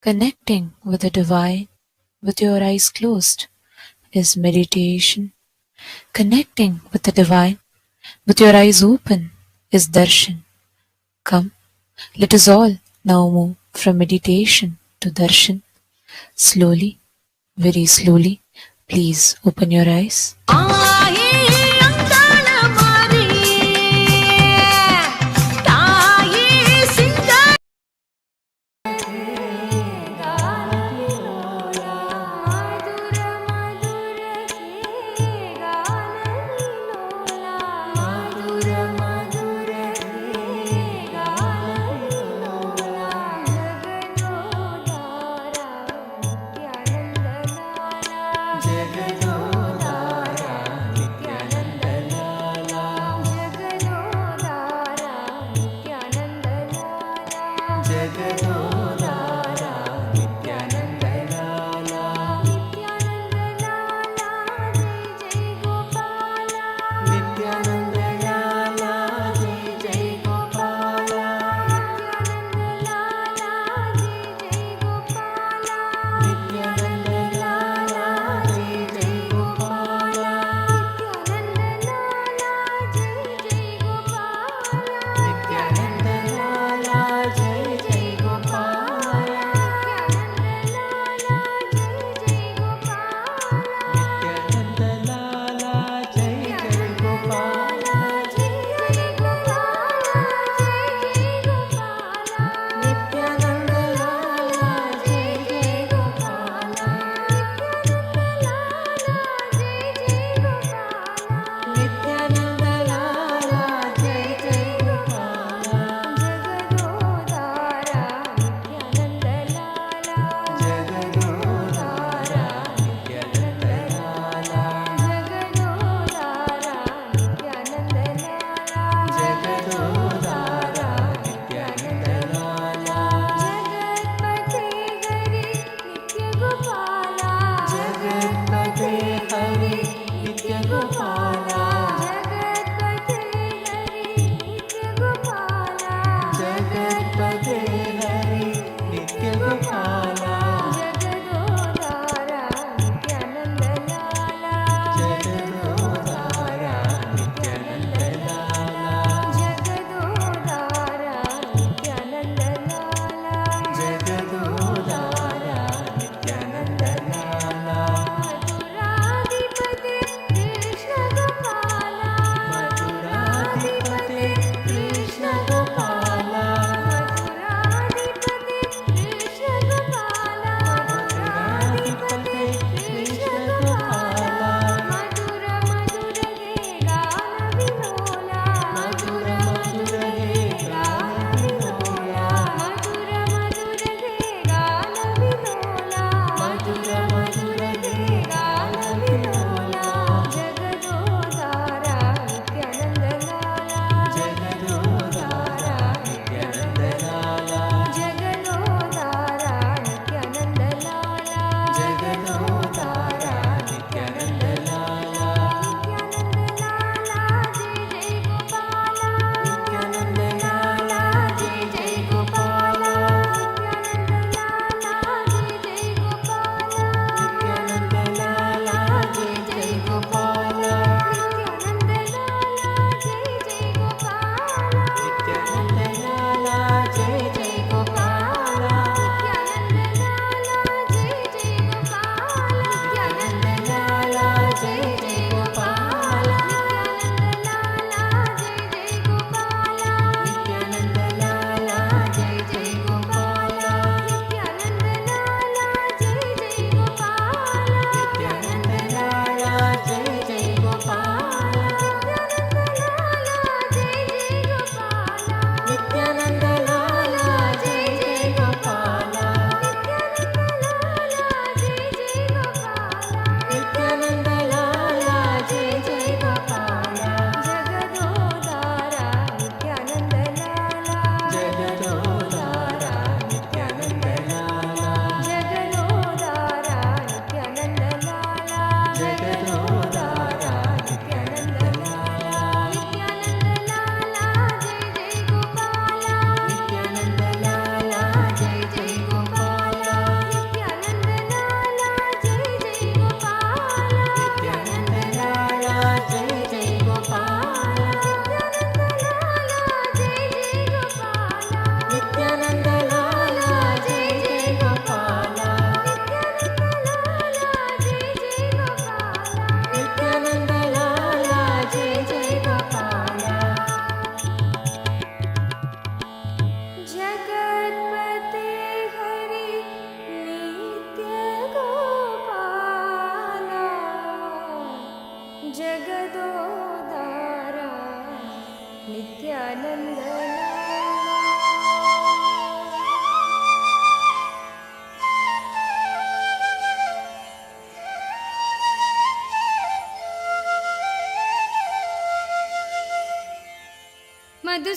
Connecting with the divine with your eyes closed is meditation. Connecting with the divine with your eyes open is darshan. Come, let us all now move from meditation to darshan. Slowly, very slowly, please open your eyes.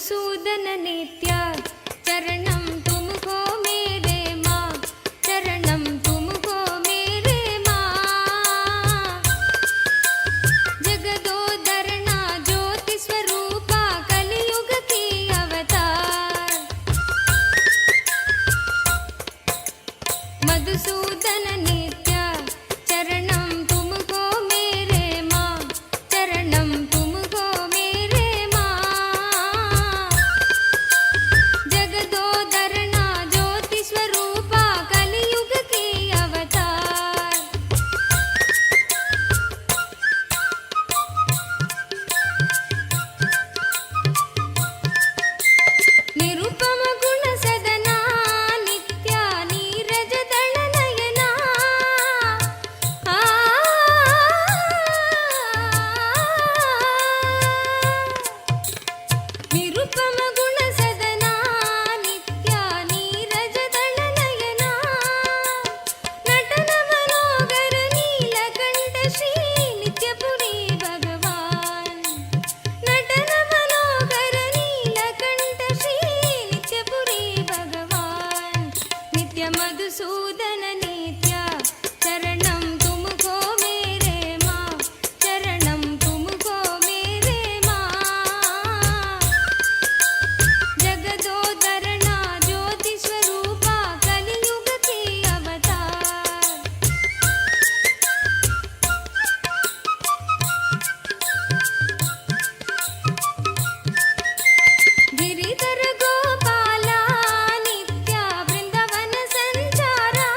Madhusudan नित्य चरणम तुमको मेरे माँ, चरणम तुमको मेरे माँ। जगदोदरना ज्योति स्वरूपा कलियुग की अवतार। मधुसूदन नित्य चरणम तुमको मेरे माँ, चरणम तुमको मेरे माँ। जगदोदरना ज्योति स्वरूपा कलियुग की अवतार। निरुपम गुण सदना नित्या नीरज दल नयना। आ निरुपम गुण सदना नित्या नीरज दल नयना। नटन मनोगर नीलकंठ श्री नित्यपुरी भगवान। नटन मनोगर नीलकंठ श्री नित्यपुरी भगवान। नित्य मधुसूदन नित्य चरणम तुमको मेरे माँ, चरणम तुमको मेरे माँ। जगदोदरना ज्योति स्वरूपा कलियुग की अवतार। गिरिधर गोपाला नित्या वृंदावन संचारा।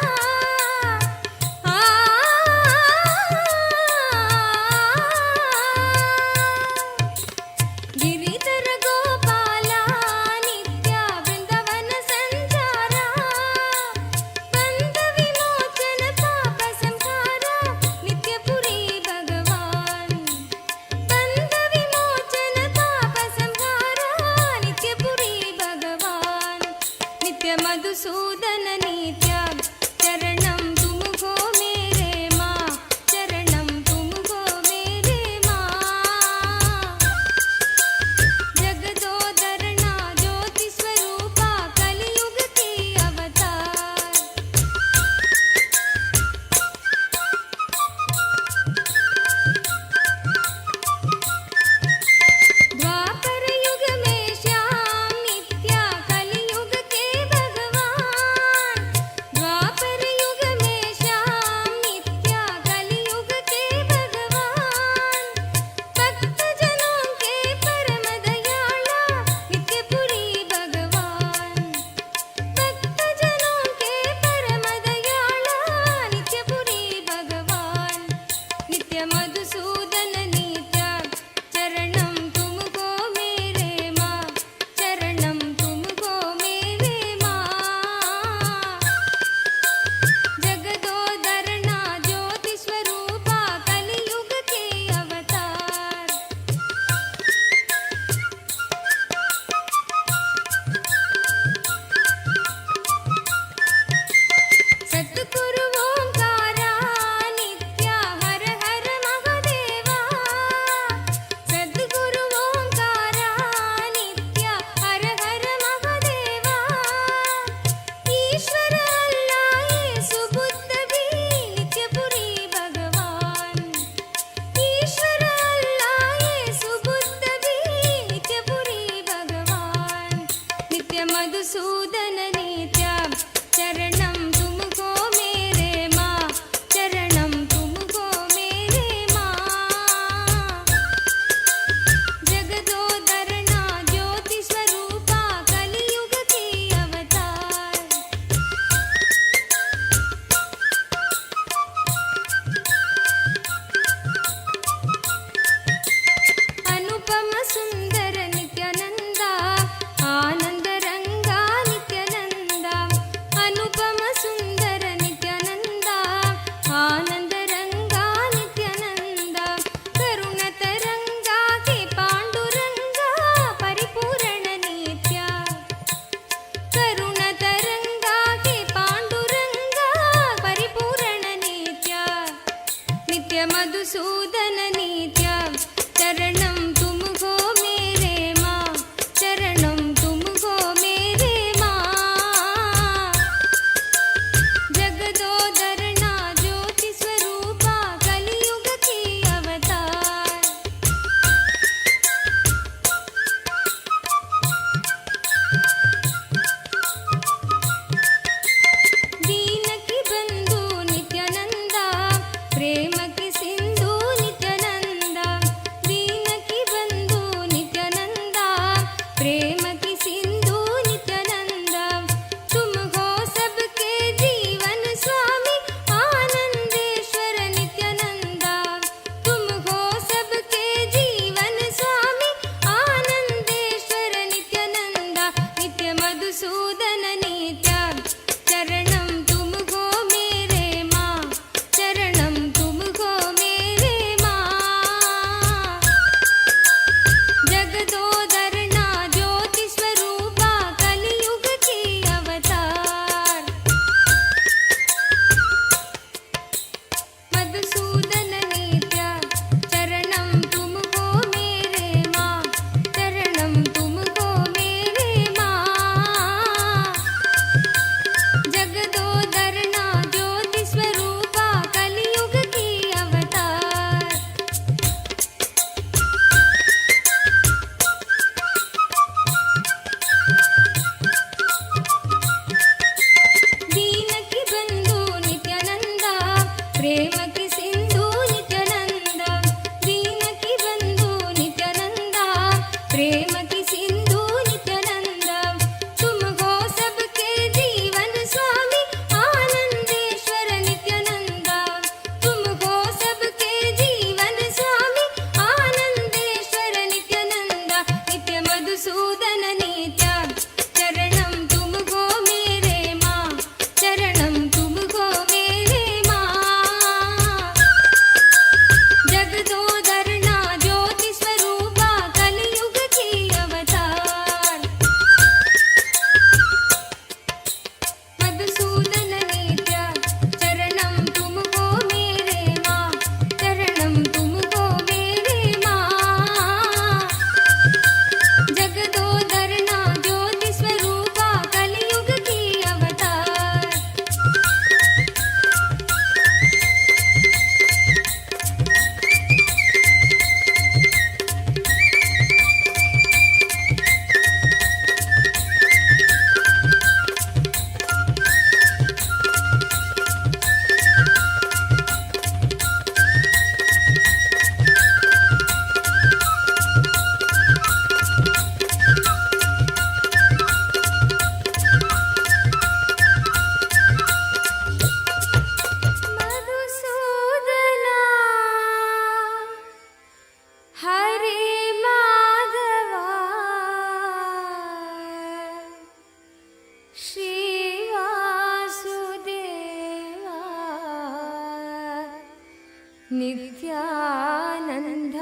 नित्यानन्द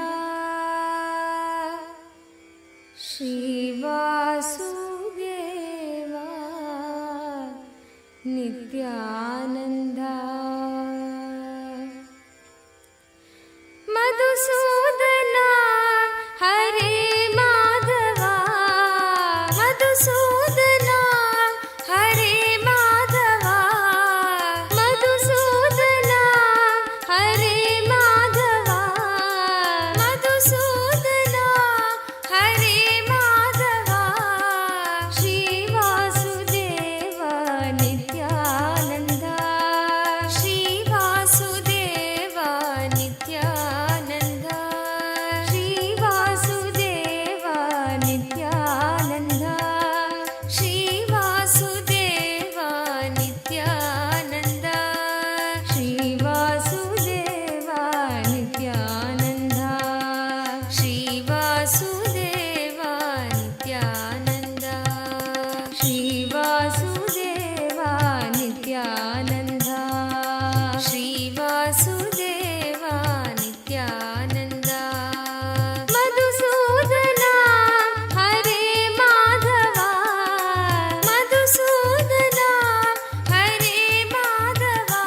श्रीवासुदेवा नित्यानन्द मधुसूदना हरे माधवा मधुसूदना हरे माधवा मधुसूदना हरे माधवा मधुसूदना हरे माधवा श्रीवासुदेवा नित्यानन्द श्रीवासुदेवा नित्यानन्द श्रीवासुदेवा नित्यानन्द श्रीवासुदेवा नित्यानन्द श्रीवासुदेवा नित्यानन्द श्रीवासुदेवा नित्यानन्द श्रीवासुदेवा नित्यानन्द श्रीवासुदेवा नित्यानन्द मधुसूदना हरे माधवा मधुसूदना हरे माधवा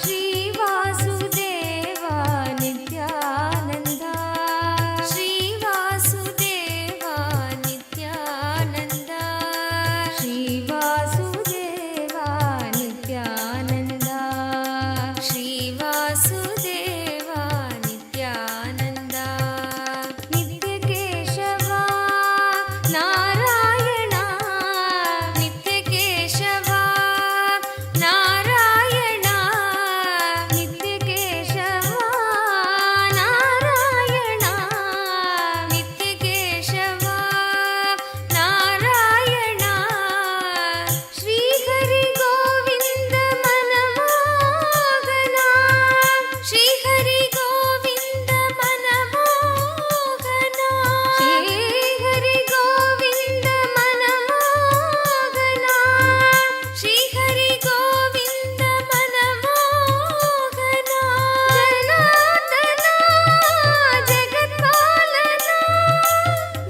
श्रीवासुदेवा नित्यानन्द श्रीवासुदेवा नित्यानन्द श्रीवासुदेवा नित्यानन्द श्रीवासुदेवा नित्यानन्द नित्यकेशवा नारायण नित्यकेशवा नारायण नित्यकेशवा नारायण नित्यकेशवा नारायण श्रीहरि गोविन्द मनमोहना श्रीहरि गोविन्द मनमोहना श्रीहरि गोविन्द मनमोहना श्रीहरि गोविन्द मनमोहना जनार्दना जगत्पालना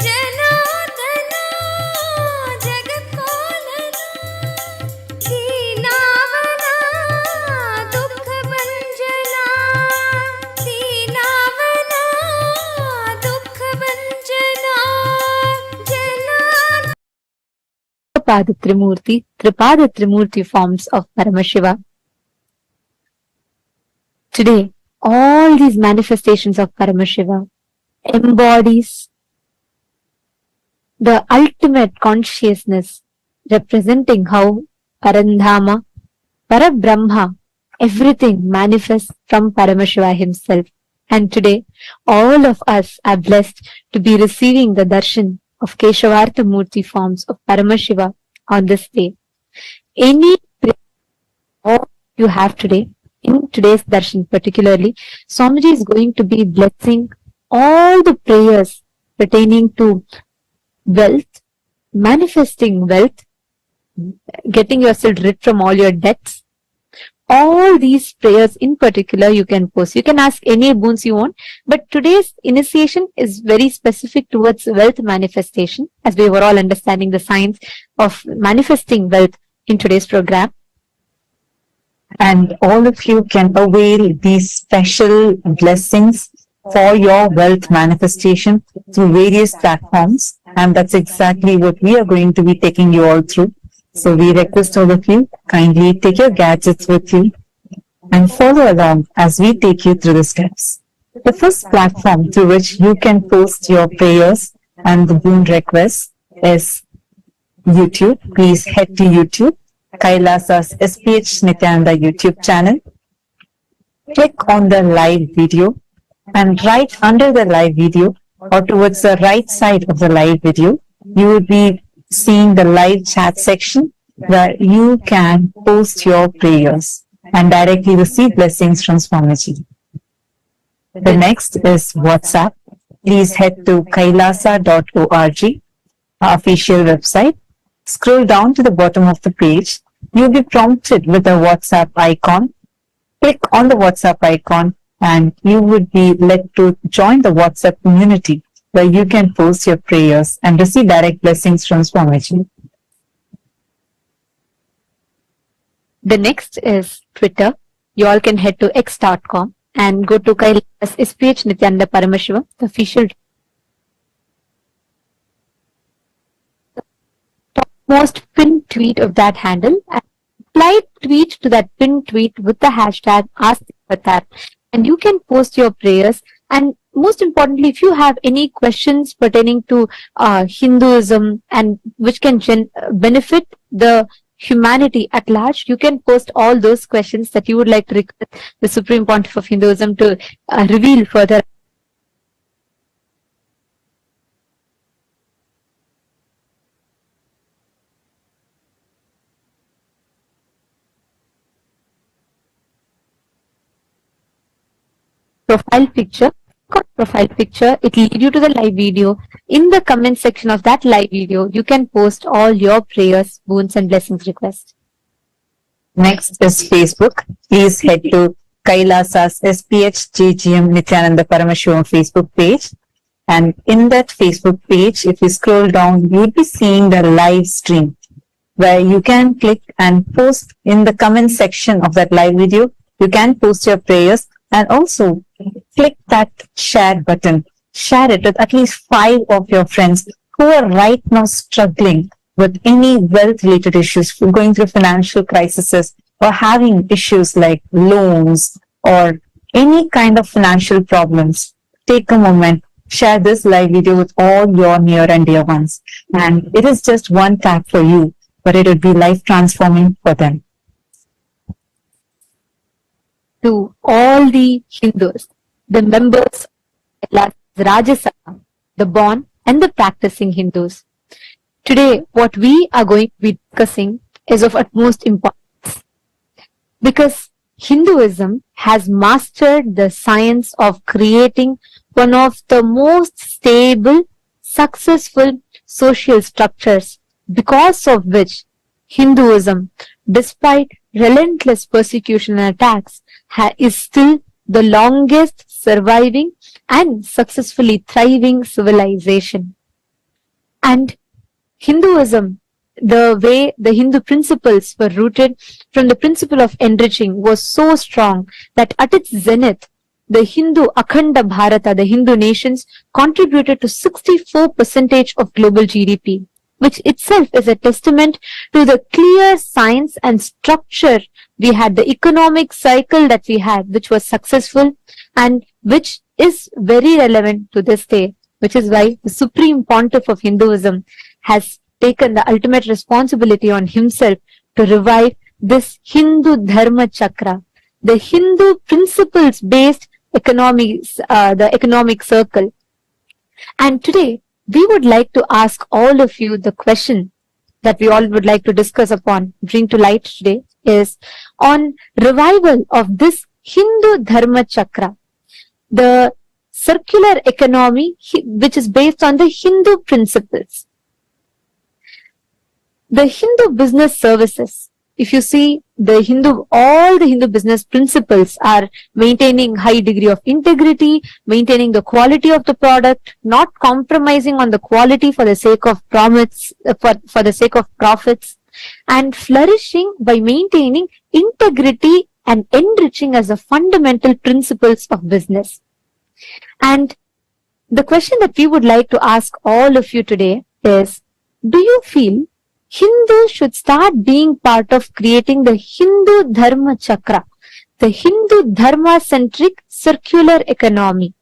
जनार्दना जगत्पालना दीनावना दुःखभञ्जना दीनावना दुःखभञ्जना जना Tripada Trimurti forms of Paramashiva. Today, all these manifestations of Paramashiva embodies the ultimate consciousness, representing how Parandhama, Parabrahma, everything manifests from Paramashiva himself. And today, all of us are blessed to be receiving the darshan of Keshavartha Murty forms of Paramashiva on this day. Any prayer you have today, in today's darshan particularly, Swamiji is going to be blessing all the prayers pertaining to wealth, manifesting wealth, getting yourself rid from all your debts. All these prayers in particular you can post. You can ask any boons you want, but today's initiation is very specific towards wealth manifestation, as we were all understanding the science of manifesting wealth in today's program. And all of you can avail these special blessings for your wealth manifestation through various platforms, and that's exactly what we are going to be taking you all through. So we request all of you, kindly take your gadgets with you and follow along as we take you through the steps. The first platform through which you can post your prayers and the boon requests is YouTube. Please head to YouTube, Kailasa's SPH Nithyananda YouTube channel. Click on the live video, and right under the live video or towards the right side of the live video, you will be seeing the live chat section where you can post your prayers and directly receive blessings from Swamiji. The next is WhatsApp. Please head to kailasa.org, our official website. Scroll down to the bottom of the page. You'll be prompted with a WhatsApp icon. Click on the WhatsApp icon and you would be led to join the WhatsApp community where you can post your prayers and receive direct blessings from Swamiji. The next is Twitter. You all can head to x.com and go to Kailas SPH Nithyananda Paramashivam, the official most pinned tweet of that handle, and reply tweet to that pinned tweet with the hashtag AskDevatar, and you can post your prayers. And most importantly, if you have any questions pertaining to Hinduism and which can benefit the humanity at large, you can post all those questions that you would like to request the Supreme Pontiff of Hinduism to reveal further. Profile picture. Profile picture, it will lead you to the live video. In the comment section of that live video, you can post all your prayers, boons and blessings requests. Next is Facebook. Please head to Kailasa's SPH GGM Nithyananda Paramashivam Facebook page. And in that Facebook page, if you scroll down, you'll be seeing the live stream where you can click and post in the comment section of that live video. You can post your prayers and also click that share button. Share it with at least 5 of your friends who are right now struggling with any wealth related issues, going through financial crises or having issues like loans or any kind of financial problems. Take a moment, share this live video with all your near and dear ones. And it is just one tap for you, but it would be life transforming for them. To all the Hindus, the members of Rajya Sabha, the born and the practicing Hindus. Today, what we are going to be discussing is of utmost importance because Hinduism has mastered the science of creating one of the most stable, successful social structures, because of which Hinduism, despite relentless persecution and attacks, is still the longest surviving and successfully thriving civilization. And Hinduism, the way the Hindu principles were rooted from the principle of enriching, was so strong that at its zenith, the Hindu Akhanda Bharata, the Hindu nations, contributed to 64% of global GDP, which itself is a testament to the clear science and structure we had, the economic cycle that we had, which was successful and which is very relevant to this day, which is why the Supreme Pontiff of Hinduism has taken the ultimate responsibility on himself to revive this Hindu Dharma Chakra, the Hindu principles-based economics, the economic circle. And today, we would like to ask all of you the question that we all would like to discuss upon, bring to light today, is on revival of this Hindu Dharma Chakra, the circular economy which is based on the Hindu principles. The Hindu business services, if you see all the Hindu business principles are maintaining high degree of integrity, maintaining the quality of the product, not compromising on the quality for the sake of for the sake of profits, and flourishing by maintaining integrity and enriching as the fundamental principles of business. And the question that we would like to ask all of you today is, do you feel Hindus should start being part of creating the Hindu Dharma Chakra, the Hindu Dharma-centric circular economy,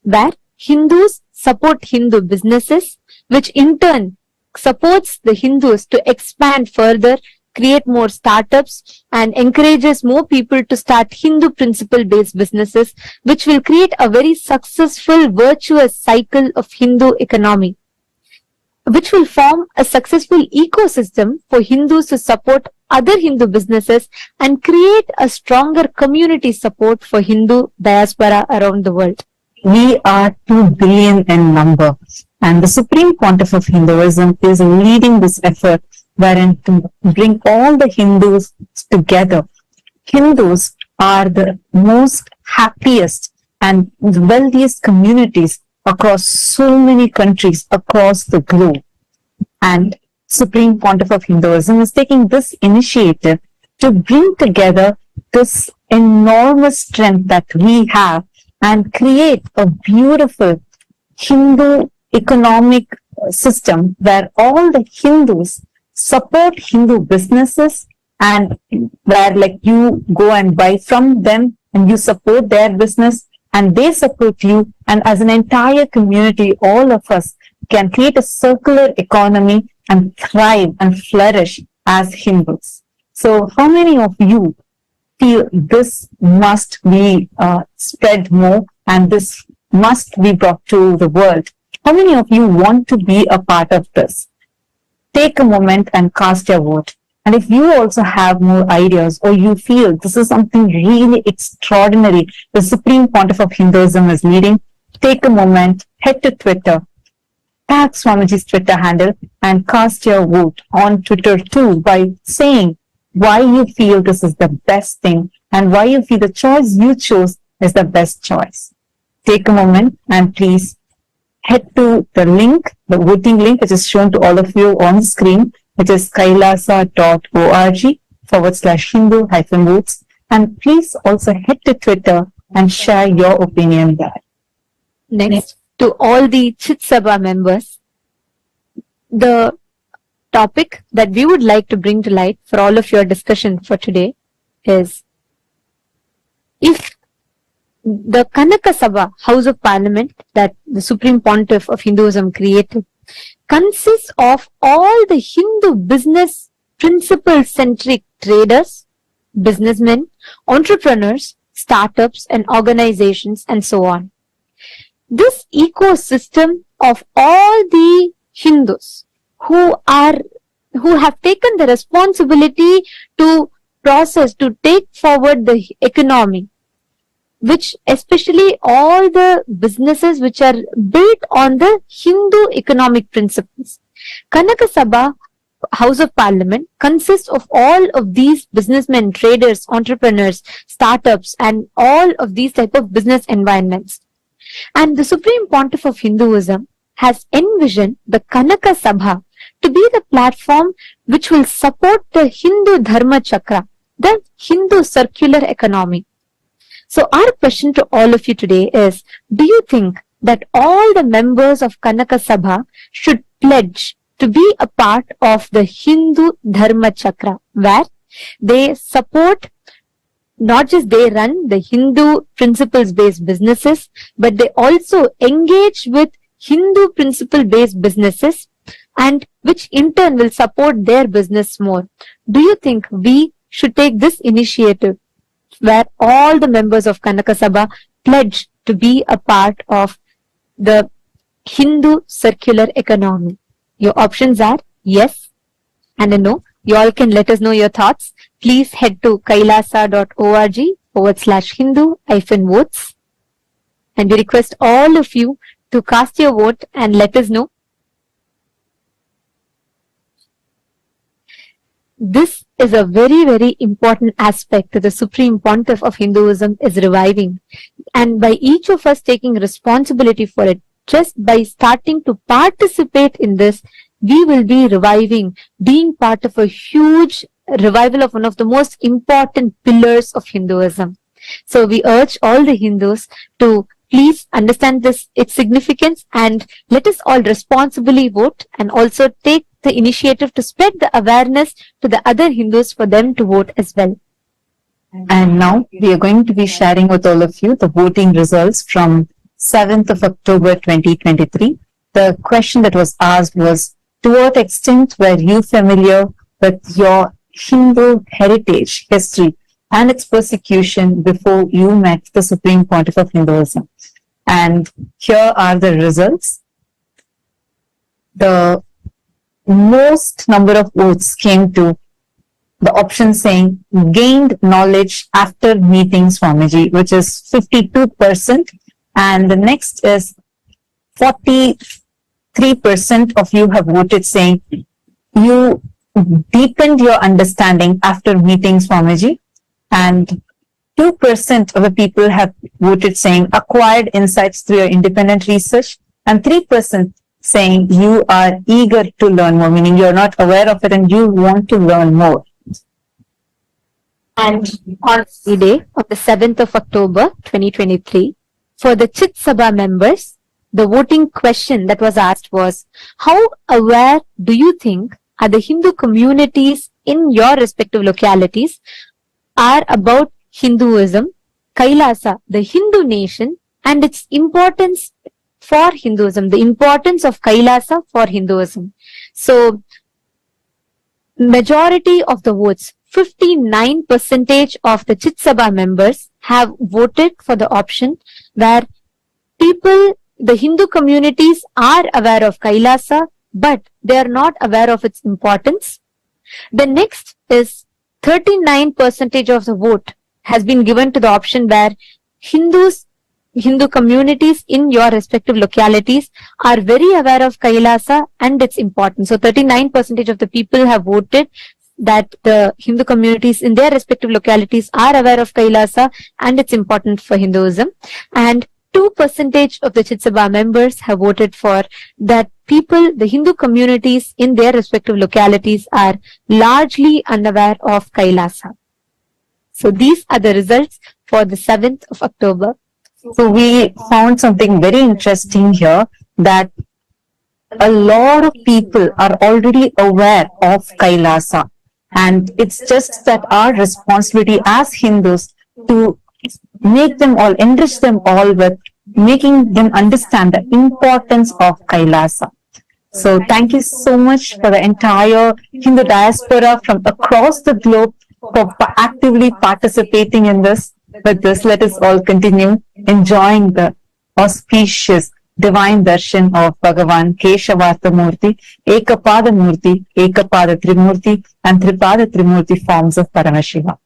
where Hindus support Hindu businesses, which in turn supports the Hindus to expand further, create more startups, and encourages more people to start Hindu principle-based businesses, which will create a very successful, virtuous cycle of Hindu economy, which will form a successful ecosystem for Hindus to support other Hindu businesses and create a stronger community support for Hindu diaspora around the world. We are 2 billion in number, and the Supreme Pontiff of Hinduism is leading this effort wherein to bring all the Hindus together. Hindus are the most happiest and wealthiest communities across so many countries across the globe. And Supreme Pontiff of Hinduism is taking this initiative to bring together this enormous strength that we have and create a beautiful Hindu economic system where all the Hindus support Hindu businesses, and where like you go and buy from them and you support their business and they support you, and as an entire community all of us can create a circular economy and thrive and flourish as Hindus. So how many of you feel this must be spread more and this must be brought to the world? How many of you want to be a part of this? Take a moment and cast your vote. And if you also have more ideas or you feel this is something really extraordinary the Supreme Pontiff of Hinduism is leading, take a moment, head to Twitter, tag Swamiji's Twitter handle and cast your vote on Twitter too by saying why you feel this is the best thing and why you feel the choice you chose is the best choice. Take a moment and please head to the link, the voting link, which is shown to all of you on the screen, which is kailasa.org/Hindu-votes. And please also head to Twitter and share your opinion there. Next, to all the Chit Sabha members, the topic that we would like to bring to light for all of your discussion for today is, if the Kanaka Sabha, House of Parliament, that the Supreme Pontiff of Hinduism created, consists of all the Hindu business principle-centric traders, businessmen, entrepreneurs, startups and organizations and so on. This ecosystem of all the Hindus who have taken the responsibility to process, to take forward the economy, which especially all the businesses which are built on the Hindu economic principles. Kanaka Sabha, House of Parliament, consists of all of these businessmen, traders, entrepreneurs, startups, and all of these type of business environments. And the Supreme Pontiff of Hinduism has envisioned the Kanaka Sabha to be the platform which will support the Hindu Dharma Chakra, the Hindu circular economy. So our question to all of you today is, do you think that all the members of Kanaka Sabha should pledge to be a part of the Hindu Dharma Chakra, where they support, not just they run the Hindu principles-based businesses, but they also engage with Hindu principle-based businesses, and which in turn will support their business more? Do you think we should take this initiative where all the members of Kanaka Sabha pledge to be a part of the Hindu circular economy? Your options are yes and a no. You all can let us know your thoughts. Please head to kailasa.org/Hindu-votes. And we request all of you to cast your vote and let us know. This is a very, very important aspect that the Supreme Pontiff of Hinduism is reviving. And by each of us taking responsibility for it, just by starting to participate in this, we will be reviving, being part of a huge revival of one of the most important pillars of Hinduism. So we urge all the Hindus to please understand this, its significance, and let us all responsibly vote and also take the initiative to spread the awareness to the other Hindus for them to vote as well. And now we are going to be sharing with all of you the voting results from 7th of October 2023. The question that was asked was, to what extent were you familiar with your Hindu heritage, history, and its persecution before you met the Supreme Pontiff of Hinduism? And here are the results. The most number of votes came to the option saying gained knowledge after meeting Swamiji, which is 52%. And the next is 43% of you have voted saying you deepened your understanding after meeting Swamiji. And 2% of the people have voted saying acquired insights through your independent research, and 3% saying you are eager to learn more, meaning you're not aware of it and you want to learn more. And on the day of the 7th of October 2023, for the Chit Sabha members, the voting question that was asked was, how aware do you think are the Hindu communities in your respective localities are about Hinduism, Kailasa, the Hindu nation, and its importance for Hinduism, the importance of Kailasa for Hinduism. So, majority of the votes, 59% of the Chit Sabha members have voted for the option where people, the Hindu communities are aware of Kailasa, but they are not aware of its importance. The next is 39% of the vote has been given to the option where Hindu communities in your respective localities are very aware of Kailasa and its importance. So 39% of the people have voted that the Hindu communities in their respective localities are aware of Kailasa and its importance for Hinduism. And 2% of the Chit Sabha members have voted for that people, the Hindu communities in their respective localities are largely unaware of Kailasa. So these are the results for the 7th of October. So we found something very interesting here, that a lot of people are already aware of Kailasa, and it's just that our responsibility as Hindus to make them all, enrich them all with making them understand the importance of Kailasa. So thank you so much for the entire Hindu diaspora from across the globe for actively participating in this. With this, let us all continue enjoying the auspicious divine darshan of Bhagavan Keshavartha Murty, Ekapada Murti, Ekapada Trimurti, and Tripada Trimurti forms of Paramashiva.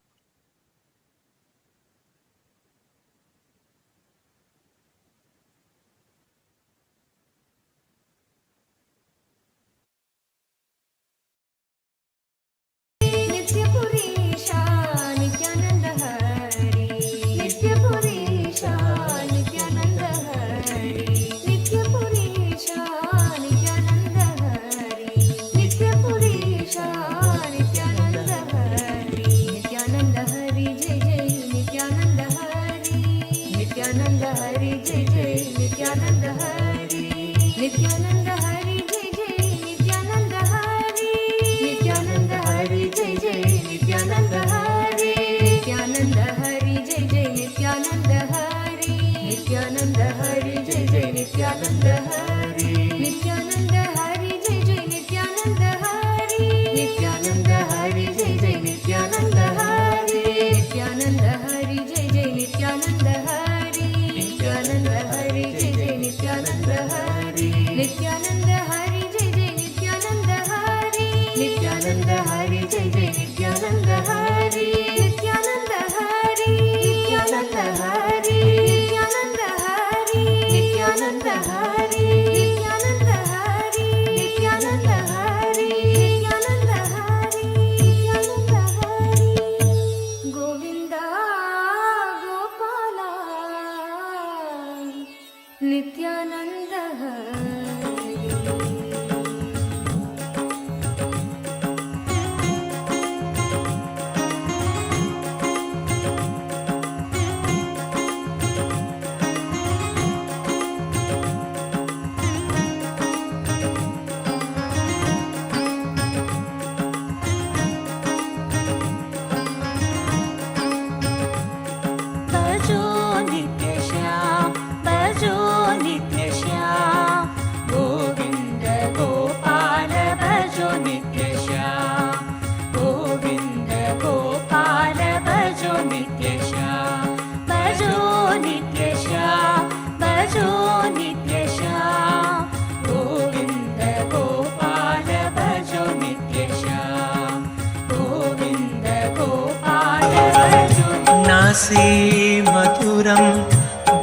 नासी मधुरं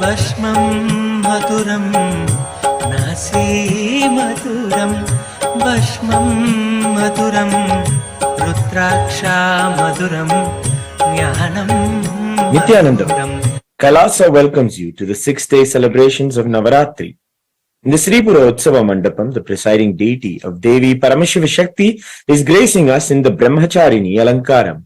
भस्मं मधुरं नासी मधुरं भस्मं मधुरं रुद्राक्षा मधुरं ज्ञानं Nithyanandam, Kailasa welcomes you to the 6-day celebrations of Navaratri. In the Sripura Utsava Mandapam, the presiding deity of Devi Paramashiva Shakti is gracing us in the Brahmacharini Alankaram.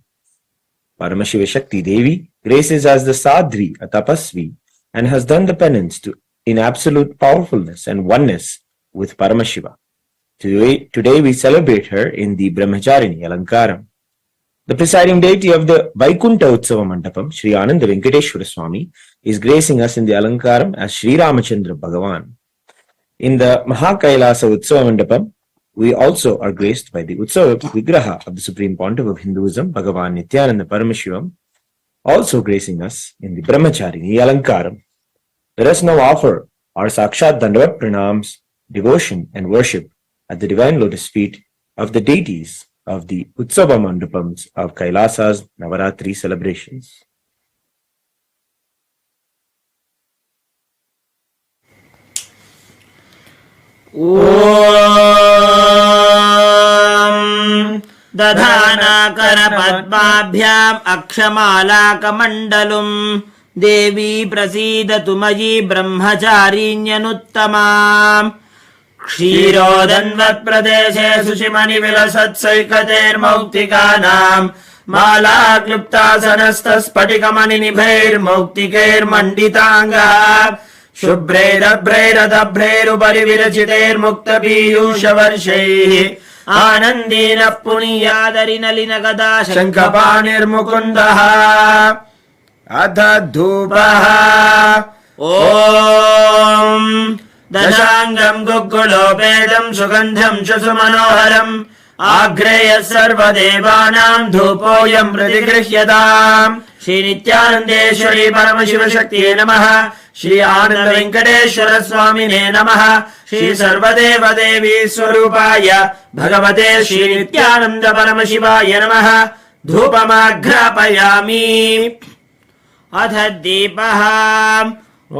Paramashiva Shakti Devi graces as the Sadhvi, a tapasvi, and has done the penance in absolute powerfulness and oneness with Paramashiva. Today we celebrate her in the Brahmacharini Alankaram. The presiding deity of the Vaikunta Utsava Mandapam, Sri Ananda Venkateshwara Swami, is gracing us in the Alankaram as Sri Ramachandra Bhagavan. In the Mahakailasa Utsava Mandapam, we also are graced by the Utsava Vigraha of the Supreme Pontiff of Hinduism, Bhagavan Nithyananda Paramashivam, also gracing us in the Brahmacharini Alankaram. Let us now offer our Sakshat Dandavat Pranams, devotion and worship at the divine lotus feet of the deities of the Utsava Mandapams of Kailasa's Navaratri celebrations. ॐ दधानाकरपद्माभ्याम् अक्षमालाकमण्डलुम् देवी प्रसीदतु मयि ब्रह्मचारिण्यनुत्तमाम् क्षीरोदन्वत्प्रदेशे सुषिमणिविलसत्सैकतेर्मौक्तिकानाम् मालाक्लुप्तासनस्तस्फटिकमणिनिभैर्मौक्तिकैर्मण्डिताङ्गः शुभ्रैरभ्रैरदभ्रैरुपरि विरचितैर्मुक्तपीयूषवर्षैः आनन्देन पुनीयादरिनलिनगदा शङ्खपाणिर्मुकुन्दः अथ धूपः ॐ दशाङ्गम् गुग्गुलोपेदम् सुगन्धम् सुमनोहरम् आग्रेयः सर्वदेवानाम् धूपोऽयम् प्रतिगृह्यताम् श्रीनित्यानन्देश्वरी परमशिवशक्तिये नमः श्री आनन्द वेङ्कटेश्वर स्वामिने नमः श्री सर्वदेवदेवी स्वरूपाय भगवते श्री नित्यानन्द परमशिवाय नमः धूपमाघ्रापयामि अथ दीपः ॐ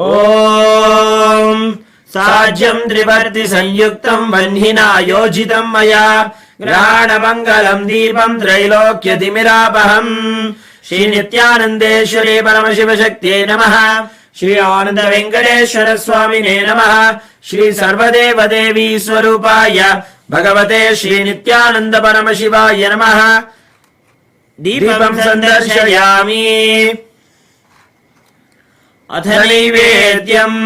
साज्यम् त्रिवर्ति संयुक्तम् वह्निना योजितम् मया ग्रहाणमङ्गलम् दीपम् त्रैलोक्यतिमिरापहम् श्री नित्यानन्देश्वरी परमशिवशक्त्यै नमः श्री आनन्द वेङ्कटेश्वर स्वामिने नमः श्री सर्वदेवदेवी स्वरूपाय भगवते श्री नित्यानन्द परमशिवाय नमः दीपम् सन्दर्शयामि अथ नैवेद्यम्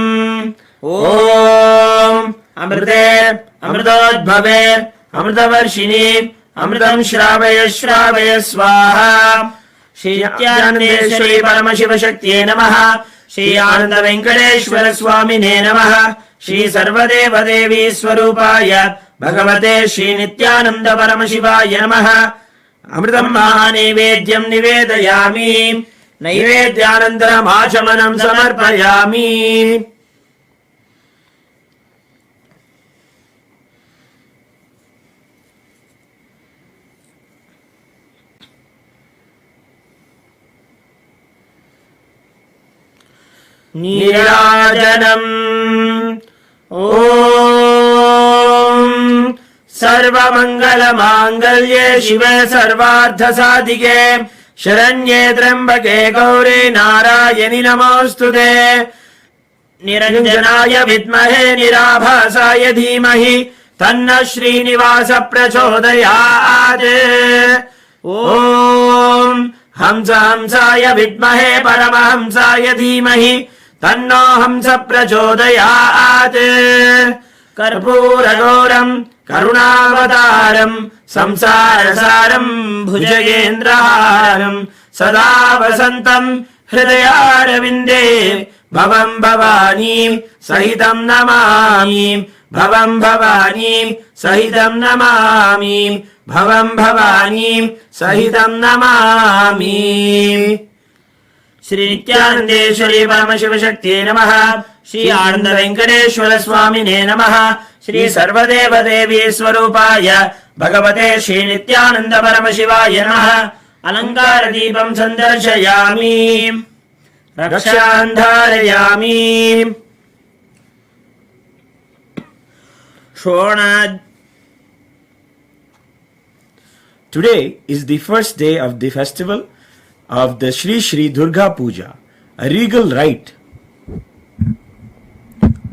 ॐ अमृते अमृतोद्भवे अमृतवर्षिणि अमृतम् श्रावय श्रावय स्वाहा श्री नित्यानन्देश्वरी परमशिवशक्त्यै नमः श्री आनन्द वेङ्कटेश्वर स्वामिने नमः श्री सर्वदेवदेवी स्वरूपाय भगवते श्री नित्यानन्द परमशिवाय नमः अमृतम् महानैवेद्यम् निवेदयामि नैवेद्यानन्तरम् आचमनम् समर्पयामि नीराजनम् ॐ सर्वमङ्गलमाङ्गल्ये शिवे सर्वार्थसाधिके शरण्ये त्र्यम्बके गौरी नारायणि नमोऽस्तुते निरञ्जनाय विद्महे निराभासाय धीमहि तन्नः श्रीनिवास प्रचोदयात् ॐ हंसाय विद्महे परमहंसाय धीमहि तन्नो हंस प्रचोदयात् कर्पूरगौरम् करुणावतारम् संसारसारम् भुजगेन्द्रहारम् सदा वसन्तम् हृदयारविन्दे भवम् भवानीम् सहितम् नमामि भवम् भवानीम् सहितम् नमामि भवम् भवानीम् सहितम् नमामि श्री नित्यानन्देश्वरी परमशिवशक्त्यै नमः श्री आनन्द वेङ्कटेश्वर स्वामिने नमः श्री सर्वदेवदेवी स्वरूपाय भगवते श्री नित्यानन्द परमशिवाय नमः अलङ्कारदीपम् सन्दर्शयामि रक्षान् धारयामि Today is the first day of the festival of the Sri Sri Durga Puja, a regal rite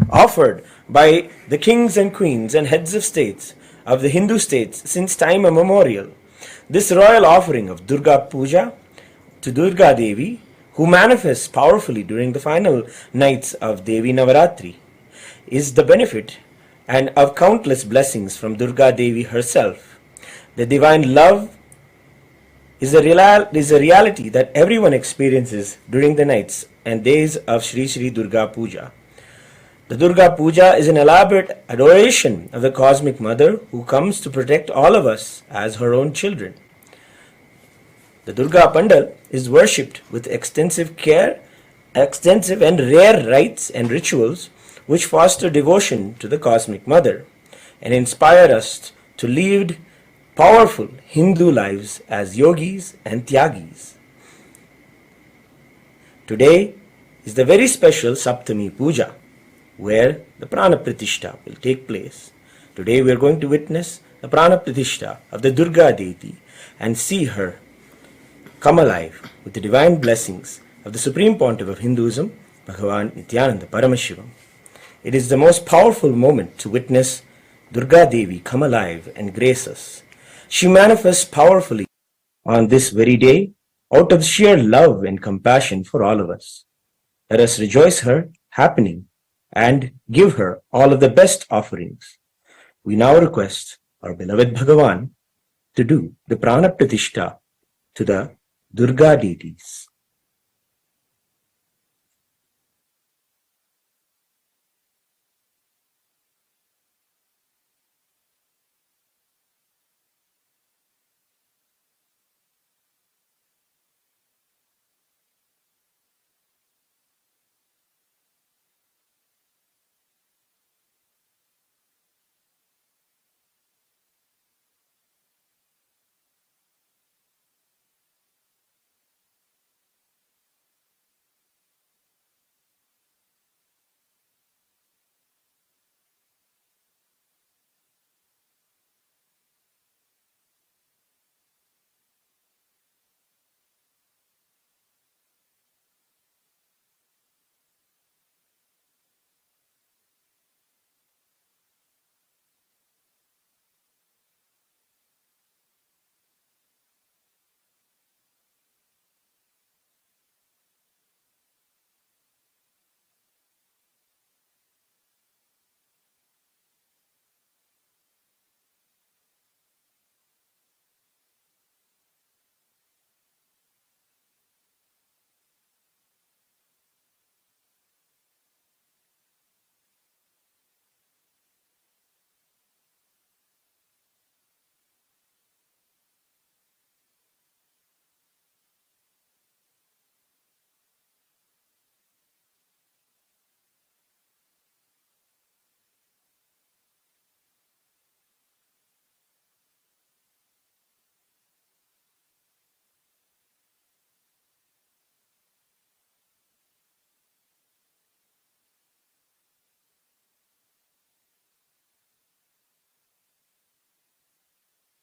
offered by the kings and queens and heads of states of the Hindu states since time immemorial. This royal offering of Durga Puja to Durga Devi, who manifests powerfully during the final nights of Devi Navaratri, is the benefit and of countless blessings from Durga Devi herself. The divine love is a reality that everyone experiences during the nights and days of Sri Sri Durga Puja. The Durga Puja is an elaborate adoration of the Cosmic Mother who comes to protect all of us as her own children. The Durga Pandal is worshipped with extensive and rare rites and rituals which foster devotion to the Cosmic Mother and inspire us to lead powerful Hindu lives as yogis and tyagis. Today is the very special Saptami Puja, where the Prana Pratishtha will take place. Today we are going to witness the Prana Pratishtha of the Durga deity and see her come alive with the divine blessings of the Supreme Pontiff of Hinduism, Bhagavan Nithyananda Paramashivam. It is the most powerful moment to witness Durga Devi come alive and grace us. She manifests powerfully on this very day out of sheer love and compassion for all of us. Let us rejoice her happening and give her all of the best offerings. We now request our beloved Bhagavan to do the Prana Pratishtha to the Durga deities.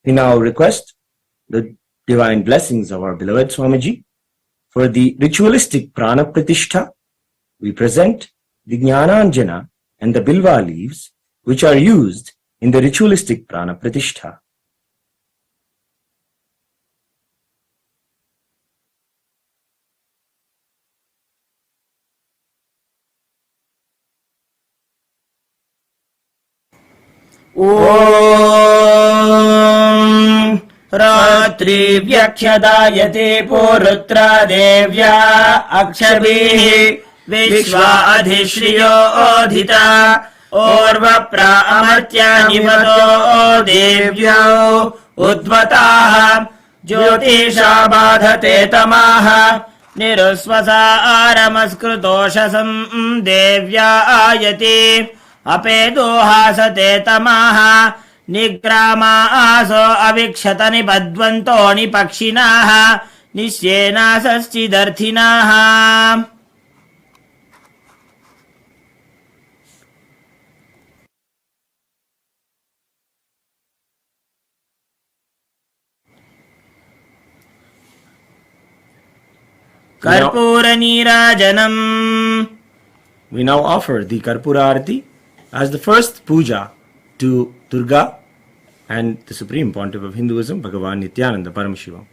We now request the divine blessings of our beloved Swamiji. For the ritualistic Prana Pratishtha, we present the Jnananjana and the Bilva leaves, which are used in the ritualistic Prana Pratishtha. ॐ रात्रिव्यख्यदायते पूरुत्रा देव्या अक्षभिः विश्वा अधिश्रियो ओधिता ओर्वप्रा अमर्त्या निपतो देव्यो उद्वताः ज्योतिषा बाधते तमाः निरुस्वसारमस्कृतोषसं देव्या Ayati अपेदोहासते तमाः निग्रामासो अविक्षत निबध्वन्तो निपक्षिणाः निश्येनासश्चिदर्थिनाः. Karpura Neerajanam. We now offer the Karpura Arati as the first puja to Durga and the Supreme Pontiff of Hinduism, Bhagavan Nithyananda Paramashivam.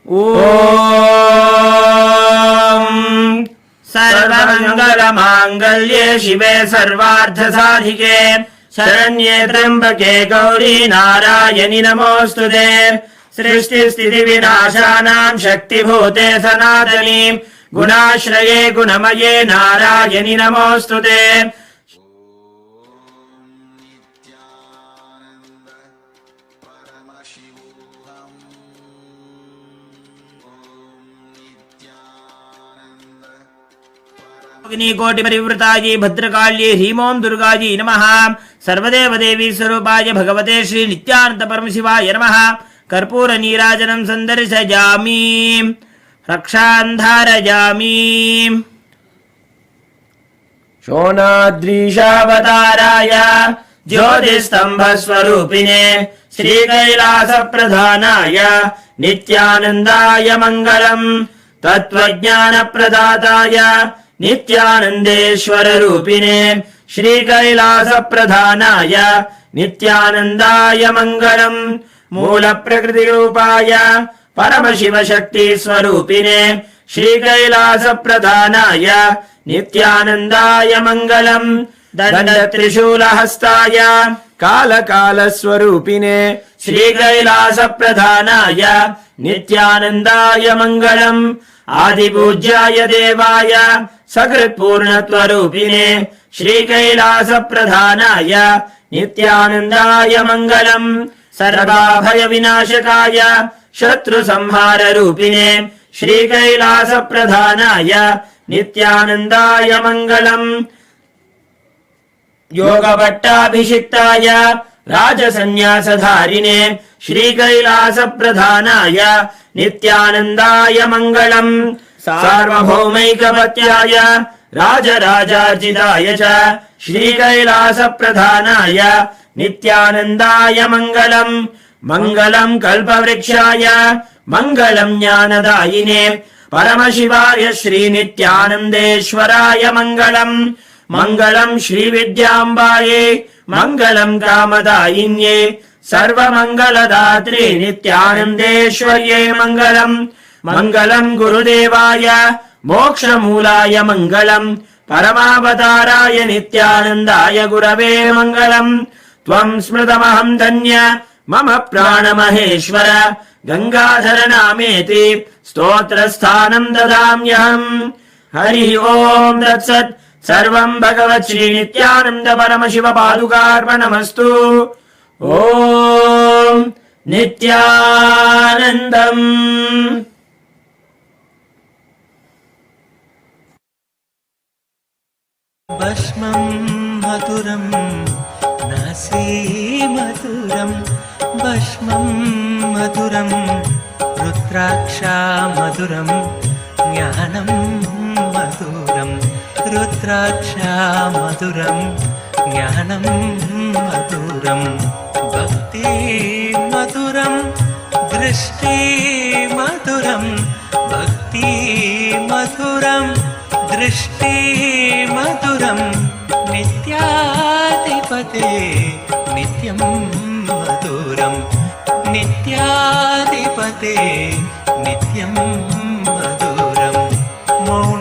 Om Sarvamangalamangallye Shive Sarvarthasadhike Sharanye Trambake Gauri Narayani Namostute Srishti Sthiti Vinashanam Shakti Bhute Sanatani Gunashraye Gunamaye Narayani Namostute. कोटि परिवृतायै भद्रकाल्ये ह्रीमों दुर्गायै नमः। सर्वदेव देवी स्वरूपाय भगवते श्री नित्यानंद परमशिवाय नमः। कर्पूर नीराजनं सन्दर्शयामि रक्षान्धारयामि। शोणाद्रीशावताराय ज्योतिस्तम्भस्वरूपिणे श्रीकैलासप्रधानाय नित्यानन्दाय मङ्गलम्। तत्त्वज्ञानप्रदाताय नित्यानन्देश्वर रूपिणे श्रीकैलासप्रधानाय नित्यानन्दाय मङ्गलम्। मूलप्रकृतिरूपाय परमशिवशक्तिस्वरूपिणे श्रीकैलासप्रधानाय नित्यानन्दाय मङ्गलम्। दण्डत्रिशूलहस्ताय कालकालस्वरूपिणे श्रीकैलासप्रधानाय नित्यानन्दाय मङ्गलम्। आदिपूज्याय देवाय सकृत्पूर्णत्वरूपिणे श्रीकैलासप्रधानाय नित्यानन्दाय मङ्गलम्। सर्वाभयविनाशकाय शत्रुसंहाररूपिणे श्रीकैलासप्रधानाय नित्यानन्दाय मङ्गलम्। योगभट्टाभिषिक्ताय राजसन्न्यासधारिणे श्रीकैलासप्रधानाय नित्यानन्दाय मङ्गलम्। सार्वभौमैकपत्याय राजराजार्जिताय च श्रीकैलासप्रधानाय नित्यानन्दाय मङ्गलम्। मङ्गलम् कल्पवृक्षाय मङ्गलम् ज्ञानदायिने परमशिवाय श्रीनित्यानन्देश्वराय मङ्गलम्। मङ्गलम् श्रीविद्याम्बायै मङ्गलम् कामदायिन्ये सर्वमङ्गलदात्रे नित्यानन्देश्वर्यै मङ्गलम्। मङ्गलम् गुरुदेवाय मोक्षमूलाय मङ्गलम्। परमावताराय नित्यानन्दाय गुरवे मङ्गलम्। त्वम् स्मृतमहम् धन्य मम प्राणमहेश्वर गङ्गाधर नामेति स्तोत्रस्थानम् ददाम्यहम्। हरिः ओम् तत्सत्। सर्वम् भगवत् श्री नित्यानन्द परमशिव पादुकार्पणमस्तु। ओम् नित्यानन्दम्। भस्मं मधुरं नासी मधुरं भस्मं मधुरं रुद्राक्षा मधुरं ज्ञानं मधुरं रुद्राक्षा मधुरं ज्ञानं मधुरं भक्ति मधुरं दृष्टि मधुरं भक्ति मधुरं दृष्टि मधुरं नित्याधिपते नित्यं मधुरं नित्याधिपते नित्यं मधुरं मौन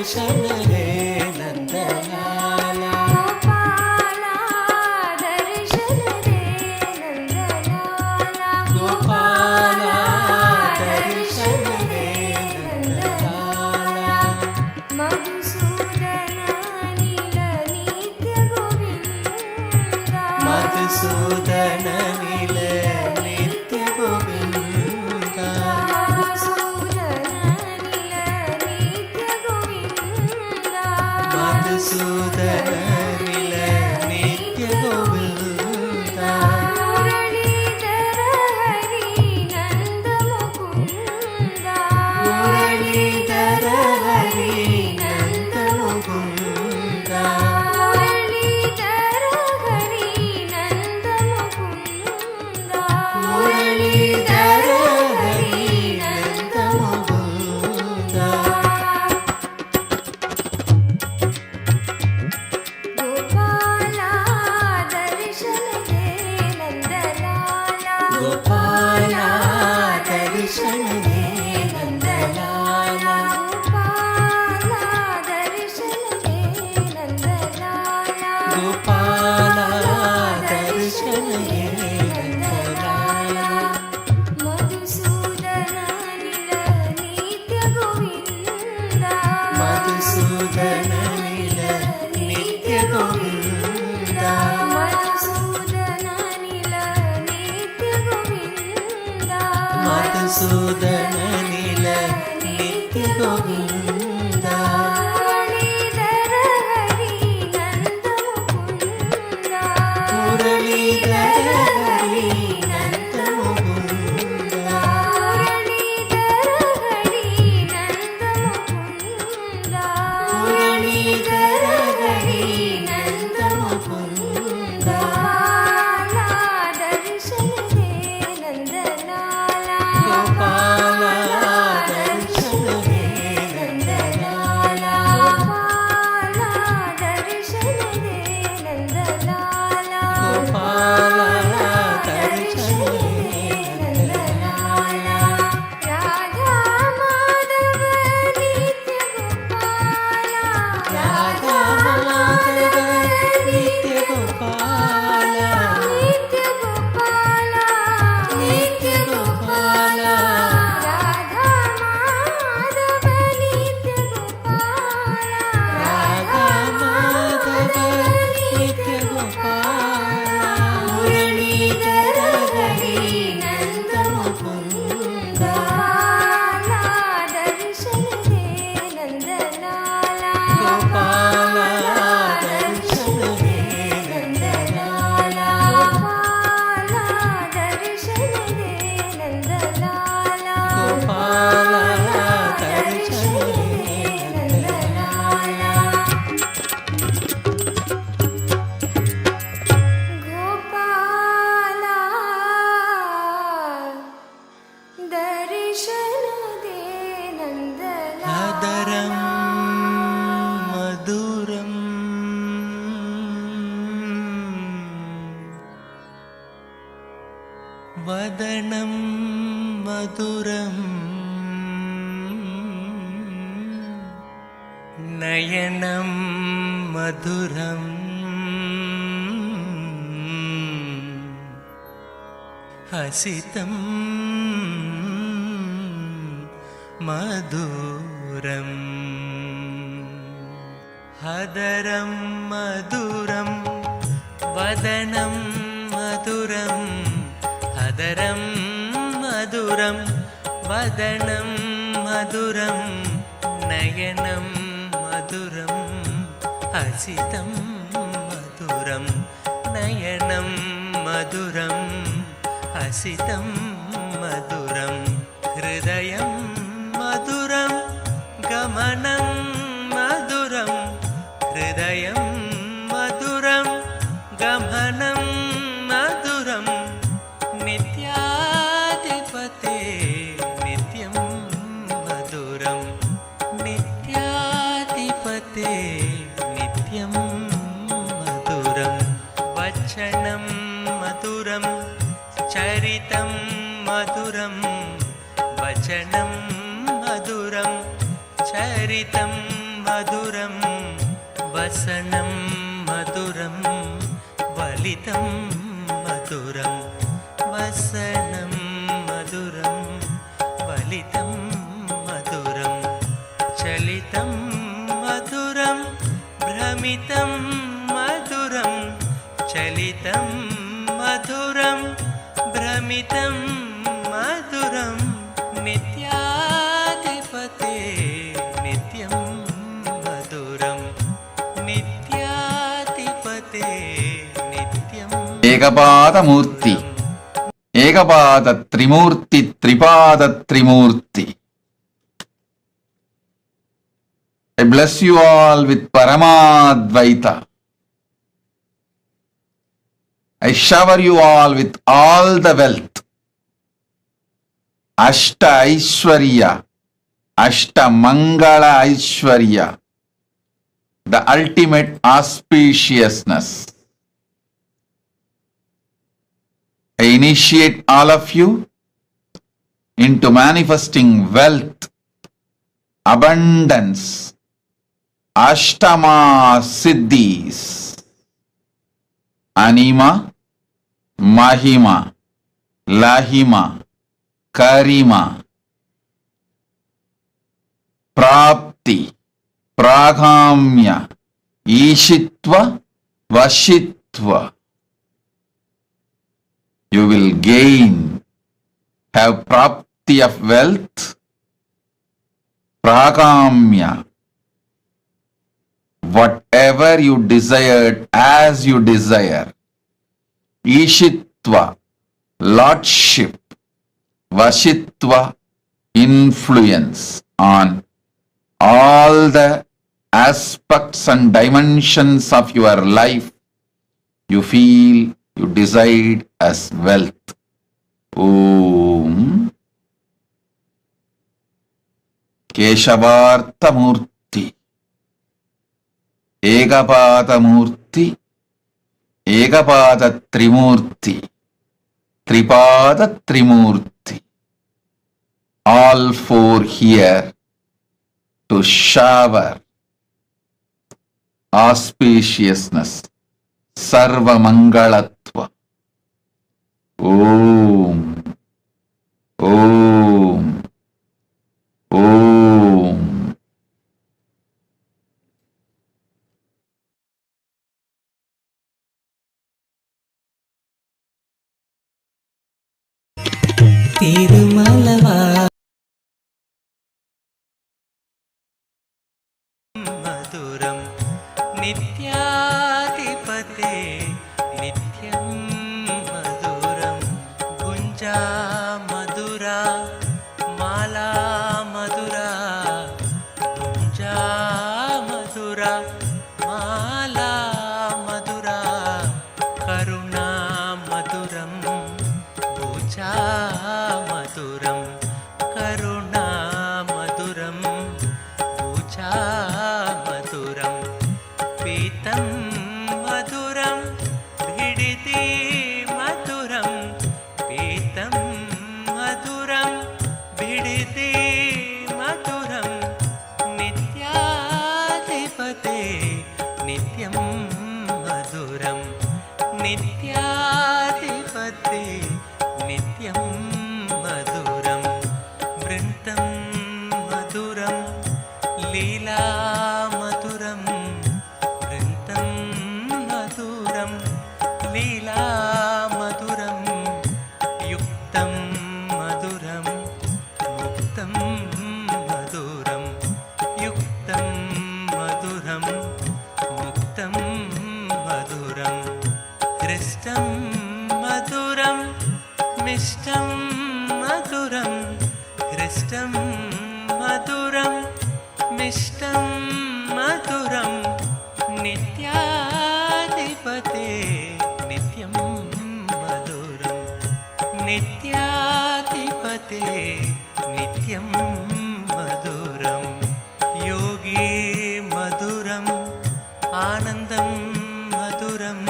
दर्शन दे नंदलाला गोपाला दर्शन दे नंदलाला गोपाला दर्शन दे नंदलाला मधुसूदन नील नित्य गोविंदा मधुसूदन नील नित्य गोविंदा मधुसूदन नील नित्य गोविंदा मधुसूदन मुरलीधर हरि नंद मुकुंदा मुरलीधर हरि नंद मुरलीधर मुकुंदा हरि नंद मुकुंदा गोपाला दर्शन दे नंदलाला गोपाला दर्शन दे नंदलाला गोपाला दर्शन दे नंदलाला मधुसूदन नील नित्य गोविंदा मधुसूदन नील नित्य गोविंदा मधुसूदन नील नित्य गोविंदा मधुसूदन नील नित्य गोविंदा मुरलीधर हरि नंद मुकुंदा मुरलीधर हरि नंद मुकुंदा मुरलीधर हरि नंद मुकुंदा गोपाला दर्शन दे नंदलाला गोपाला दर्शन दे नंदलाला राधा माधव नित्य गोपाला राधा माधव नित्य गोपाला नित्य गोपाला नित्य गोपाला राधा माधव नित्य गोपाला राधा माधव नित्य गोपाला मुरलीधर हरि नंद मुकुंदा दर्शन दे नंदलाला गोपाला दर्शन दे नंदलाला गोपाला दर्शन दे नंदलाला गोपाला दर्शन दे नंदलाला गोपाला दर्शन दे नंदलाला अदरं मधुरम् वदनं मधुरम् नयनं मधुरम् हसितं मधुरम् हदरं मधुरं वदनं मधुरं हदरं मधुरं वदनं मधुरं नयनं मधुरं हसितं मधुरं नयनं मधुरं हसितं मधुरं हृदयं मधुरं गमनं मधुरं हृदयं मधुरं गमनं मधुरं नित्याधिपते नित्यं मधुरं नित्याधिपते नित्यं मधुरं वचनं मधुरं चरितं मधुरं वचनं मधुरं चरितं मधुरं वसनं मधुरं वलितं मधुरं वसनं मधुरं वलितं मधुरं चलितं मधुरं भ्रमितं मधुरं चलितं मधुरं भ्रमितं मधुरं नित्याधिपते नित्यं मधुरं नित्याधिपते नित्यं ఏకపాదమూర్తి ఏకపాద త్రిమూర్తి త్రిపాద త్రిమూర్తి. I bless you all with Paramadvaita. I shower you all with all the wealth. Ashta Aishwarya, Ashta Mangala Aishwarya, the ultimate auspiciousness. I initiate all of you into manifesting wealth, abundance, Ashtama Siddhis, Anima, Mahima, Lahima, Karima, Prapti, Pragamya, Ishitva, Vashitva. You will gain, have Prapti of wealth, Pragamya, whatever you desired as you desire. Ishitva, lordship. Vashitva, influence on all the aspects and dimensions of your life you feel you decide as wealth. Om Keshavartha Murty, Ekapada Murty, Ekapada Trimurti, Tripada Trimurti. All four here to shower auspiciousness, Sarva Mangalatva. Om, Om, Om. తిరుమలవా మధురం నిత్యాధిపతే నిత్యం మధురం గుంజా మధురా మాలా మధురా గుంజా మధురా మాలా మధురా కరుణా మధురం భూజా మధురం కరుణా మధురం భూజా మధురం పీతం మధురం భిడితి మధురం పీతం మధురం భిడితి మధురం నిత్యాధిపతే నిత్యం మధురం నిత్యాధిపతే నిత్యం మధురం వృంతం మధురం లీలా మధురం వృంతం మధురం లీలా మధురం యుక్తం మధురం ముక్తం మధురం యుక్తం మధురం ముక్తం మధురం హృష్టం మధురం మిష్టం మధురం హృష్టం మధురం మిష్టం మధురం నిత్యాధిపతే నిత్యం మధురం నిత్యాధిపతే నిత్యం మధురం యోగి మధురం ఆనందం మధురం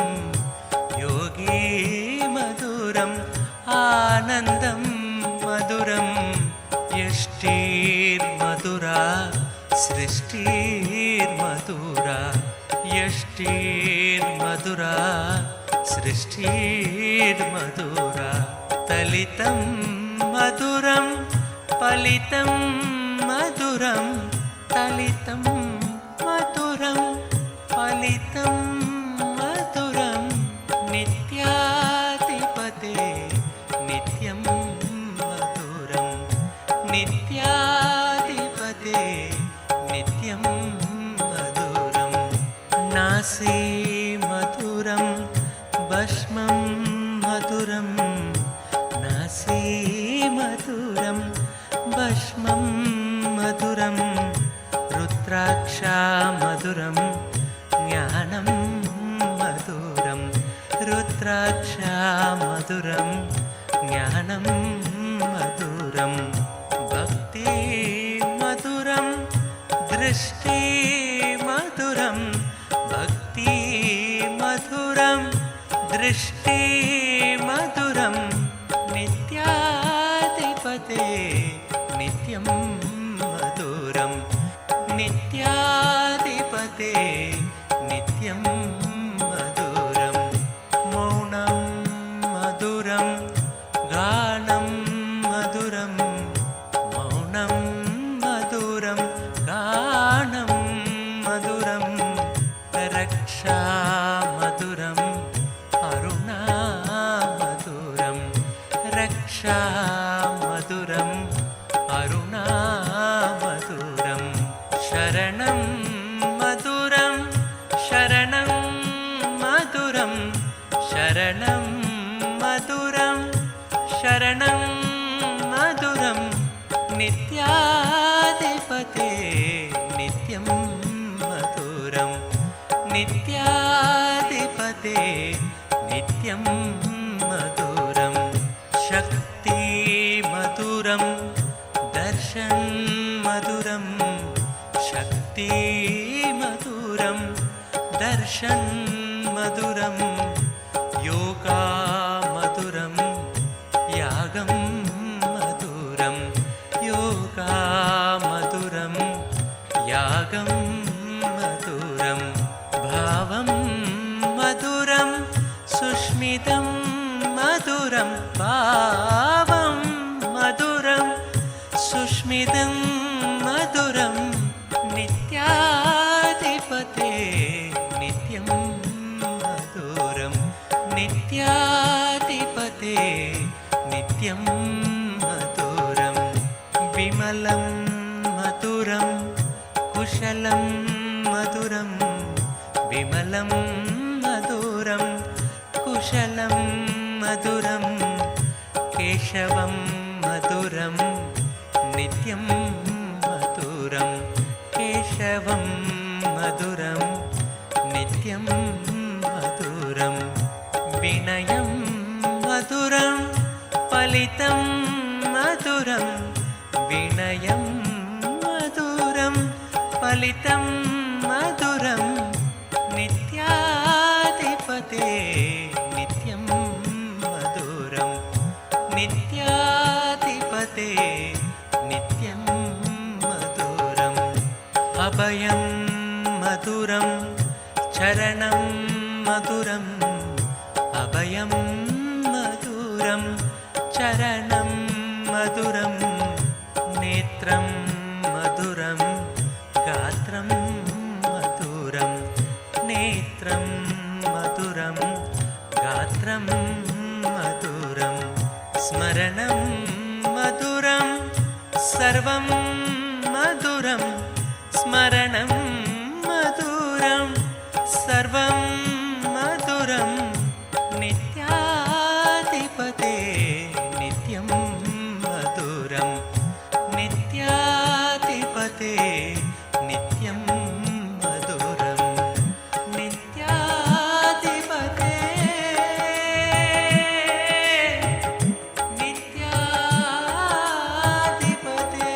యోగి మధురం ఆనందం మధురం యష్టిర్మధురా సృష్టిర్మధురా मधुरा यष्टिर्मधुरा सृष्टिर्मधुरा तलितं मधुरं फलितं मधुरं तलितं मधुरं फलितं मधुरं नित्याधिपते नित्यं मधुरं नित्याधिपते नित्यं मधुरं नासी मधुरं भस्मं मधुरं नासी मधुरं भस्मं मधुरं रुद्राक्षा मधुरं ज्ञानं मधुरं रुद्राक्षा मधुरं ज्ञानं मधुरं भक्ति मधुरं दृष्टि मधुरं भक्ति मधुरं दृष्टि मधुरं नित्याधिपते नित्यं मधुरं नित्याधिपते नित्यं मधुरं मौनं मधुरं गानं मधुरं मौनं मधुरं गानं मधुरं रक्षा मधुरं अरुणा मधुरं रक्षा मधुरं अरुणा मधुरं शरणं मधुरं शरणं मधुरं शरणं मधुरं शरणं मधुरं नित्याधिपते नित्यं मधुरं नित्याधिपते नित्यं मधुरं शक्ति मधुरं दर्शन मधुरं शक्ति मधुरं दर्शन मधुरं योगा मधुरं यागं मधुरं योगा मधुरं यागं मधुरं भावं मधुरं सुष्मितं मधुरं भावं मधुरं सुष्मितं मधुरं नित्याधिपते नित्यं मधुरं नित्याधिपते नित्यं मधुरं विमलं मधुरं कुशलं मधुरं विमलं मधुरं कुशलं मधुरं केशवं मधुरं नित्यं मधुरं केशवं मधुरं नित्यं मधुरं विनयं मधुरं फलितं मधुरं विनयं मधुरं फलितं मधुरं नित्याधिपते नित्यं मधुरं नित्याधिपते नित्यं मधुरम् अभयं मधुरं चरणं मधुरम् अभयं मधुरं चरणं मधुरं नेत्रं मधुरं गात्रं मधुरं नेत्रं मधुरं गात्रं मधुरं स्मरणं मधुरं सर्वं मधुरं स्मरणं मधुरं सर्वं मधुरं नित्याधिपते नित्यं मधुरं नित्याधिपते नित्यं मधुरं नित्याधिपते नित्याधिपते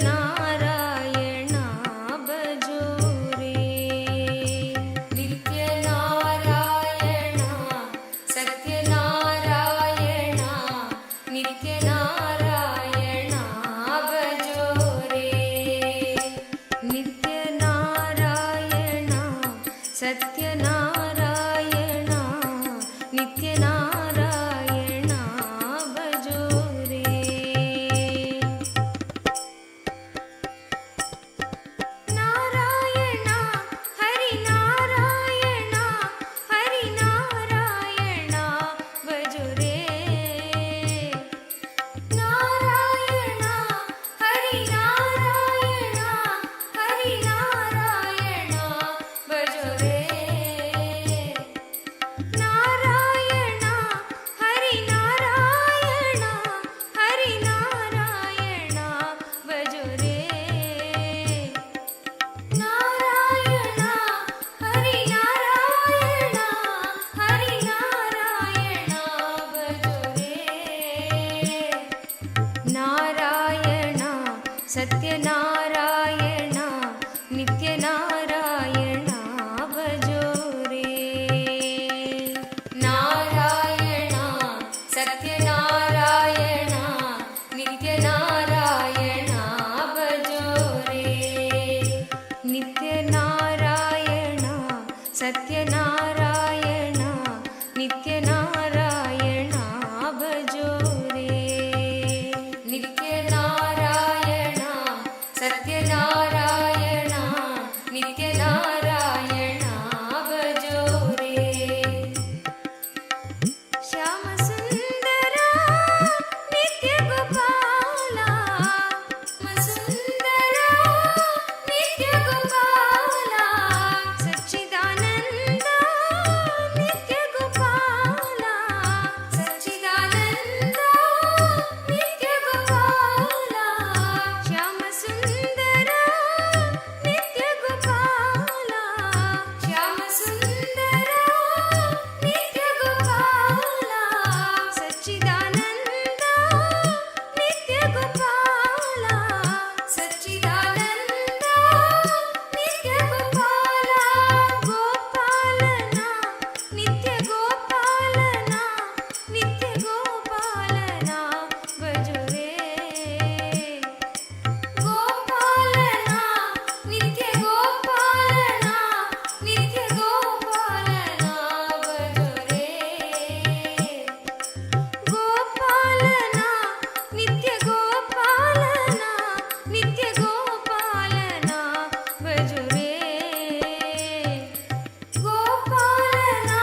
Nityanaरायणा भजो रे Nityanaरायणा Satyanaraयणा Nityanaरायणा भजो रे Nityanaरायणा Satyanaraयणा Nityanaरायणा भजो रे नारायणा हरि नारायणा हरि नारायणा भजो रे नारायणा हरि नारायणा हरि नारायणा भजो रे नारायणा हरि नारायणा हरि नारायणा भजो रे नारायणा हरि नारायणा हरि नारायणा भजो रे नारायणा सत्यनारायणा नित्यनारायणा भजो रे नारायणा सत्यनारायणा नित्यनारायणा भजो रे नित्यनारायणा सत्यनारायणा नित्यनारायणा भजो रे नित्यनारायणा सत्यनारायणा नित्यनारायणा भजो रे श्यामसुन्दरा नित्यगोपाला मसुन्दरा नित्यगोपाला सच्चिदानन्दा नित्यगोपाला सच्चिदानन्दा नित्यगोपाला श्यामसुन्दरा नित्यगोपाला श्यामसुन्दरा नित्यगोपाला सच्चिदानन्दा नित्यगोपाला सच्चिदानन्दा नित्यगोपाला गोपालना नित्यगोपालना नित्यगोपालना भजो रे गोपालना नित्यगोपालना नित्यगोपालना भजो रे गोपालना नित्यगोपालना नित्यगोपालना भजो रे गोपालना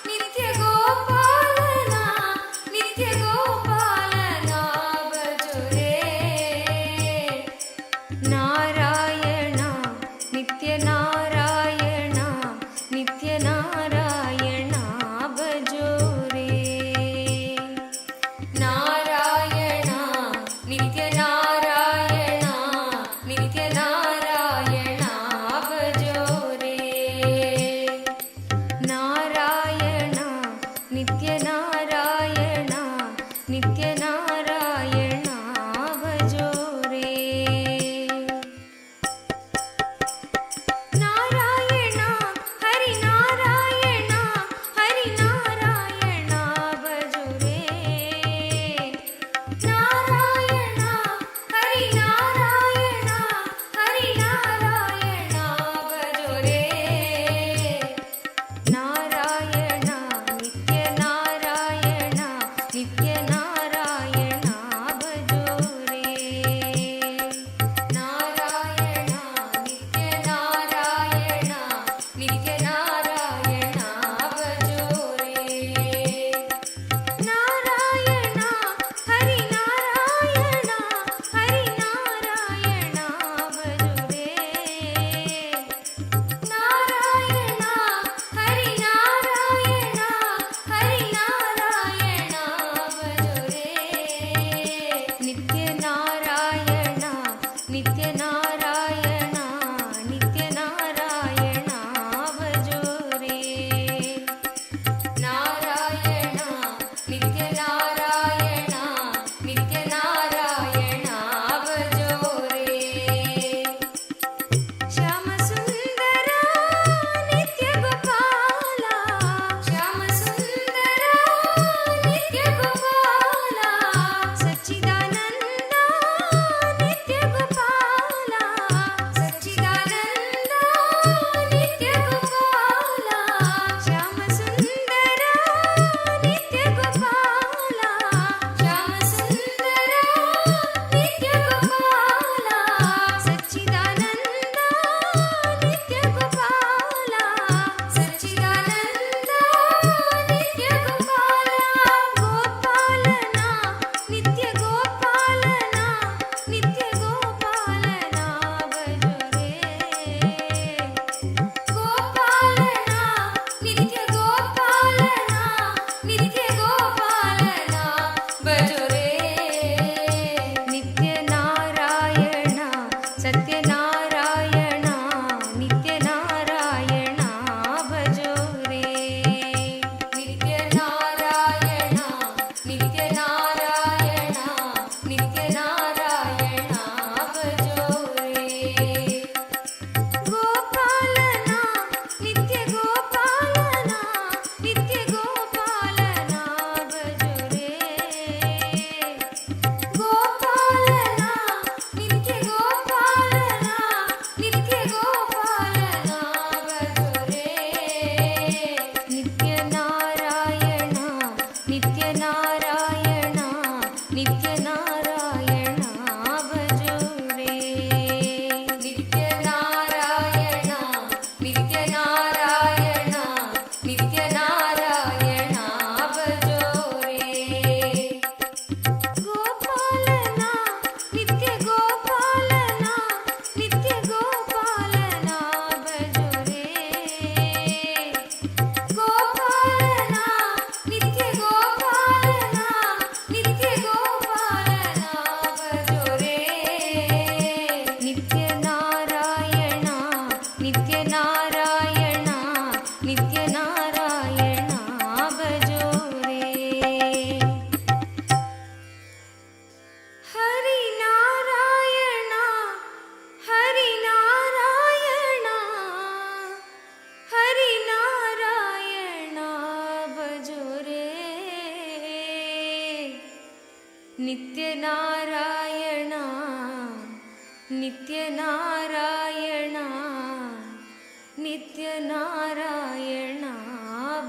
नित्यगोपालना नित्यगोपालना भजो रे नारायणा नित्यनारायणा नित्यनारायणा भजो रे नारायणा नित्यनारायणा नित्यनारायणा भजो रे नारायणा नित्यनारायणा नित्यनारायणा भजो रे नित्यनारायण नित्यनारायण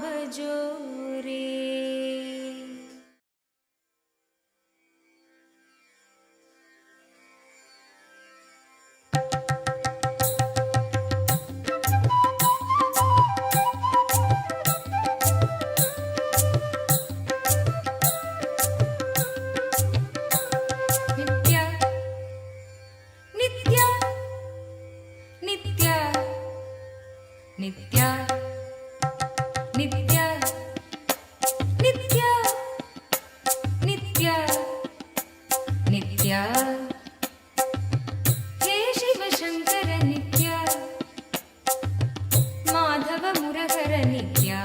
भजो रे। नित्य नित्य नित्य नित्य नित्य नित्य नित्य नित्य हे शिव शंकर नित्य माधव मुरहर नित्य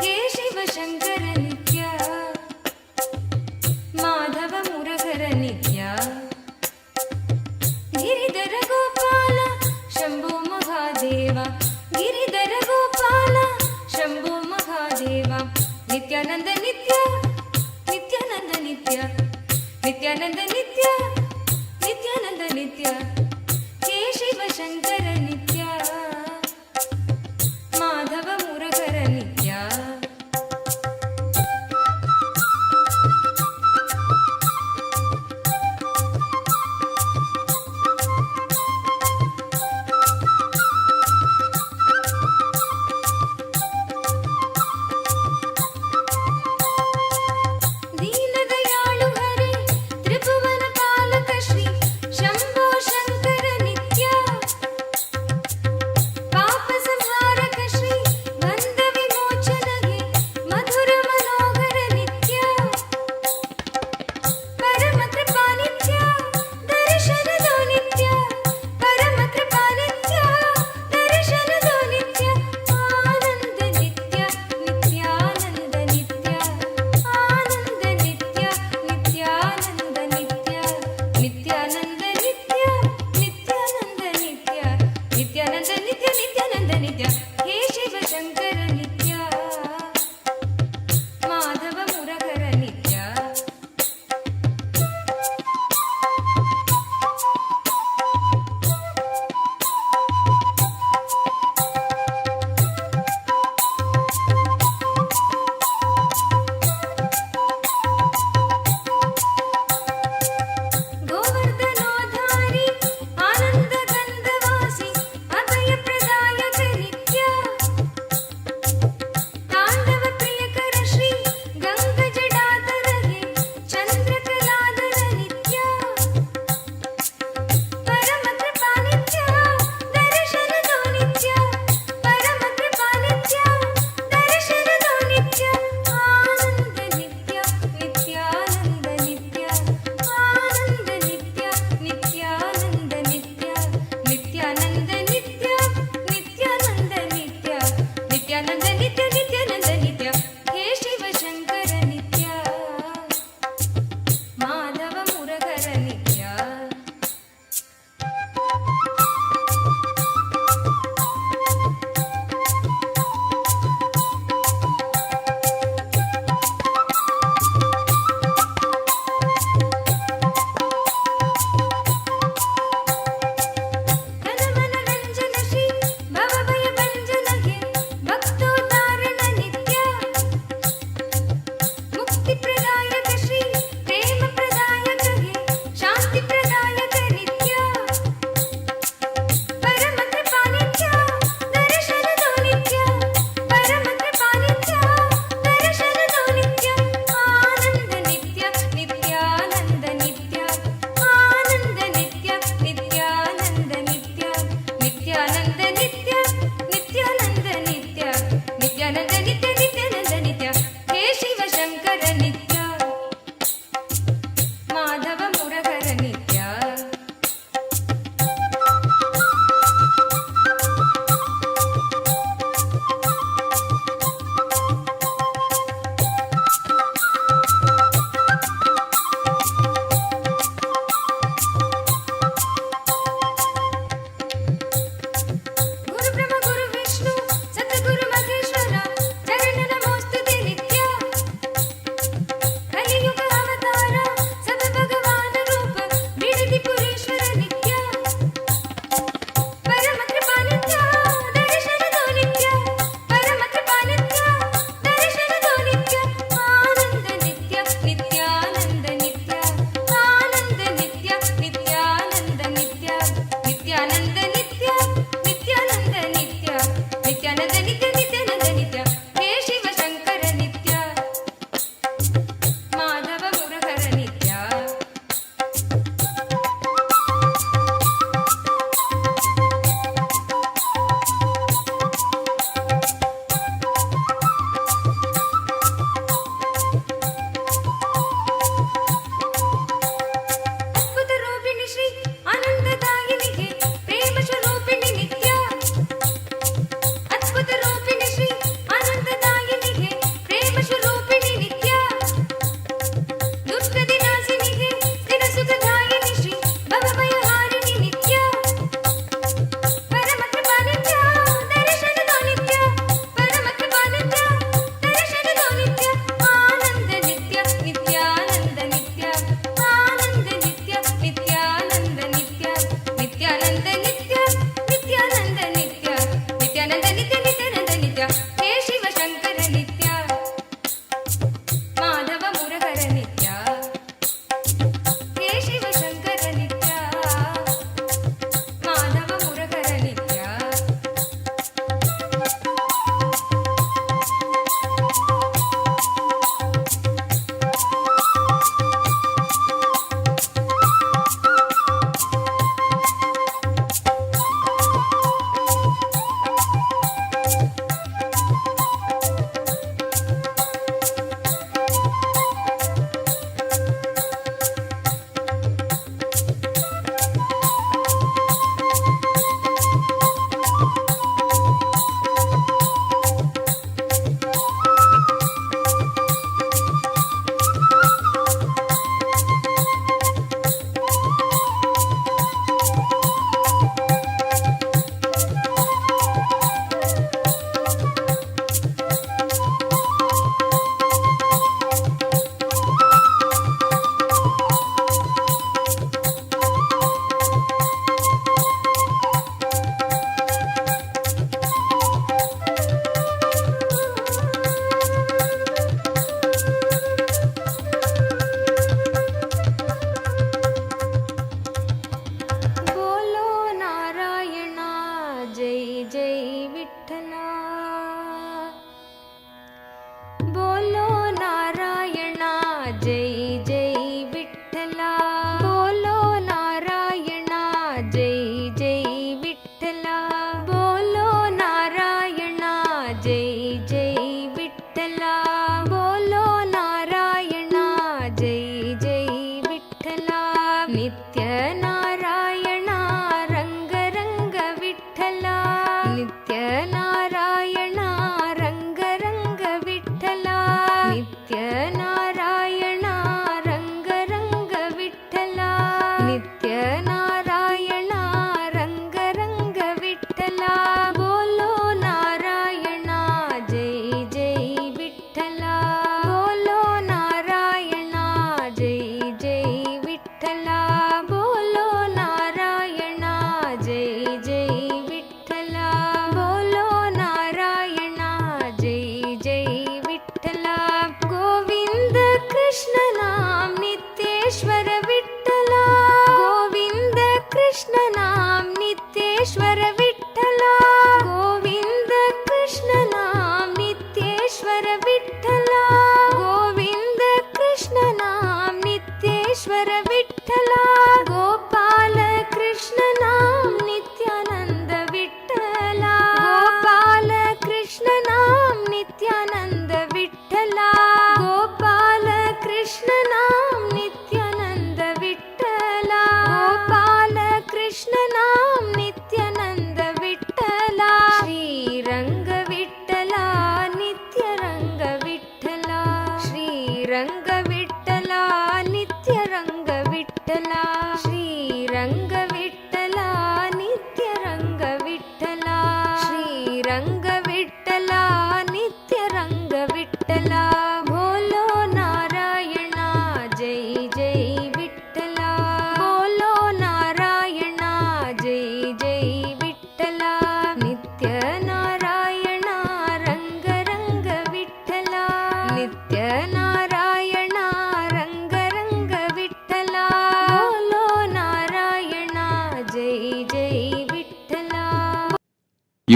हे शिव शंकर नित्य माधव मुरहर नित्य Giridhar Gopal Shambho Mahadev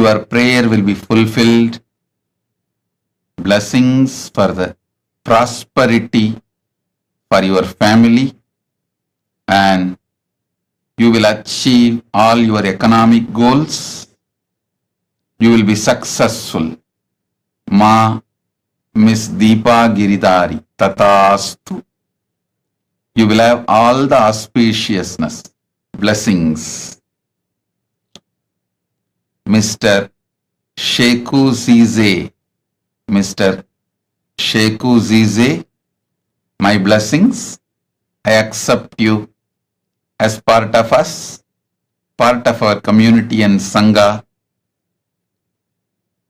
your prayer will be fulfilled. Blessings for the prosperity for your family, and you will achieve all your economic goals. You will be successful. Ma Miss Deepa Giridhari Tatastu. You will have all the auspiciousness, blessings. Mr. Sheku Zize, Mr. Sheku Zize, my blessings. I accept you as part of us, part of our community and Sangha.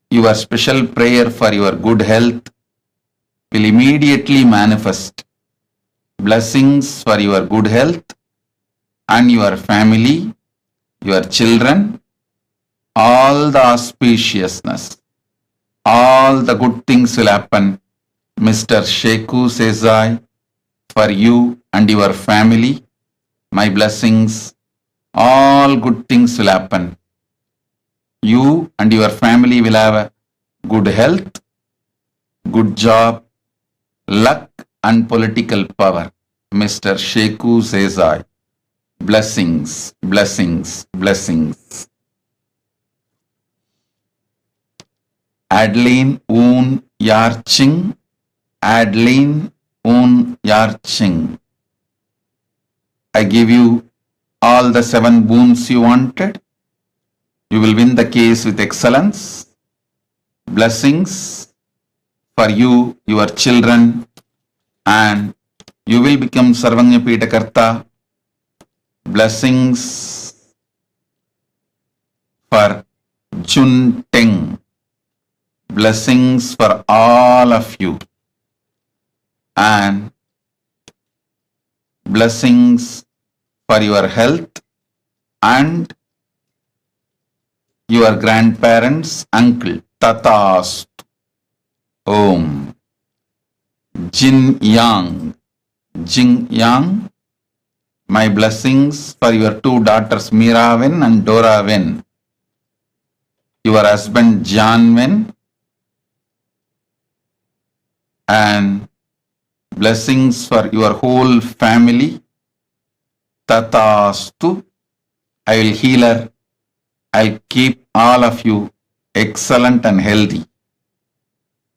Your special prayer for your good health will immediately manifest. Blessings for your good health and your family, your children, all the auspiciousness, all the good things will happen. Mr. Sheku says for you and your family, my blessings, all good things will happen. You and your family will have a good health, good job, luck and political power. Mr. Sheku says blessings, blessings, blessings. Adeline Un Yarching, Adeline Un Yarching. I give you all the 7 boons you wanted. You will win the case with excellence. Blessings for you, your children, and you will become Sarvanya Pitakarta. Blessings for Chun Teng. Blessings for all of you. And blessings for your health and your grandparents, uncle. Tatast. Om. Jin Yang. Jin Yang. My blessings for your 2 daughters, Meera Wen and Dora Wen. Your husband, John Wen. And blessings for your whole family. Tatastu. I will heal her. I'll keep all of you excellent and healthy.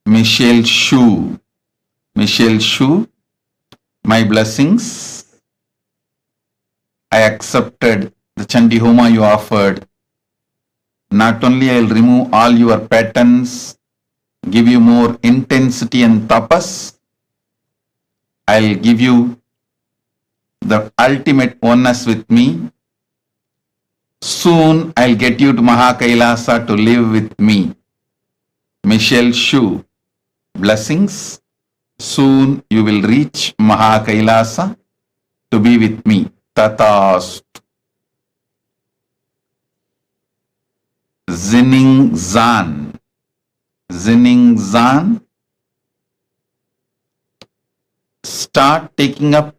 Michelle Shu. Michelle Shu. My blessings. I accepted the Chandi Homa you offered. Not only I will remove all your patterns, give you more intensity and tapas, I'll give you the ultimate oneness with me. Soon I'll get you to Mahakailasa to live with me. Michelle Shu. Blessings. Soon you will reach Mahakailasa to be with me. Tatast. Zining Zan. Zining Zan. Start taking up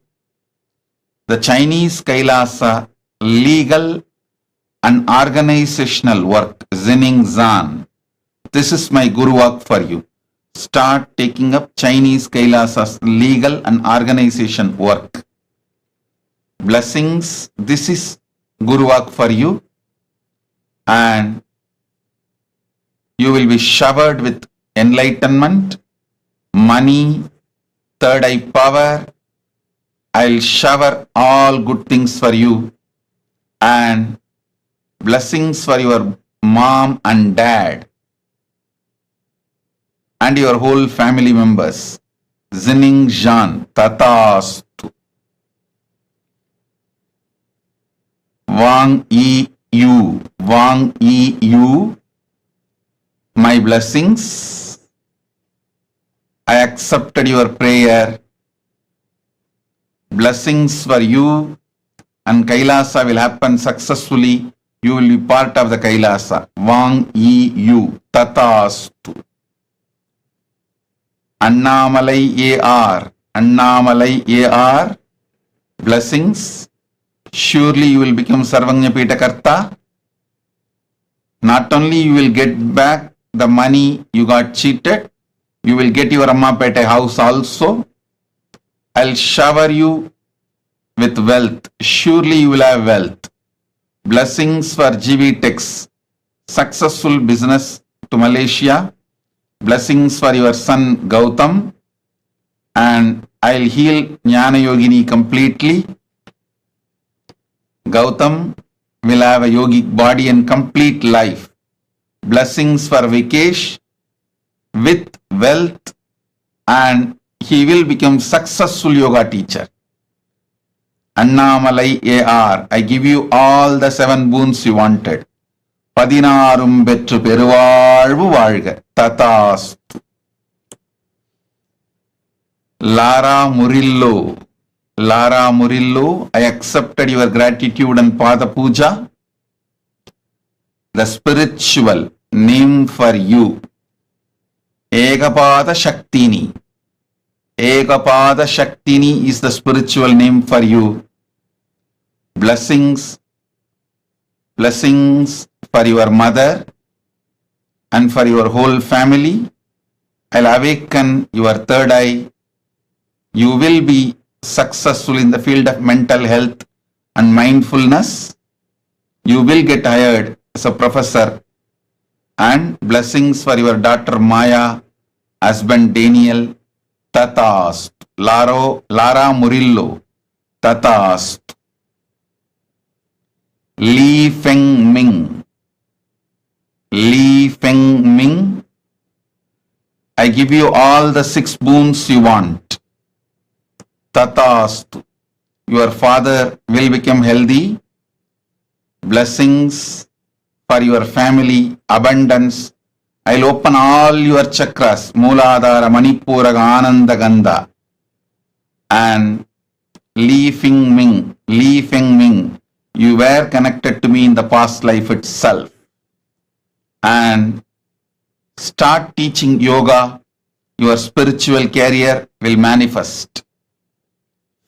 the Chinese Kailasa legal and organizational work. Zining Zan. This is my Guru work for you. Start taking up Chinese Kailasa's legal and organization work. Blessings. This is Guru work for you. And you will be showered with enlightenment, money, third eye power. I'll shower all good things for you. And blessings for your mom and dad and your whole family members. Zining Jan. Tatastu. Wang Yi Yu. Wang Yi Yu. My blessings. I accepted your prayer. Blessings for you, and Kailasa will happen successfully. You will be part of the Kailasa. Wang Yi Yu. Tatastu. Annamalai A.R. Annamalai A.R. Blessings. Surely you will become Sarvanya Pitakarta. Not only you will get back the money you got cheated, you will get your Ammapete house also. I'll shower you with wealth. Surely you will have wealth. Blessings for GV Techs. Successful business to Malaysia. Blessings for your son Gautam. And I'll heal Jnana Yogini completely. Gautam will have a yogic body and complete life. Blessings for Vikesh with wealth, and he will become successful yoga teacher. Annamalai AR, I give you all the 7 boons you wanted. Padinarum betru peruvalvu valga. Tatastu. Lara Murillo. Lara Murillo, I accepted your gratitude and Pada Puja. The spiritual name for you. Ekapada Shaktini. Ekapada Shaktini is the spiritual name for you. Blessings. Blessings for your mother and for your whole family. I'll awaken your third eye. You will be successful in the field of mental health and mindfulness. You will get hired as a professor. And blessings for your daughter Maya, husband Daniel. Tatast. Lara Murillo. Tatast. Li Feng Ming. Li Feng Ming. I give you all the 6 boons you want. Tatastu. Your father will become healthy. Blessings for your family, abundance. I'll open all your chakras, Mooladhara, Manipura, Ananda, Gandha. And Li Feng Ming, Li Feng Ming, you were connected to me in the past life itself. And start teaching yoga. Your spiritual career will manifest.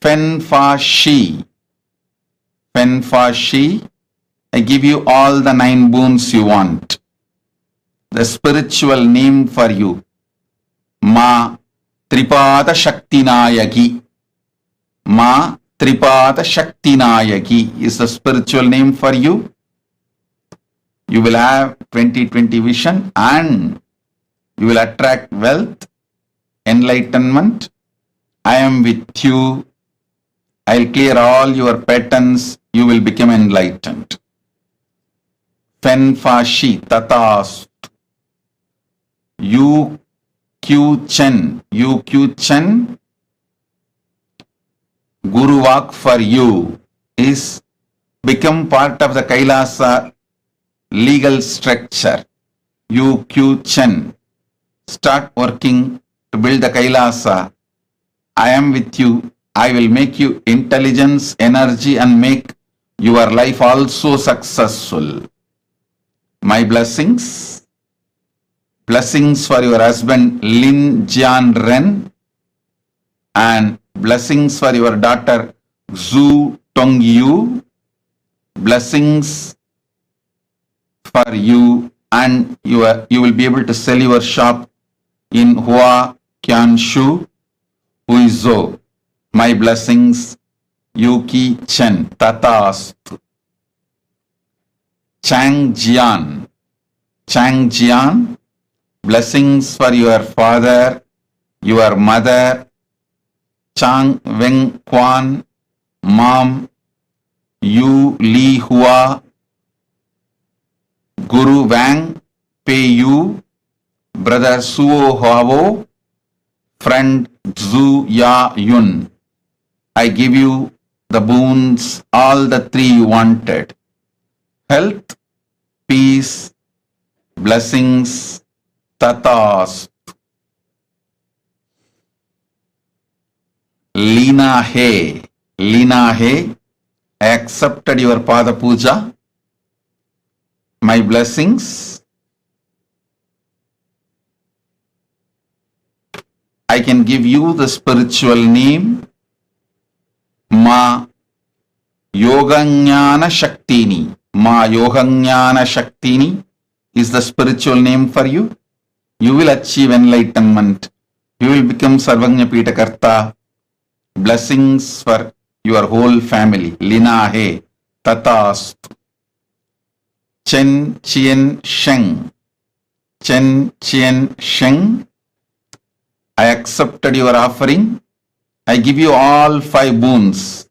Fen Fa Shi. Fen Fa Shi. I give you all the 9 boons you want. The spiritual name for you. Ma Tripada Shaktinayaki. Ma Tripada Shaktinayaki is the spiritual name for you. You will have 20/20 vision and you will attract wealth, enlightenment. I am with you. I'll clear all your patterns. You will become enlightened. Fen Fa Shi Tatast. Yu Q Chen. Yu Q Chen. Guru Walk for you is become part of the Kailasa legal structure. Yu Q Chen. Start working to build the Kailasa. I am with you. I will make you intelligence, energy, and make your life also successful. My blessings. Blessings for your husband Lin Jian Ren. And blessings for your daughter Zhu Tong Yu. Blessings for you, and you will be able to sell your shop in Hua Qianshu Huizhou. My blessings, Yuki Chen, Tatastu. Chang Jian. Chang Jian. Blessings for your father, your mother, Chang Weng Quan, Mom, Yu Li Hua, Guru Wang Pei Yu, Brother Suo Huavo, Friend Zhu Ya Yun. I give you the boons, all the 3 you wanted. Health, peace, blessings, tatas. Lina He. Lina He, I accepted your Pada Puja. My blessings. I can give you the spiritual name. Ma Yoganyana Shaktini. Ma Yoganyana Shaktini. is the spiritual name for you. You will achieve enlightenment. You will become Sarvagnya Pitakarta. Blessings for your whole family. Linahe Tatastu. Chen Chien Sheng. Chen Chien Sheng. I accepted your offering. I give you all 5 boons.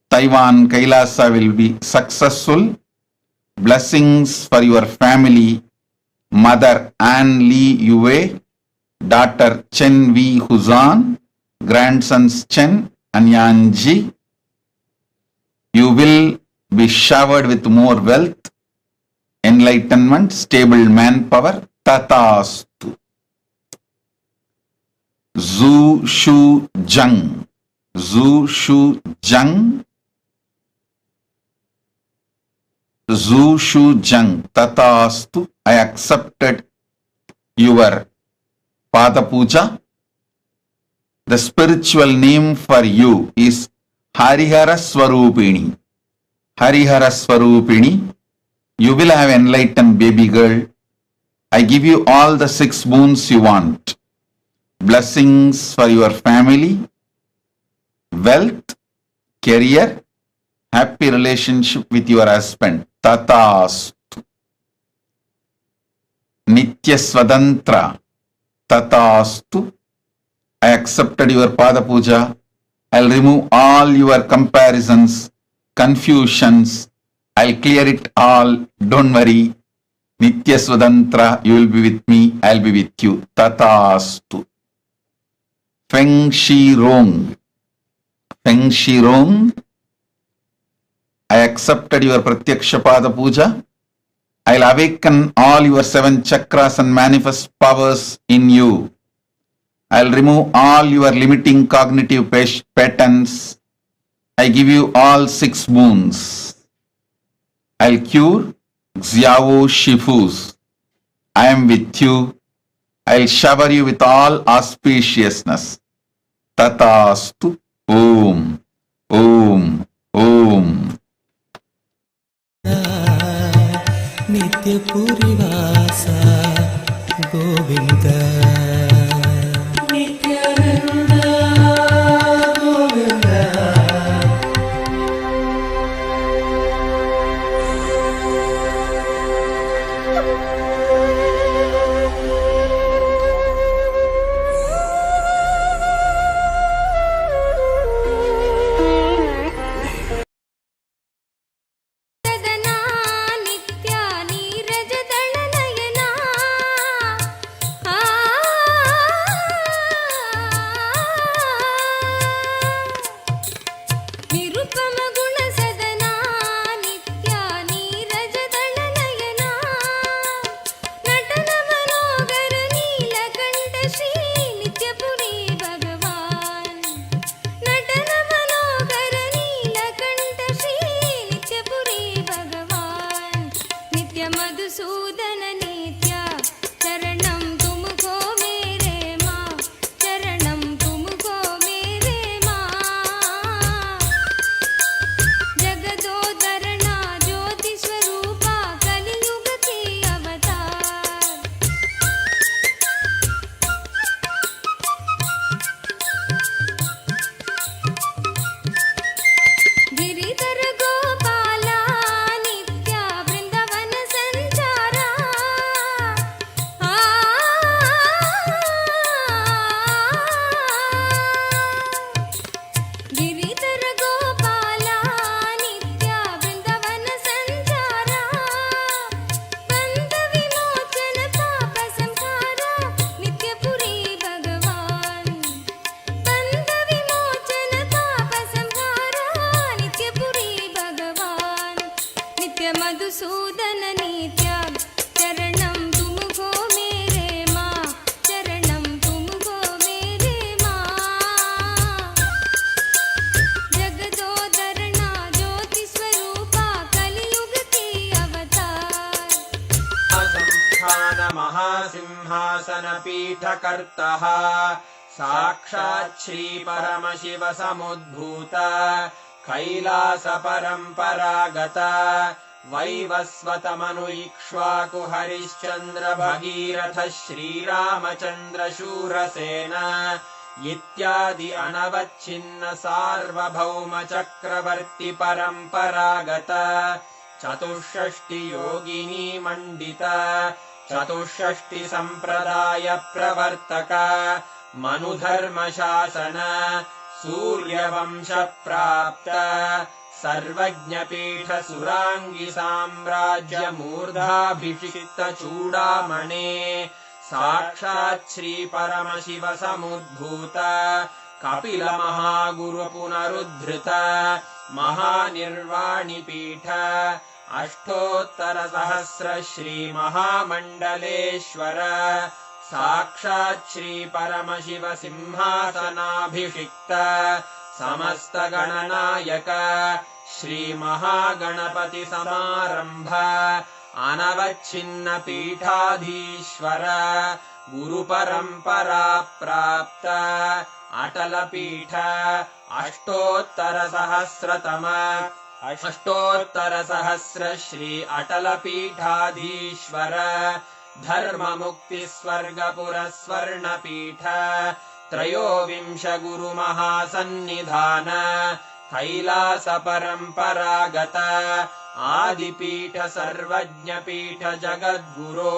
Taiwan Kailasa will be successful. Blessings for your family. Mother Anne Lee Yue, daughter Chen V. Huzan, grandsons Chen and Yanji. You will be showered with more wealth, enlightenment, stable manpower. Tatastu. Zhu Shu Zhang. Zhu Shu Zhang. Zhu Shu Zhang. Tatastu. I accepted your Pada Puja. The spiritual name for you is Harihara Swarupini. Harihara Swarupini. You will have enlightened baby girl. I give you all the 6 boons you want. Blessings for your family, wealth, career, happy relationship with your husband. Tatastu. Nitya Swatantra. Tatastu. I accepted your Pada Puja. I'll remove all your comparisons, confusions. I'll clear it all. Don't worry. Nitya Swatantra. You will be with me. I'll be with you. Tatastu. Feng Shi Rong. Feng Shi Rong. I accepted your Pratyaksha Pada Puja. I'll awaken all your 7 chakras and manifest powers in you. I'll remove all your limiting cognitive patterns. I give you all 6 boons. I'll cure Xiao Shifus. I am with you. I'll shower you with all auspiciousness. Tatastu. Om. Om. Om. नित्यपुरिवासा Govind Nityanand Govind सदना नित्या नीरज दल नयना निरुपम गुण सदना नित्या नीरज दल नयना नटन मनोगर नीलकंठ श्री नित्यपुरी भगवान नटन मनोगर नीलकंठ श्री नित्यपुरी भगवान नित्य मधुसूदन नित्या चरणम तुमको मेरे माँ चरणम तुमको मेरे माँ जगदोदरणा ज्योति स्वरूपा कलियुग की अवतार गिरिधर गोपाला नित्या वृंदावन संचारा गिरिधर गोपाला नित्या वृंदावन संचारा बंध विमोचन पाप संहारा नित्यपुरी भगवान बंध विमोचन पाप संहारा नित्यपुरी भगवान नित्य मधुसूदन नित्या चरणम तुमको मेरे माँ चरणम तुमको मेरे माँ जगदोदरणा ज्योति स्वरूपा कलियुग की अवतार संस्थान महासिंहासन पीठकर्तः साक्षात् श्री परमशिव समुद्भूत कैलासपरम्परागत वैवस्वतमनु इक्ष्वाकु हरिश्चन्द्र भगीरथ श्रीरामचन्द्र शूरसेन इत्यादि अनवच्छिन्न सार्वभौम चक्रवर्ति परम्परागत चतुष्षष्टि योगिनी मण्डित चतुष्षष्टि सम्प्रदाय प्रवर्तक मनुधर्मशासन सूर्यवंश प्राप्त सर्वज्ञपीठ सुराङ्गी साम्राज्य मूर्धाभिषिक्त चूडामणे साक्षात् श्री परमशिव समुद्भूत कपिल महागुरु पुनरुद्धृत महानिर्वाणिपीठ अष्टोत्तर सहस्र श्री महामण्डलेश्वर साक्षात् श्री परमशिव सिंहासनाभिषिक्त समस्त गणनायक श्री महागणपति समारंभ अनवच्छिन्न पीठाधीश्वर गुरुपरम्परा प्राप्त अटल पीठ अष्टोत्तर सहस्र श्री अटल पीठाधीश्वर धर्म मुक्ति स्वर्गपुर स्वर्ण पीठ त्रयोविंश गुरु महासन्निधान कैलास परम्परागत आदिपीठ सर्वज्ञ पीठ जगद्गुरो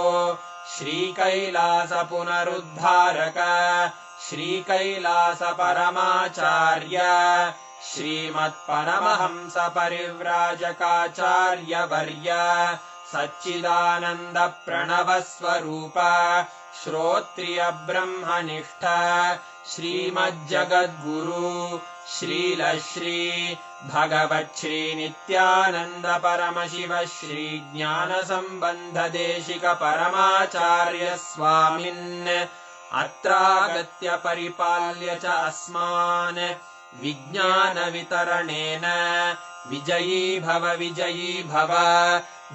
श्री कैलास पुनरुद्धारक श्री कैलास परमाचार्य श्रीमत्परमहंस परिव्राजकाचार्य वर्य सच्चिदानन्द प्रणव स्वरूप श्रोत्रिय ब्रह्मनिष्ठ श्रीमज्जगद्गुरु श्रील श्री भगवच्छ्री नित्यानन्द परमशिव श्री ज्ञान संबंध देशिक परमाचार्य स्वामिन् अत्रागत्य परिपाल्य च अस्मान् विज्ञान वितरणेन विजयी भव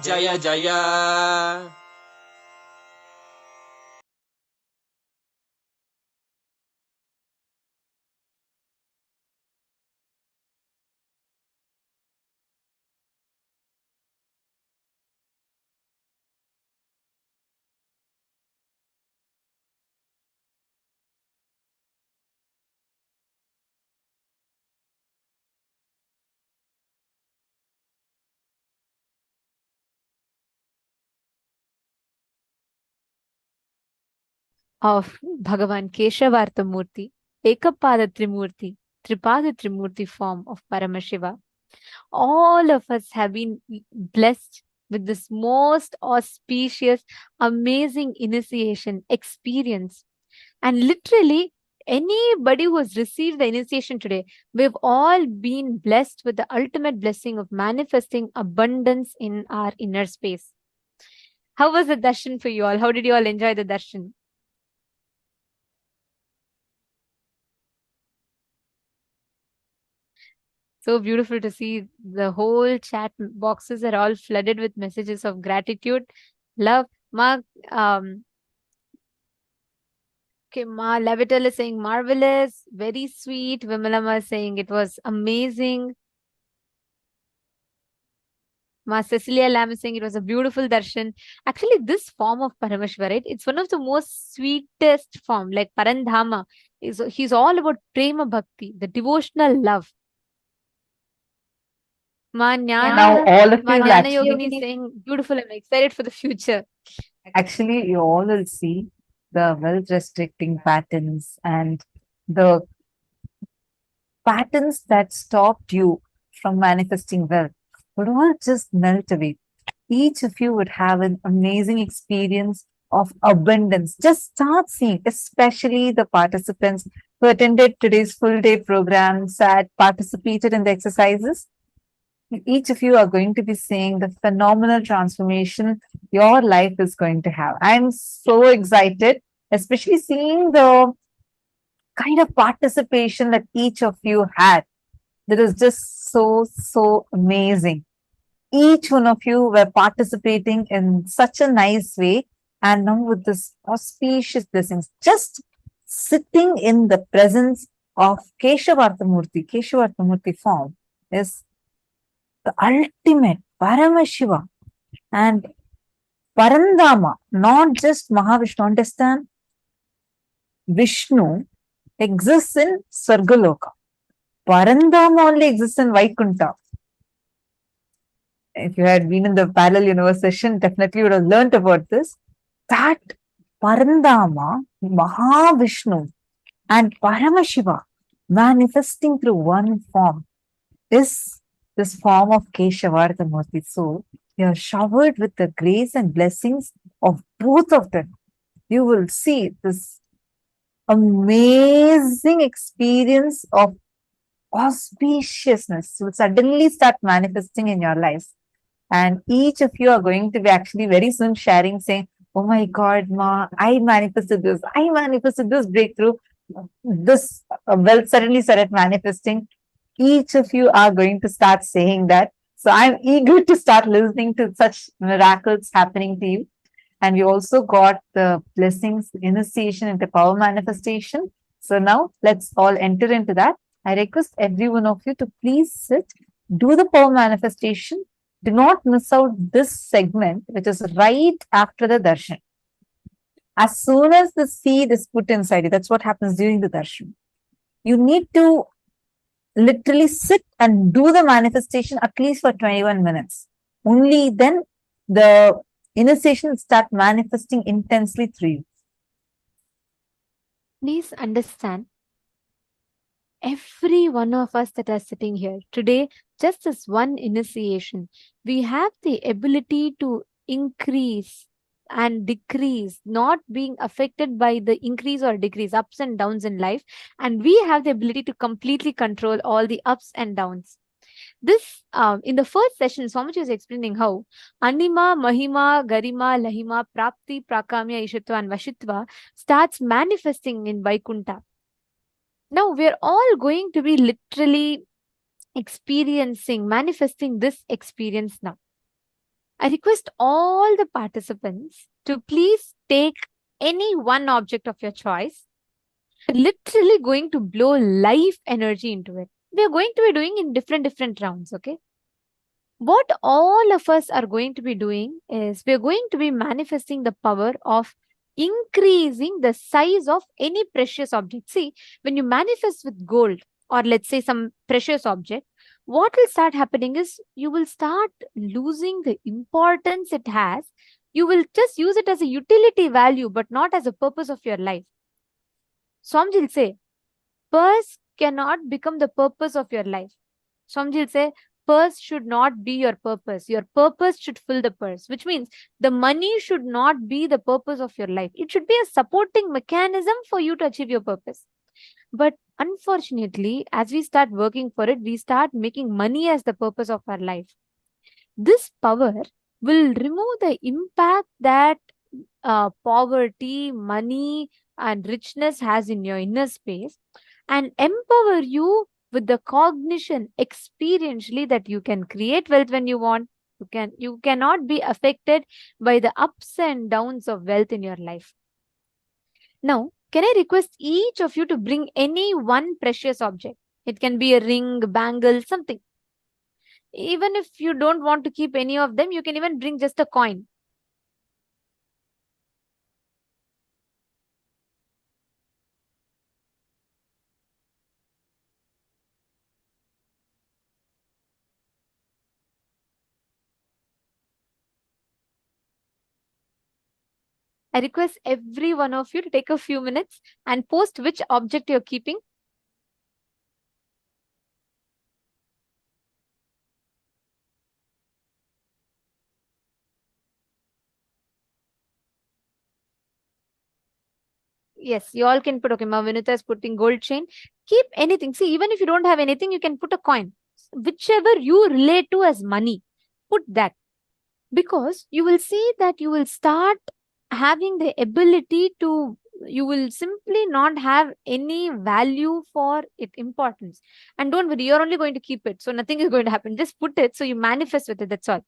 जय जय। of Bhagavan Keshavartha Murty, Ekapada Trimurti, Tripada Trimurti form of Paramashiva. All of us have been blessed with this most auspicious, amazing initiation experience. And literally, anybody who has received the initiation today, we've all been blessed with the ultimate blessing of manifesting abundance in our inner space. How was the darshan for you all? How did you all enjoy the darshan? So beautiful to see the whole chat boxes are all flooded with messages of gratitude, love. Ma, okay, Ma Levital is saying marvelous, very sweet. Vimalama is saying it was amazing. Ma Cecilia Lam is saying it was a beautiful darshan. Actually, this form of Paramashiva, right? It's one of the most sweetest form, like Parandhama. He's all about prema bhakti, the devotional love. Now all of Ma you Jnana Yogini is actually, saying beautiful. I'm excited for the future. actually you all will see the wealth restricting patterns and the patterns that stopped you from manifesting wealth would all just melt away. Each of you would have an amazing experience of abundance. Just start seeing, especially the participants who attended today's full day program, sat, participated in the exercises. Each of you are going to be seeing the phenomenal transformation your life is going to have. I'm so excited, especially seeing the kind of participation that each of you had. That is just so amazing. Each one of you were participating in such a nice way, and now with this auspicious blessings, just sitting in the presence of Keshavartha Murty form. is the ultimate Paramashiva and Parandhama, not just Mahavishnu. Understand? Vishnu exists in Swargaloka. Parandhama only exists in Vaikuntha. If you had been in the parallel universe session, definitely you would have learnt about this. That Parandhama, Mahavishnu, and Paramashiva manifesting through one form is this form of Keshavartha Murty. So you are showered with the grace and blessings of both of them. You will see this amazing experience of auspiciousness will suddenly start manifesting in your lives. And each of you are going to be actually very soon sharing, saying, "Oh my God, Ma, I manifested this. I manifested this breakthrough. This wealth suddenly started manifesting." Each of you are going to start saying that. So I'm eager to start listening to such miracles happening to you. And we also got the blessings, initiation into power manifestation. So now let's all enter into that. I request every one of you to please sit, do the power manifestation. Do not miss out this segment, which is right after the darshan. As soon as the seed is put inside you, that's what happens during the darshan. You need to literally sit and do the manifestation at least for 21 minutes. Only then the initiation will start manifesting intensely through you. Please understand, every one of us that are sitting here today, just as one initiation, we have the ability to increase and decrease, not being affected by the increase or decrease, ups and downs in life. And we have the ability to completely control all the ups and downs. This, in the first session, Swamiji was explaining how Anima, Mahima, Garima, Lahima, Prapti, Prakamya, Ishitva, and Vashitva starts manifesting in Vaikuntha. Now we're all going to be literally experiencing, manifesting this experience now. I request all the participants to please take any one object of your choice. Literally going to blow life energy into it. We are going to be doing in different rounds, okay? What all of us are going to be doing is we're going to be manifesting the power of increasing the size of any precious object. See, when you manifest with gold or let's say some precious object, what will start happening is you will start losing the importance it has. You will just use it as a utility value, but not as a purpose of your life. Swamiji will say, purse cannot become the purpose of your life. Swamiji will say, purse should not be your purpose. Your purpose should fill the purse, which means the money should not be the purpose of your life. It should be a supporting mechanism for you to achieve your purpose. But unfortunately, as we start working for it, we start making money as the purpose of our life. This power will remove the impact that poverty, money, and richness has in your inner space and empower you with the cognition experientially that you can create wealth when you want. You cannot be affected by the ups and downs of wealth in your life. Now, can I request each of you to bring any one precious object? It can be a ring, bangle, something. Even if you don't want to keep any of them, you can even bring just a coin. I request every one of you to take a few minutes and post which object you're keeping. Yes, you all can put, okay, Vinita is putting gold chain. Keep anything. See, even if you don't have anything, you can put a coin. Whichever you relate to as money, put that. Because you will see that you will start having the ability to, you will simply not have any value for its importance. And don't worry, you're only going to keep it. So nothing is going to happen. Just put it so you manifest with it. That's all.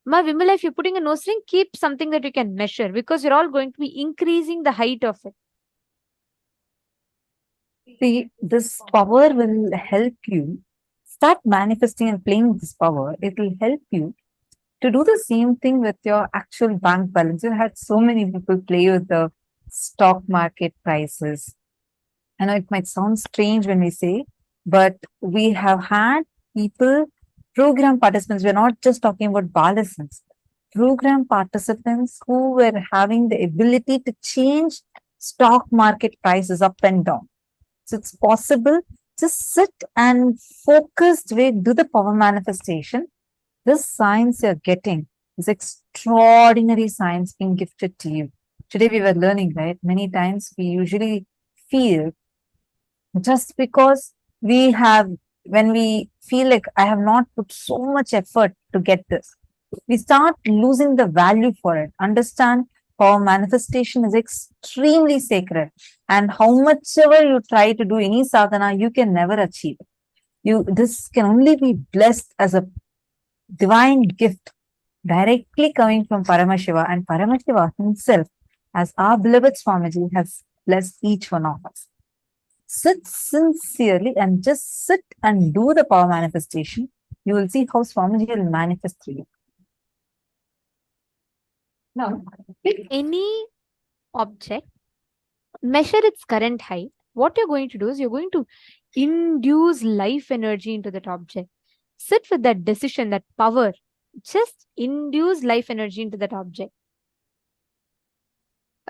Ma Vimala, if you're putting a nose ring, keep something that you can measure because you're all going to be increasing the height of it. See, this power will help you start manifesting and playing with this power, it will help you to do the same thing with your actual bank balance. You had so many people play with the stock market prices. I know it might sound strange when we say, but we have had people, program participants, we're not just talking about balance, program participants who were having the ability to change stock market prices up and down. So it's possible. Just sit and focused way, do the power manifestation. This science you're getting is extraordinary science being gifted to you. Today we were learning, right? Many times we usually feel just because we have, when we feel like I have not put so much effort to get this, we start losing the value for it. Understand, power manifestation is extremely sacred, and how much ever you try to do any sadhana, you can never achieve it. This can only be blessed as a divine gift directly coming from Paramashiva, and Paramashiva himself, as our beloved Swamiji, has blessed each one of us. Sit sincerely and just sit and do the power manifestation. You will see how Swamiji will manifest through you. Now, Pick any object, measure its current height. What you're going to do is you're going to induce life energy into that object. Sit with that decision, that power. Just induce life energy into that object.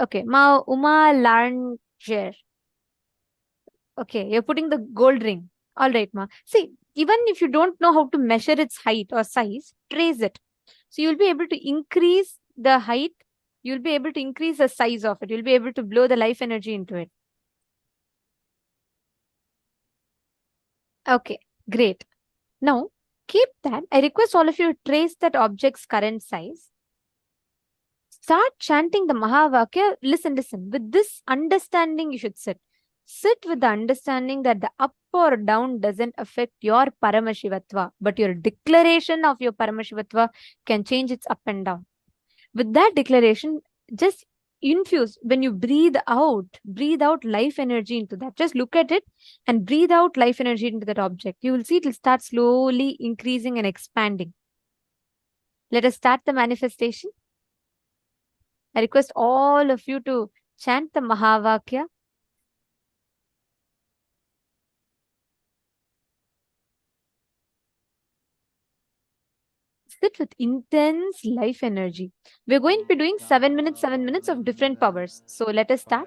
Okay, Ma Uma Larnger. Okay, you're putting the gold ring. All right, Ma. See, even if you don't know how to measure its height or size, trace it. So you'll be able to increase the height. You'll be able to increase the size of it. You'll be able to blow the life energy into it. Okay, great. Now, keep that. I request all of you to trace that object's current size. Start chanting the Mahavakya. Listen. With this understanding, you should sit. Sit with the understanding that the up or down doesn't affect your Paramashivatva, but your declaration of your Paramashivatva can change its up and down. With that declaration, just infuse, when you breathe out life energy into that. Just look at it and breathe out life energy into that object. You will see it will start slowly increasing and expanding. Let us start the manifestation. I request all of you to chant the Mahavakya. Sit with intense life energy. We're going to be doing 7 minutes of different powers. So let us start.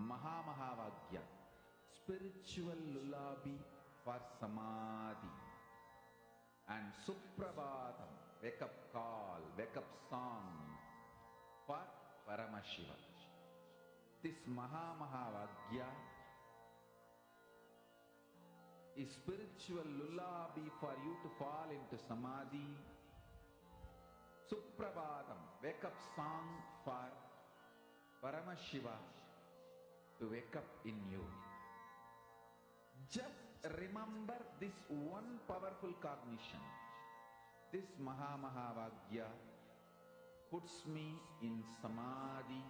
Mahamahavagya, spiritual lullaby for Samadhi. And Suprabhatam, wake up call, wake up song for Paramashiva. This Mahamahavagya is spiritual lullaby for you to fall into Samadhi. Suprabhatam, wake up song for Paramashiva to wake up in you. Just remember this one powerful cognition. This Mahamahavagya puts me in Samadhi.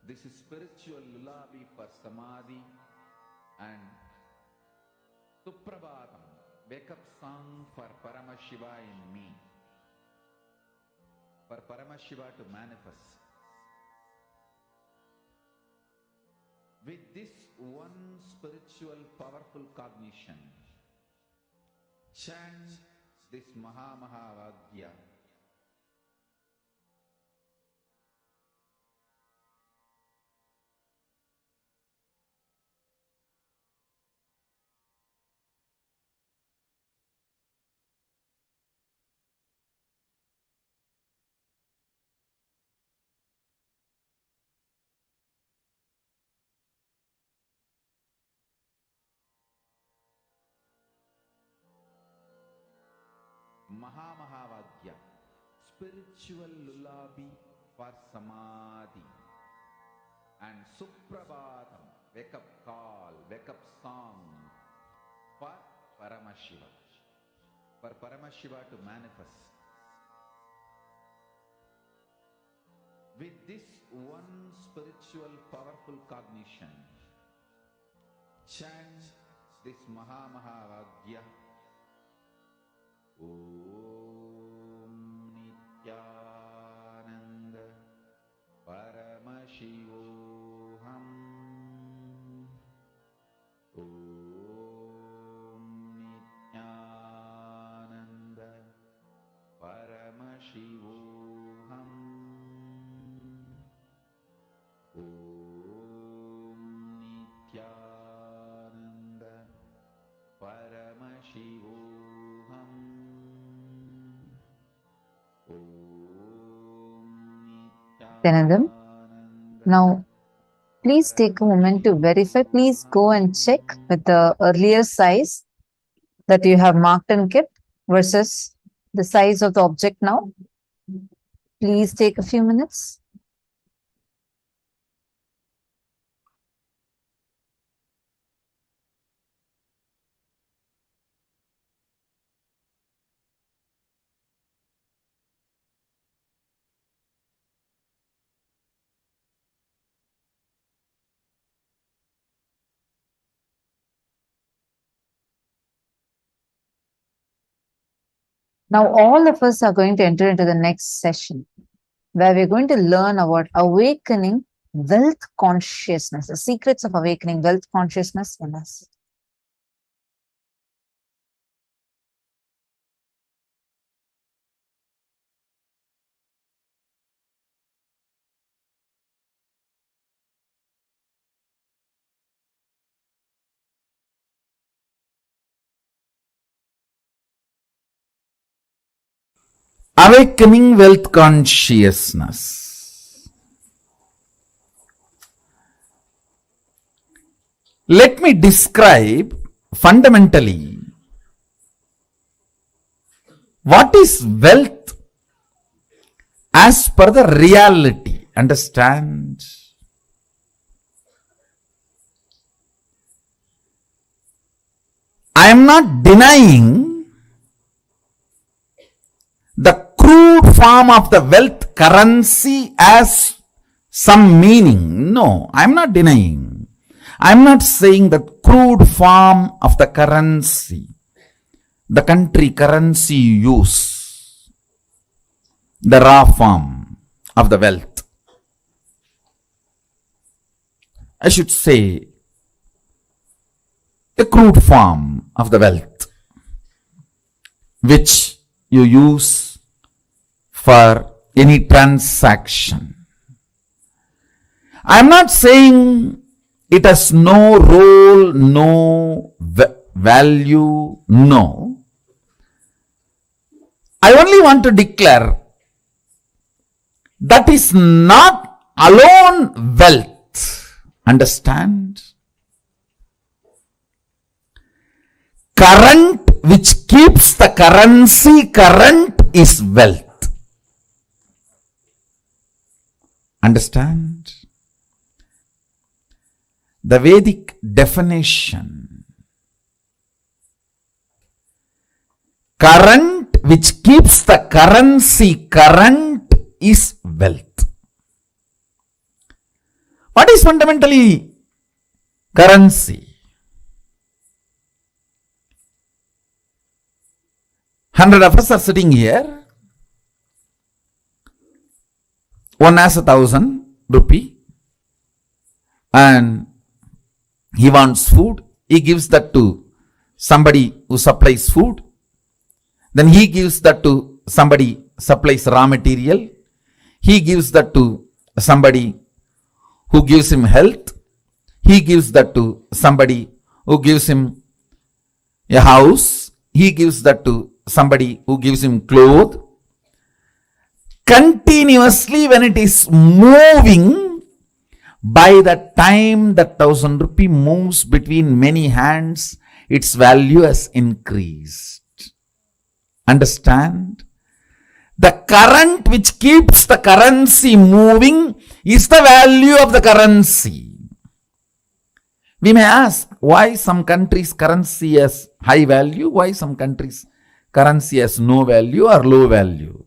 This is spiritual lullaby for Samadhi. And Suprabhatam, wake up song for Paramashiva in me. For Paramashiva to manifest. With this one spiritual powerful cognition, chant this Mahamahavagya. Mahamahavagya, spiritual lullaby for Samadhi. And Suprabhatam, wake up call, wake up song for Paramashiva. For Paramashiva to manifest. With this one spiritual powerful cognition, chant this Mahamahavagya. Om Nithyananda Paramashivam. Om Nithyananda Paramashivam. Om Nithyananda Paramashivam. Nityanandam. Now, please take a moment to verify. Please go and check with the earlier size that you have marked and kept versus the size of the object now. Please take a few minutes. Now, all of us are going to enter into the next session where we're going to learn about awakening wealth consciousness, the secrets of awakening wealth consciousness in us. Awakening wealth consciousness. Let me describe fundamentally what is wealth as per the reality. Understand? I am not denying the crude form of the wealth currency as some meaning. No, I am not denying. I am not saying the crude form of the currency, the country currency you use, the raw form of the wealth. I should say the crude form of the wealth which you use for any transaction. I am not saying it has no role, no value, no. I only want to declare that is not alone wealth. Understand? Current which keeps the currency current is wealth. Understand? The Vedic definition. Current which keeps the currency current is wealth. What is fundamentally currency? 100 of us are sitting here. One has 1,000 rupee and he wants food. He gives that to somebody who supplies food. Then he gives that to somebody supplies raw material. He gives that to somebody who gives him health. He gives that to somebody who gives him a house. He gives that to somebody who gives him clothes. Continuously when it is moving, by the time the 1,000 rupee moves between many hands, its value has increased. Understand? The current which keeps the currency moving is the value of the currency. We may ask, why some countries' currency has high value, why some countries' currency has no value or low value.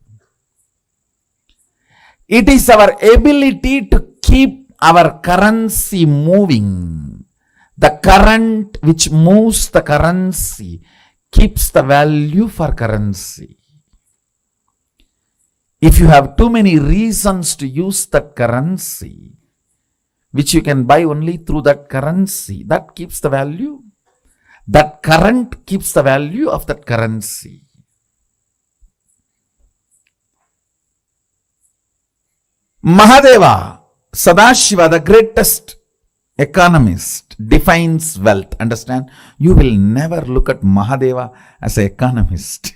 It is our ability to keep our currency moving. The current which moves the currency keeps the value for currency. If you have too many reasons to use that currency, which you can buy only through that currency, that keeps the value. That current keeps the value of that currency. Mahadeva, Sadashiva, the greatest economist, defines wealth. Understand? You will never look at Mahadeva as an economist.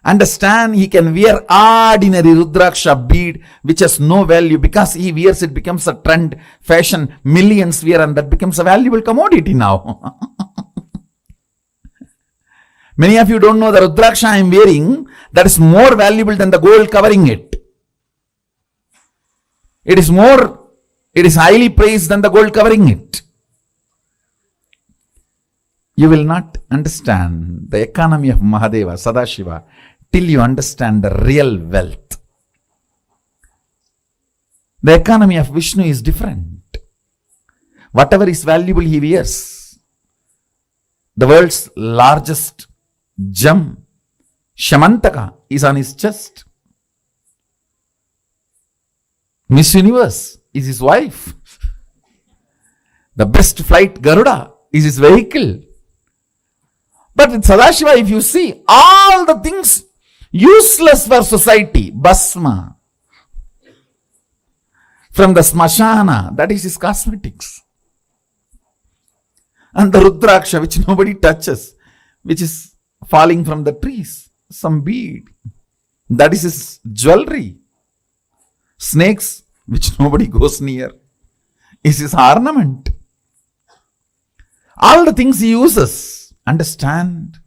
Understand? He can wear ordinary Rudraksha bead which has no value. Because he wears it, becomes a trend, fashion, millions wear, and that becomes a valuable commodity now. Many of you don't know the Rudraksha I am wearing, that is more valuable than the gold covering it. It is highly praised than the gold covering it. You will not understand the economy of Mahadeva, Sadashiva, till you understand the real wealth. The economy of Vishnu is different. Whatever is valuable he wears. The world's largest gem, Shamantaka, is on his chest. Miss Universe is his wife. The best flight, Garuda, is his vehicle. But with Sadashiva, if you see, all the things useless for society, Basma, from the Smashana, that is his cosmetics. And the Rudraksha, which nobody touches, which is falling from the trees, some bead, that is his jewelry. Snakes, which nobody goes near, is his ornament. All the things he uses. Understand?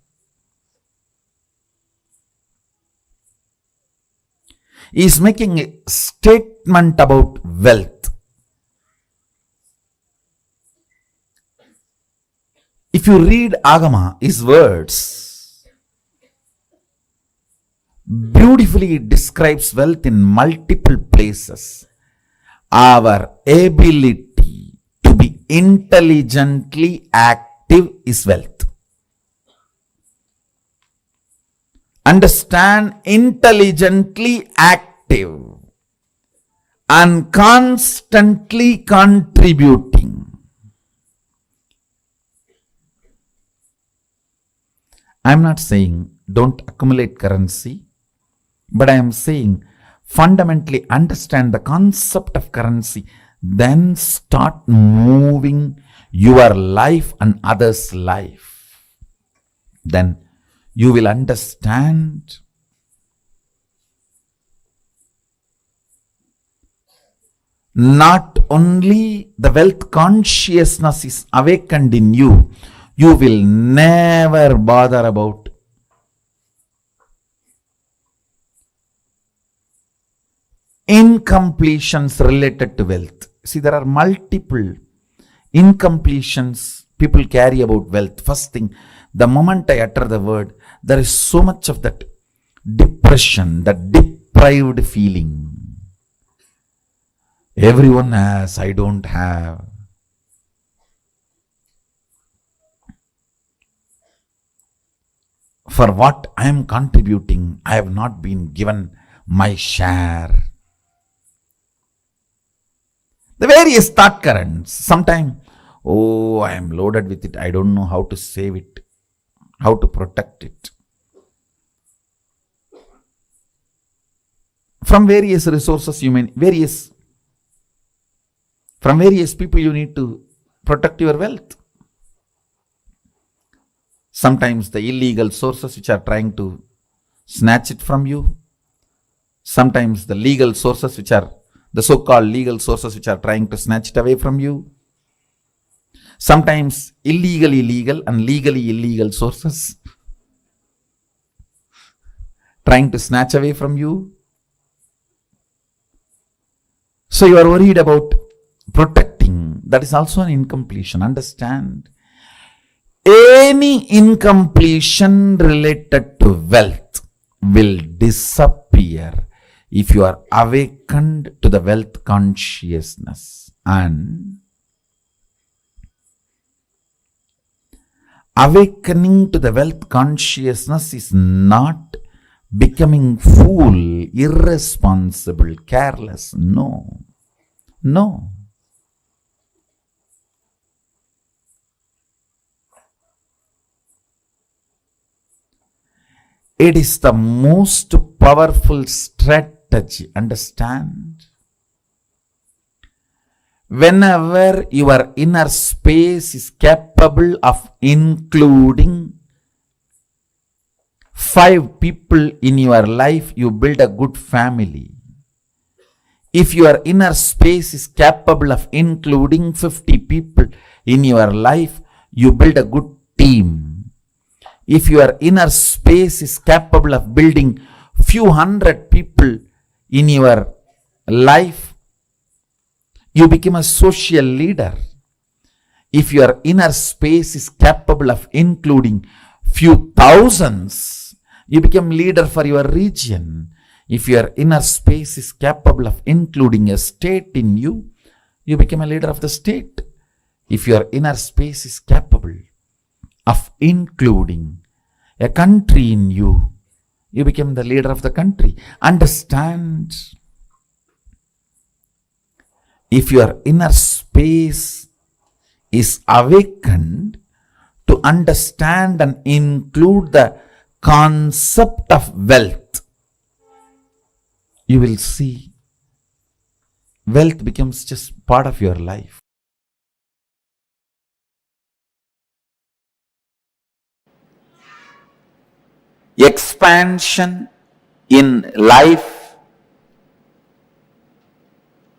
He is making a statement about wealth. If you read Agama, his words, beautifully it describes wealth in multiple places. Our ability to be intelligently active is wealth. Understand, intelligently active and constantly contributing. I am not saying don't accumulate currency, but I am saying fundamentally understand the concept of currency, then start moving your life and others' life. Then you will understand not only the wealth consciousness is awakened in you, you will never bother about incompletions related to wealth. See, there are multiple incompletions people carry about wealth. First thing, the moment I utter the word, there is so much of that depression, that deprived feeling. Everyone has, I don't have. For what I am contributing, I have not been given my share. The various thought currents. Sometimes, oh, I am loaded with it. I don't know how to save it, how to protect it. From various resources, from various people, you need to protect your wealth. Sometimes the illegal sources which are trying to snatch it from you. Sometimes the legal sources which are the so-called legal sources which are trying to snatch it away from you. Sometimes illegally legal and legally illegal sources trying to snatch away from you. So you are worried about protecting. That is also an incompletion. Understand? Any incompletion related to wealth will disappear if you are awakened to the wealth consciousness. And awakening to the wealth consciousness is not becoming fool, irresponsible, careless. No. No. It is the most powerful strategy. Understand? Whenever your inner space is capable of including 5 people in your life, you build a good family. If your inner space is capable of including 50 people in your life, you build a good team. If your inner space is capable of building few hundred people in your life, you become a social leader. If your inner space is capable of including few thousands, you become leader for your region. If your inner space is capable of including a state in you, you become a leader of the state. If your inner space is capable of including a country in you, you become the leader of the country. Understand? If your inner space is awakened to understand and include the concept of wealth, you will see wealth becomes just part of your life. Expansion in life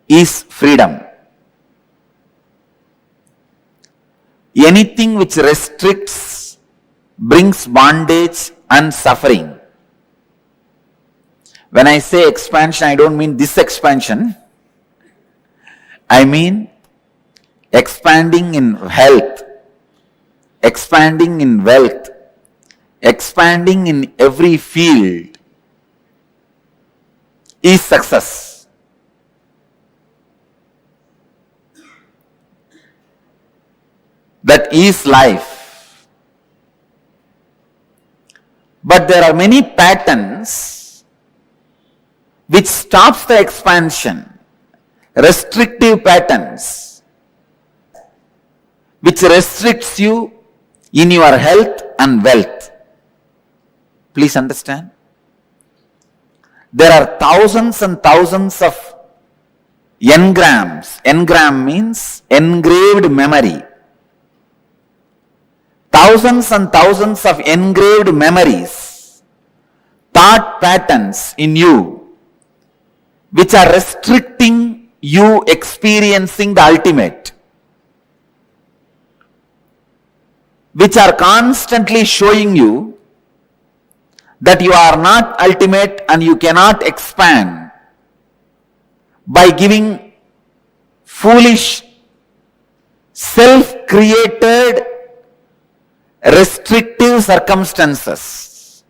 is freedom. Anything which restricts brings bondage and suffering. When I say expansion, I don't mean this expansion. I mean expanding in health, expanding in wealth, expanding in every field is success. That is life. But there are many patterns which stops the expansion, restrictive patterns which restricts you in your health and wealth. Please understand. There are thousands and thousands of engrams. Engram means engraved memory. Thousands and thousands of engraved memories, thought patterns in you, which are restricting you experiencing the ultimate, which are constantly showing you that you are not ultimate and you cannot expand by giving foolish, self-created, restrictive circumstances.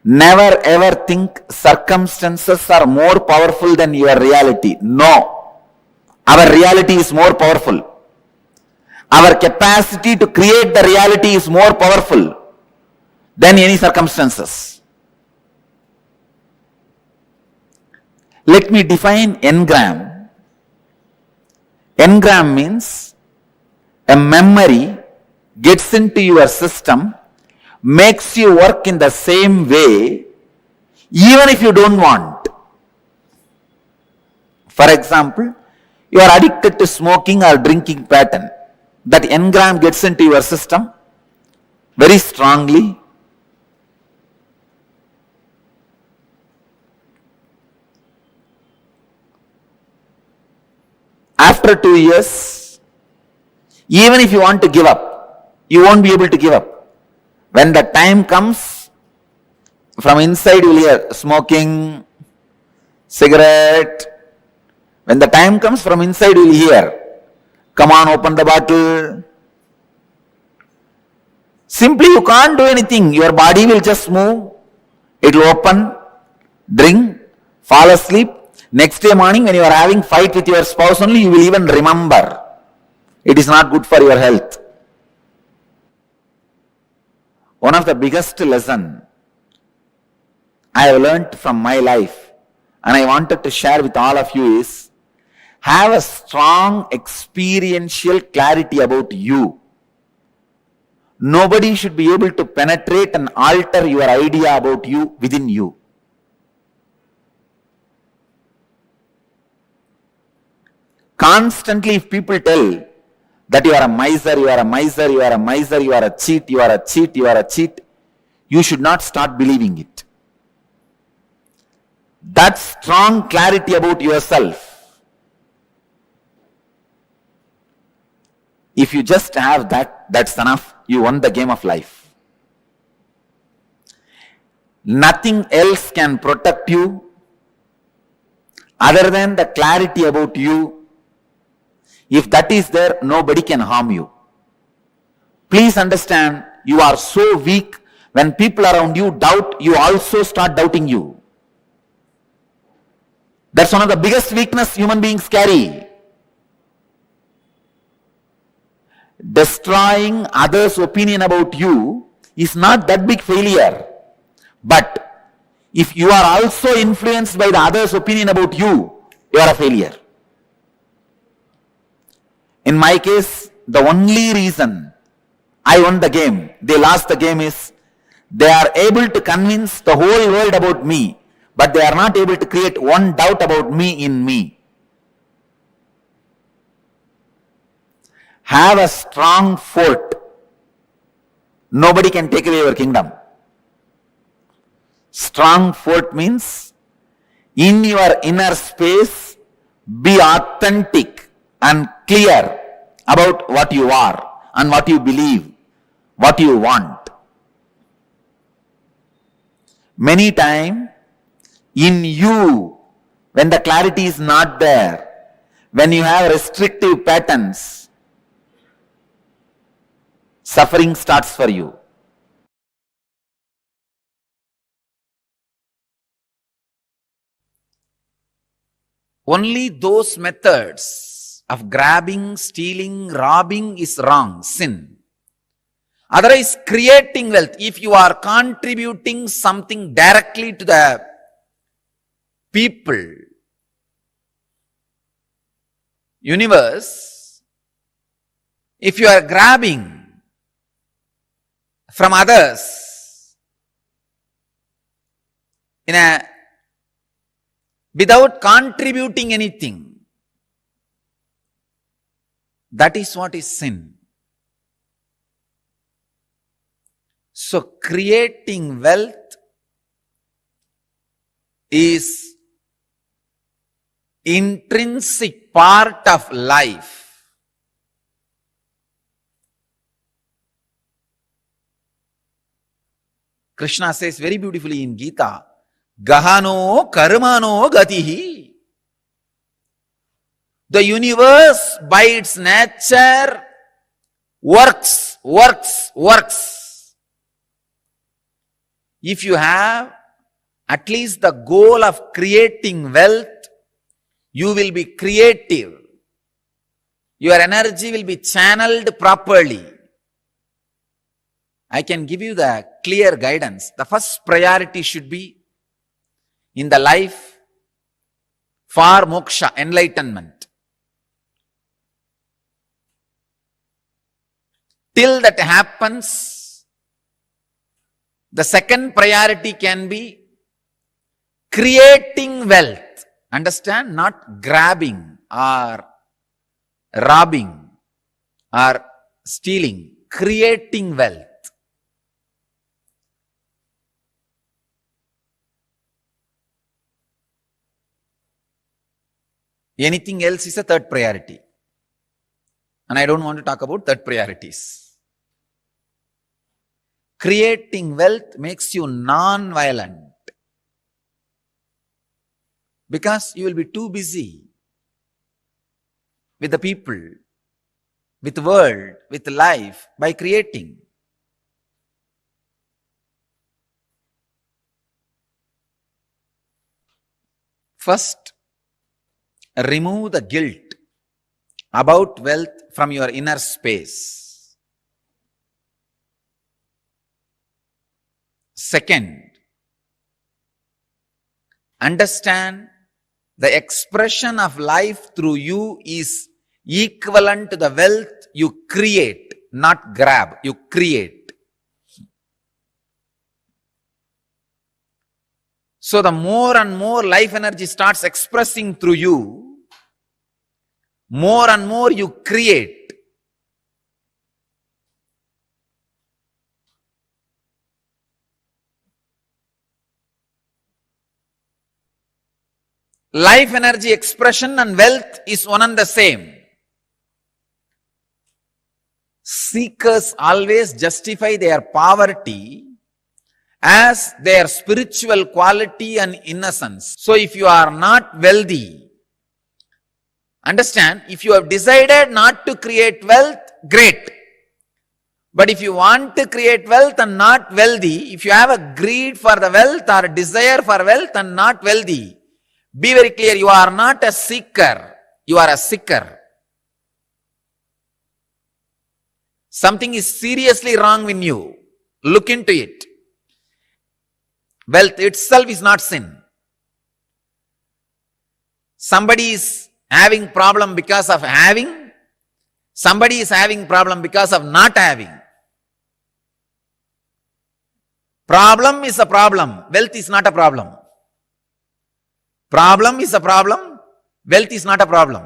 Never ever think circumstances are more powerful than your reality. No. Our reality is more powerful. Our capacity to create the reality is more powerful than any circumstances. Let me define engram. Engram means a memory gets into your system, makes you work in the same way, even if you don't want. For example, you are addicted to smoking or drinking pattern. That engram gets into your system very strongly. After 2 years, even if you want to give up, you won't be able to give up. When the time comes, from inside you will hear smoking, cigarette. When the time comes, from inside you will hear, come on, open the bottle. Simply you can't do anything. Your body will just move. It will open, drink, fall asleep. Next day morning when you are having fight with your spouse only, you will even remember. It is not good for your health. One of the biggest lesson I have learnt from my life and I wanted to share with all of you is, have a strong experiential clarity about you. Nobody should be able to penetrate and alter your idea about you within you. Constantly, if people tell that you are a miser, you are a miser, you are a miser, you are a cheat, you are a cheat, you are a cheat, you should not start believing it. That strong clarity about yourself, if you just have that, that's enough. You won the game of life. Nothing else can protect you other than the clarity about you. If that is there, nobody can harm you. Please understand, you are so weak. When people around you doubt, you also start doubting you. That's one of the biggest weakness human beings carry. Destroying others' opinion about you is not that big failure. But if you are also influenced by the others' opinion about you, you are a failure. In my case, the only reason I won the game, they lost the game, is they are able to convince the whole world about me, but they are not able to create one doubt about me in me. Have a strong fort. Nobody can take away your kingdom. Strong fort means in your inner space, be authentic and clear about what you are and what you believe, what you want. Many times, in you, when the clarity is not there, when you have restrictive patterns, suffering starts for you. Only those methods of grabbing, stealing, robbing is wrong, sin. Otherwise, creating wealth, if you are contributing something directly to the people, universe, if you are grabbing from others, without contributing anything. That is what is sin. So creating wealth is intrinsic part of life. Krishna says very beautifully in Gita, Gahano karmano gatihi. The universe by its nature works. If you have at least the goal of creating wealth, you will be creative. Your energy will be channeled properly. I can give you the clear guidance. The first priority should be in the life for moksha, enlightenment. Till that happens, the second priority can be creating wealth. Understand? Not grabbing or robbing or stealing. Creating wealth. Anything else is a third priority. And I don't want to talk about third priorities. Creating wealth makes you non-violent. Because you will be too busy with the people, with the world, with life, by creating. First, remove the guilt about wealth from your inner space. Second, understand the expression of life through you is equivalent to the wealth you create, not grab, you create. So the more and more life energy starts expressing through you, more and more you create. Life energy expression and wealth is one and the same. Seekers always justify their poverty as their spiritual quality and innocence. So if you are not wealthy, understand, if you have decided not to create wealth, great. But if you want to create wealth and not wealthy, if you have a greed for the wealth or a desire for wealth and not wealthy, be very clear, you are not a seeker, you are a seeker. Something is seriously wrong in you. Look into it. Wealth itself is not sin. Somebody is having problem because of having. Somebody is having problem because of not having. Problem is a problem. Wealth is not a problem. Problem is a problem. Wealth is not a problem.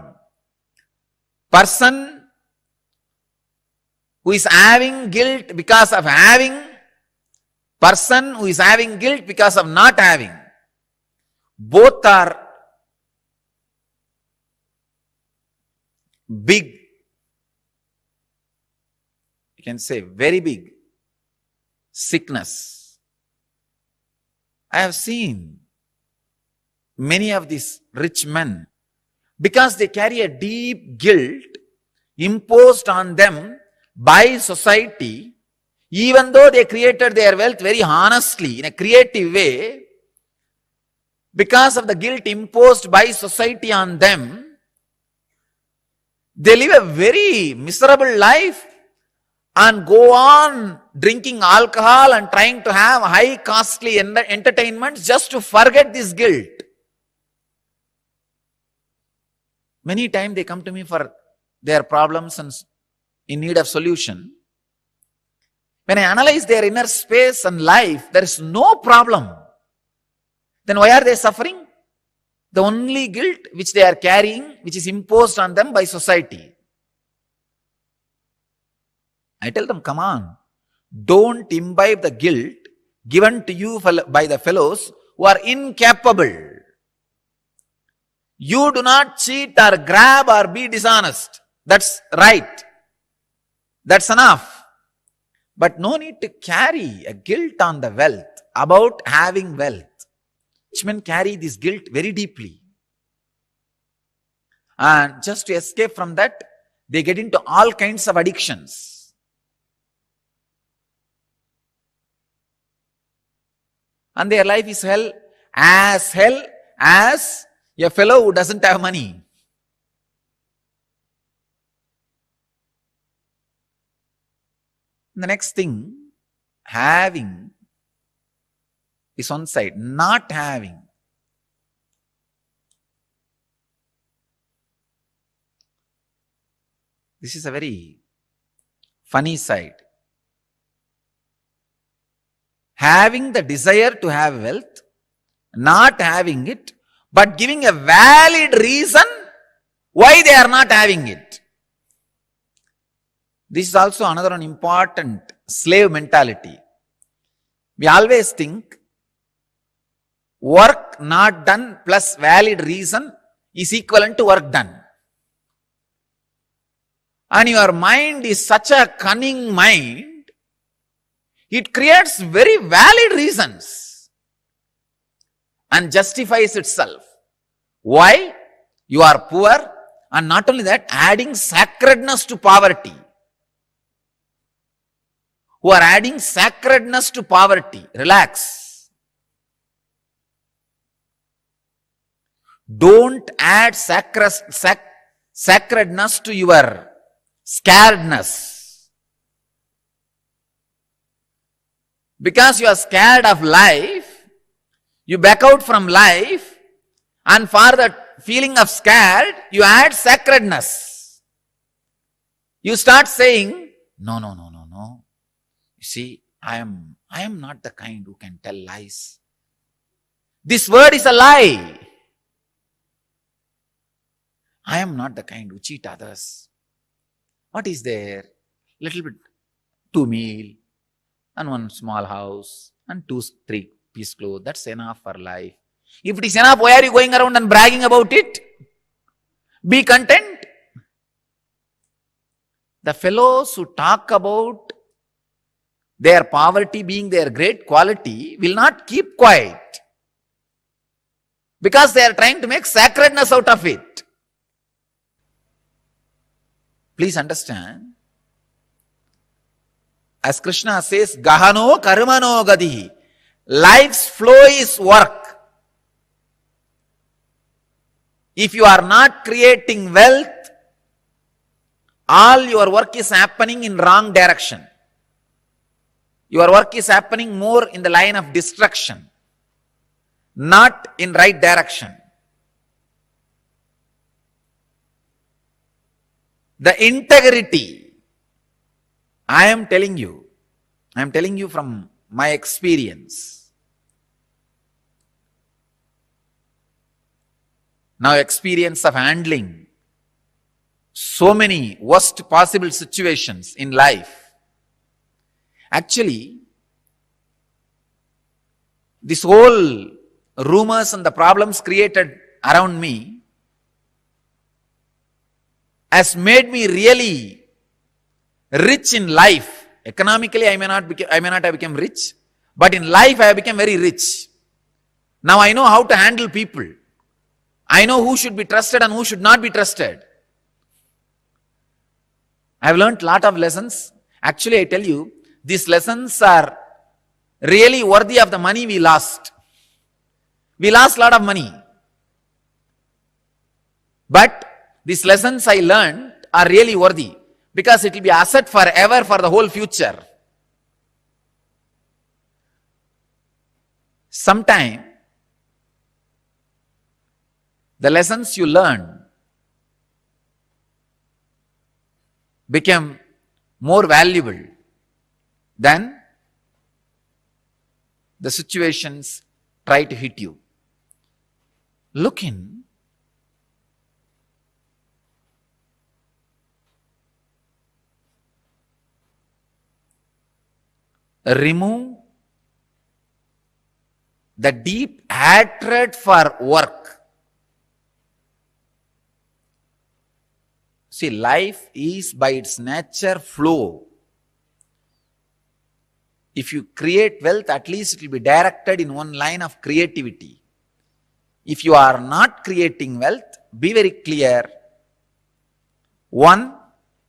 Person who is having guilt because of having, person who is having guilt because of not having, both are big, you can say very big sickness. I have seen many of these rich men, because they carry a deep guilt imposed on them by society, even though they created their wealth very honestly, in a creative way, because of the guilt imposed by society on them, they live a very miserable life and go on drinking alcohol and trying to have high costly entertainments just to forget this guilt. Many times they come to me for their problems and in need of solution. When I analyze their inner space and life, there is no problem. then why are they suffering? The only guilt which they are carrying, which is imposed on them by society. I tell them, come on, don't imbibe the guilt given to you by the fellows who are incapable. You do not cheat or grab or be dishonest. That's right. That's enough. But no need to carry a guilt on the wealth, about having wealth. Rich men carry this guilt very deeply. And just to escape from that, they get into all kinds of addictions. And their life is hell as a fellow who doesn't have money. The next thing, having is one side, not having. This is a very funny side. Having the desire to have wealth, not having it, but giving a valid reason why they are not having it. This is also another important slave mentality. We always think work not done plus valid reason is equivalent to work done. And your mind is such a cunning mind, it creates very valid reasons and justifies itself. Why? You are poor, and not only that, adding sacredness to poverty. Who are adding sacredness to poverty. Relax. Don't add sacredness to your scaredness. Because you are scared of life, you back out from life, and for the feeling of scared, you add sacredness. You start saying, no. You see, I am not the kind who can tell lies. This word is a lie. I am not the kind who cheat others. What is there? Little bit, 2 meal, and 1 small house, and 2, 3 piece clothes. That's enough for life. If it is enough, why are you going around and bragging about it? Be content. The fellows who talk about their poverty being their great quality will not keep quiet, because they are trying to make sacredness out of it. Please understand, as Krishna says, Gahano karmano gadihi. Life's flow is work. If you are not creating wealth, all your work is happening in wrong direction. Your work is happening more in the line of destruction, not in right direction. The integrity, I am telling you from my experience. Now, experience of handling so many worst possible situations in life. Actually, this whole rumors and the problems created around me has made me really rich in life. Economically, I may not have become rich, but in life I have become very rich. Now I know how to handle people. I know who should be trusted and who should not be trusted. I have learned a lot of lessons. Actually, I tell you, these lessons are really worthy of the money we lost. We lost a lot of money. But these lessons I learned are really worthy, because it will be asset forever for the whole future. Sometime, the lessons you learn become more valuable than the situations try to hit you. look in, remove the deep hatred for work. See, life is by its nature flow. If you create wealth, at least it will be directed in one line of creativity. If you are not creating wealth, be very clear. One,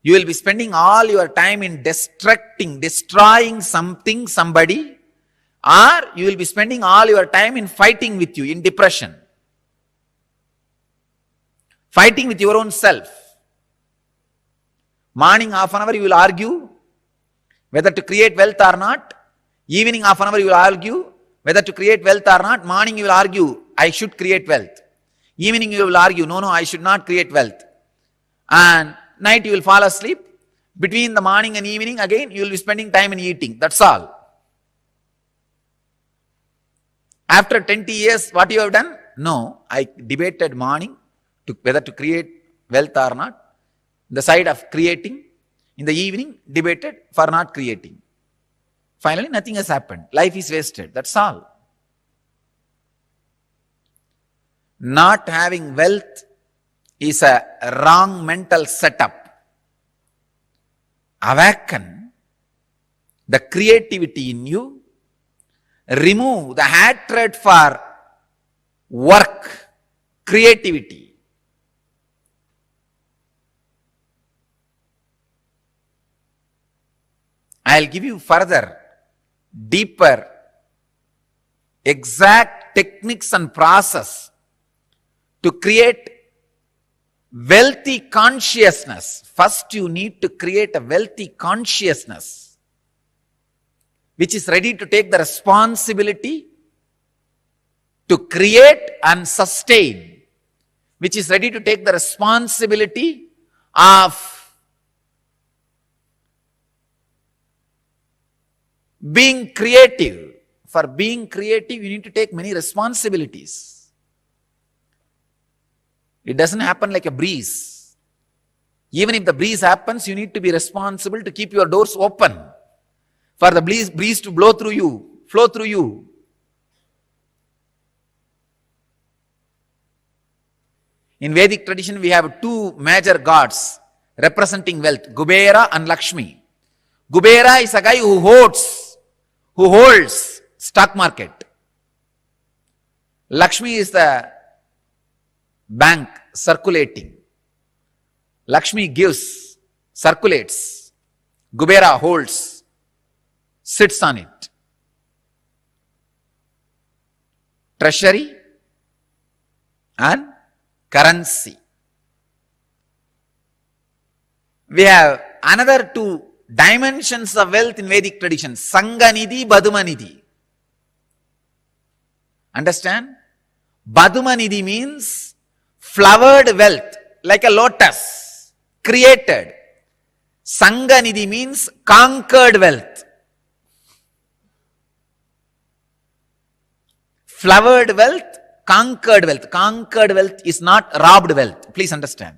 you will be spending all your time in destroying something, somebody, or you will be spending all your time in fighting with you, in depression. Fighting with your own self. Morning half an hour you will argue whether to create wealth or not. Evening half an hour you will argue whether to create wealth or not. Morning you will argue, I should create wealth. Evening you will argue, no, I should not create wealth. And night you will fall asleep. Between the morning and evening, again, you will be spending time in eating. That's all. After 20 years, what you have done? No, I debated morning whether to create wealth or not. The side of creating. In the evening, debated for not creating. Finally, nothing has happened. Life is wasted. That's all. Not having wealth is a wrong mental setup. Awaken the creativity in you. Remove the hatred for work, creativity. I'll give you further, deeper, exact techniques and process to create wealthy consciousness. First, you need to create a wealthy consciousness which is ready to take the responsibility to create and sustain, which is ready to take the responsibility of being creative. For being creative, you need to take many responsibilities. It doesn't happen like a breeze. Even if the breeze happens, you need to be responsible to keep your doors open for the breeze to blow through you, flow through you. In Vedic tradition, we have two major gods representing wealth, Kubera and Lakshmi. Kubera is a guy who holds stock market. Lakshmi is the bank circulating. Lakshmi gives, circulates. Kubera holds, sits on it. Treasury and currency. We have another two dimensions of wealth in Vedic tradition, Sanganidhi, Badumanidhi. Understand? Badumanidhi means flowered wealth, like a lotus, created. Sanganidhi means conquered wealth. Flowered wealth, conquered wealth. Conquered wealth is not robbed wealth. Please understand.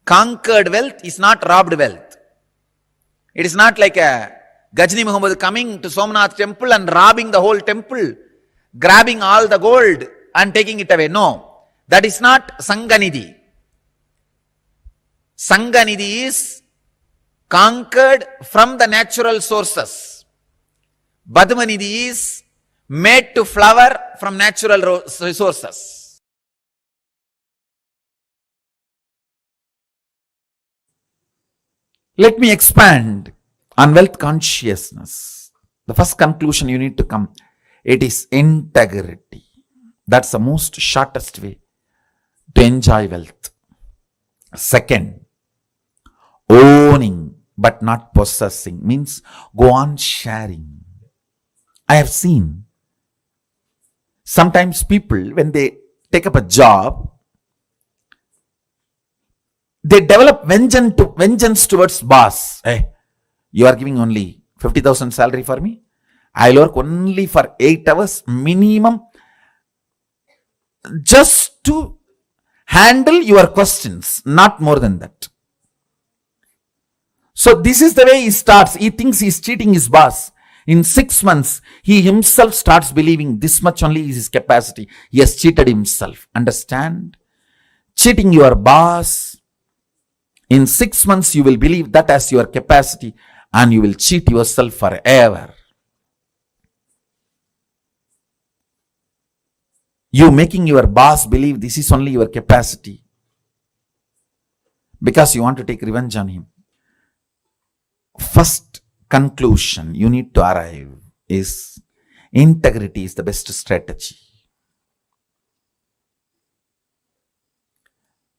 Conquered wealth is not robbed wealth. It is not like a Gajni Muhammad coming to Somnath temple and robbing the whole temple, grabbing all the gold and taking it away. No, that is not Sanganidhi. Sanganidhi is conquered from the natural sources. Badmanidhi is made to flower from natural resources. Let me expand on wealth consciousness. The first conclusion you need to come, it is integrity. That's the most shortest way to enjoy wealth. Second, owning but not possessing means go on sharing. I have seen sometimes people, when they take up a job, they develop vengeance towards boss. Hey, you are giving only 50,000 salary for me. I'll work only for 8 hours minimum. just to handle your questions, not more than that. So this is the way he starts. He thinks he's cheating his boss. In 6 months, he himself starts believing this much only is his capacity. He has cheated himself. Understand? Cheating your boss. In 6 months, you will believe that as your capacity and you will cheat yourself forever. You making your boss believe this is only your capacity because you want to take revenge on him. First conclusion you need to arrive is integrity is the best strategy.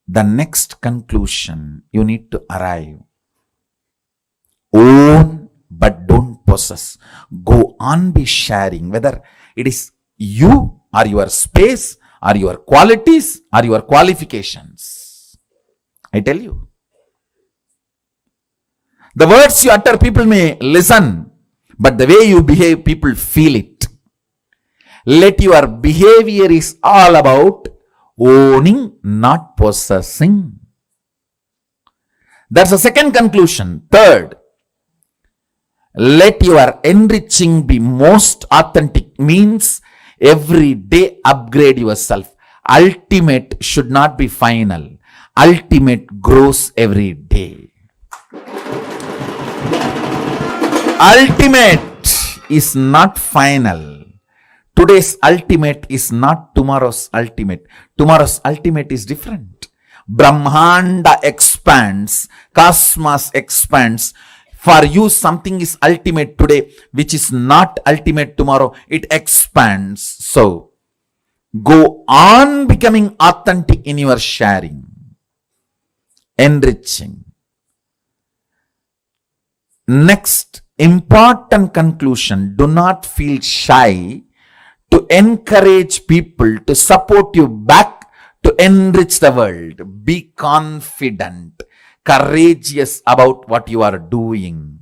The next conclusion you need to arrive: own but don't possess. Go on be sharing, whether it is you or your space or your qualities or your qualifications. I tell you. The words you utter, people may listen, but the way you behave, people feel it. Let your behavior is all about owning, not possessing. That's the second conclusion. Third, let your enriching be most authentic, means every day upgrade yourself. Ultimate should not be final. Ultimate grows every day. Ultimate is not final. Today's ultimate is not tomorrow's ultimate. Tomorrow's ultimate is different. Brahmanda expands, cosmos expands. For you, something is ultimate today, which is not ultimate tomorrow. It expands. So, go on becoming authentic in your sharing, enriching. Next, important conclusion: do not feel shy to encourage people to support you back to enrich the world. Be confident, courageous about what you are doing.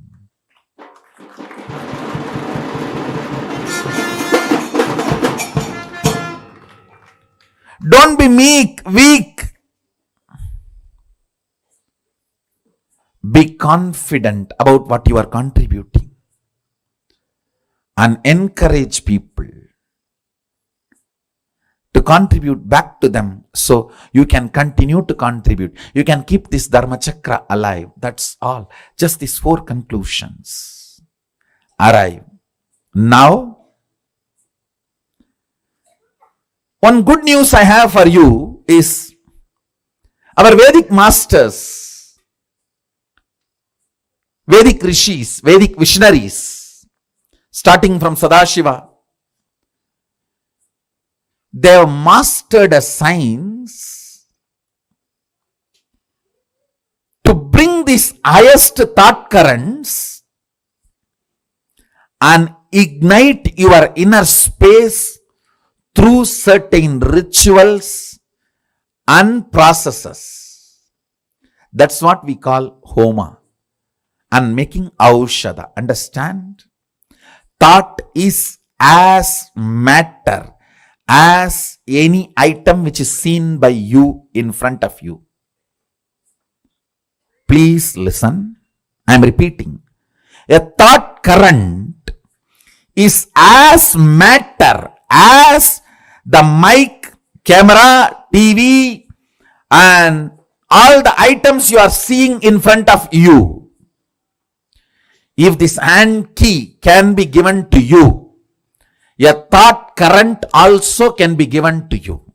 Don't be weak. Be confident about what you are contributing and encourage people to contribute back to them so you can continue to contribute. You can keep this Dharma Chakra alive. That's all. Just these 4 conclusions arrive. Now, one good news I have for you is our Vedic masters, Vedic rishis, Vedic visionaries, starting from Sadashiva, they have mastered a science to bring these highest thought currents and ignite your inner space through certain rituals and processes. That's what we call Homa. And making Aushadha. Understand? Thought is as matter as any item which is seen by you in front of you. Please listen. I am repeating. A thought current is as matter as the mic, camera, TV, and all the items you are seeing in front of you. If this hand key can be given to you, a thought current also can be given to you.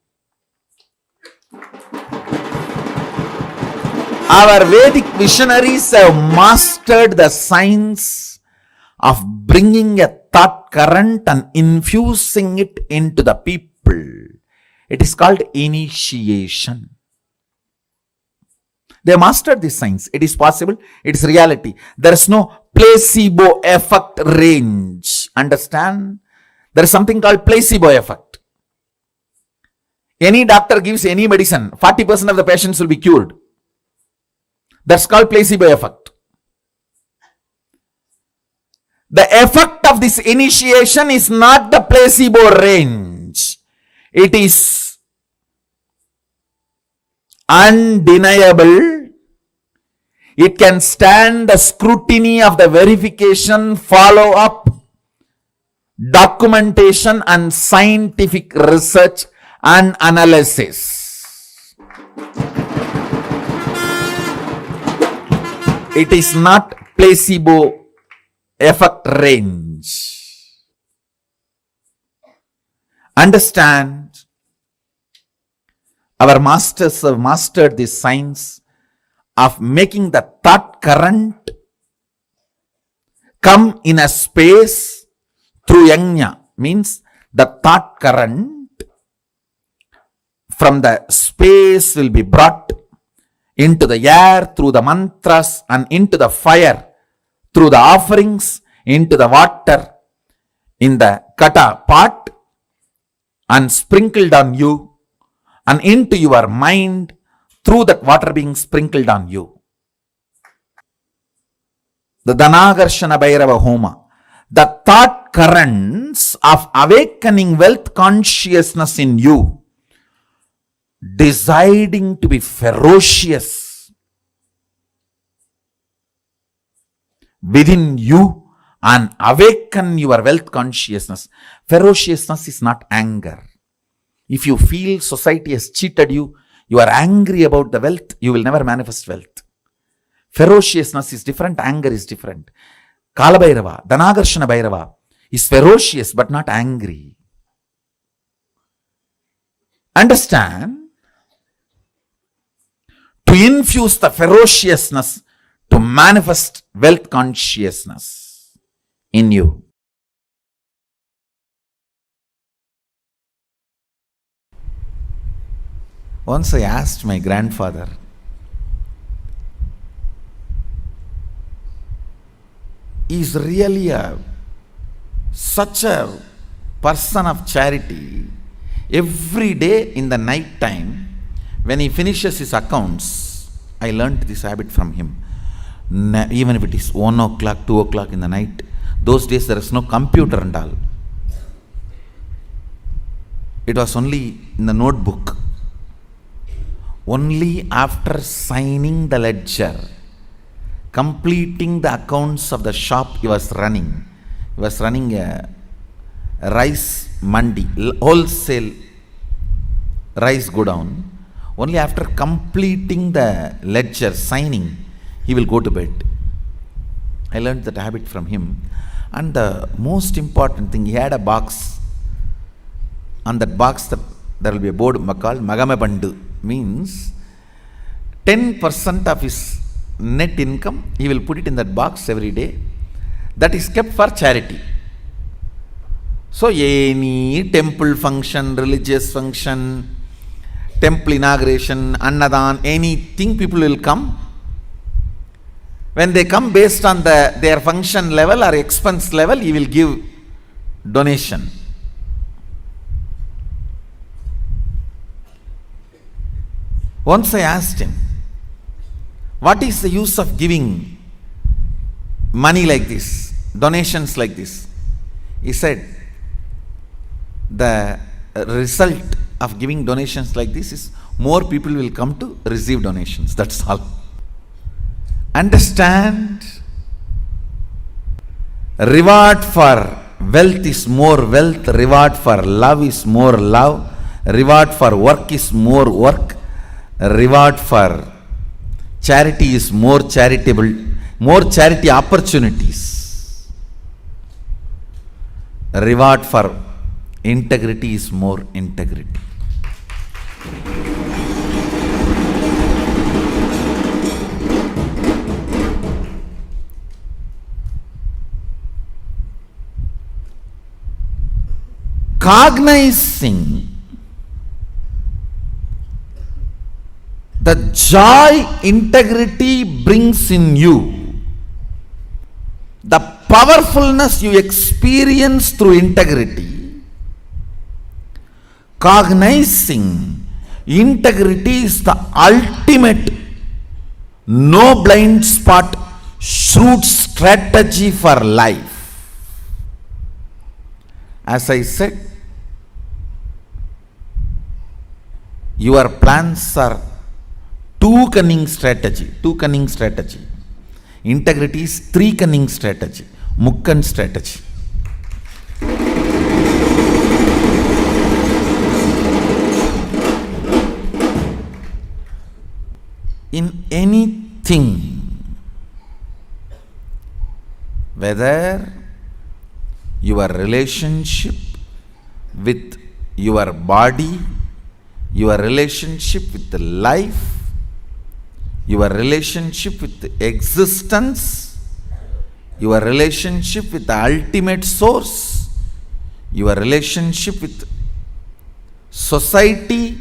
Our Vedic visionaries have mastered the science of bringing a thought current and infusing it into the people. It is called initiation. They mastered this science. It is possible. It is reality. There is no placebo effect range. Understand? There is something called placebo effect. Any doctor gives any medicine, 40% of the patients will be cured. That's called placebo effect. The effect of this initiation is not the placebo range. It is undeniable. It can stand the scrutiny of the verification, follow-up, documentation and scientific research and analysis. It is not placebo effect range. Understand, our masters have mastered this science of making the thought current come in a space through yajna, means the thought current from the space will be brought into the air through the mantras and into the fire through the offerings, into the water in the kata pot and sprinkled on you, and into your mind through that water being sprinkled on you. The Dhanagarshana Bhairava Homa, the thought currents of awakening wealth consciousness in you, deciding to be ferocious within you and awaken your wealth consciousness. Ferociousness is not anger. If you feel society has cheated you, you are angry about the wealth, you will never manifest wealth. Ferociousness is different, anger is different. Kala Bhairava, Dhanagarshana Bhairava is ferocious but not angry. Understand? To infuse the ferociousness to manifest wealth consciousness in you. Once I asked my grandfather, is really such a person of charity. Every day in the night time, when he finishes his accounts, I learnt this habit from him. Even if it is 1 o'clock, 2 o'clock in the night, those days there is no computer and all. It was only in the notebook. Only after signing the ledger, completing the accounts of the shop he was running. He was running a rice mandi, wholesale rice godown. Only after completing the ledger, signing, he will go to bed. I learned that habit from him. And the most important thing, he had a box. On that box, there will be a board called Magame Bandu. Means 10% of his net income, he will put it in that box every day. That is kept for charity. So any temple function, religious function, temple inauguration, annadan, anything, people will come. When they come, based on their function level or expense level, he will give donation. Once I asked him, what is the use of giving money like this, donations like this? He said, the result of giving donations like this is more people will come to receive donations. That's all. Understand? Reward for wealth is more wealth, reward for love is more love, reward for work is more work, reward for charity is more charitable, more charity opportunities. Reward for integrity is more integrity. Cognizing the joy integrity brings in you, the powerfulness you experience through integrity, cognizing integrity is the ultimate no blind spot shrewd strategy for life. As I said, your plans are two cunning strategy. Integrity is three cunning strategy. Mukkan strategy. In anything, whether your relationship with your body, your relationship with life, your relationship with existence, your relationship with the ultimate source, your relationship with society,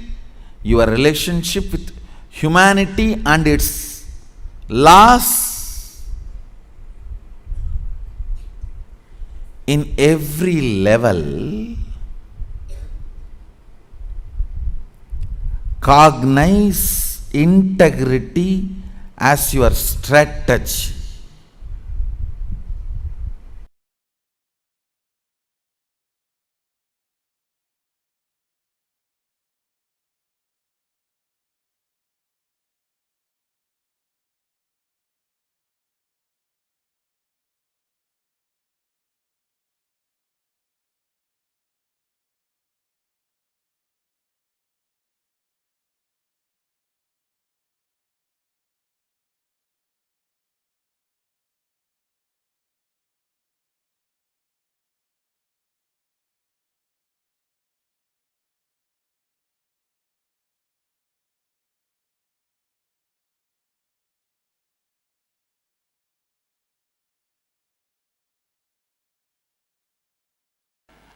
your relationship with humanity and its laws, in every level, cognize integrity as your strategy.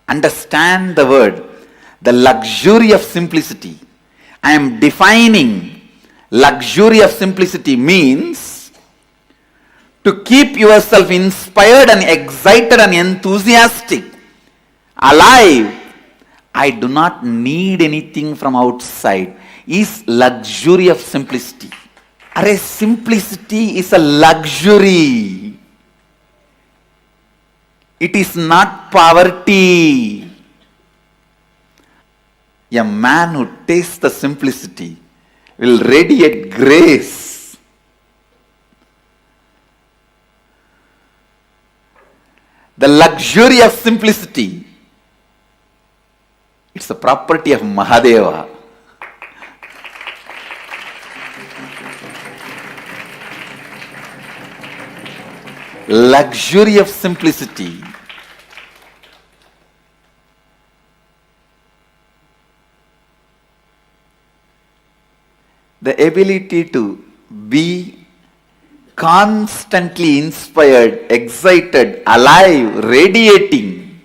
Understand the word, the luxury of simplicity. I am defining luxury of simplicity means to keep yourself inspired and excited and enthusiastic, alive. I do not need anything from outside is luxury of simplicity. Array, simplicity is a luxury. It is not poverty. A man who tastes the simplicity will radiate grace. The luxury of simplicity, it's the property of Mahadeva. Luxury of simplicity. The ability to be constantly inspired, excited, alive, radiating.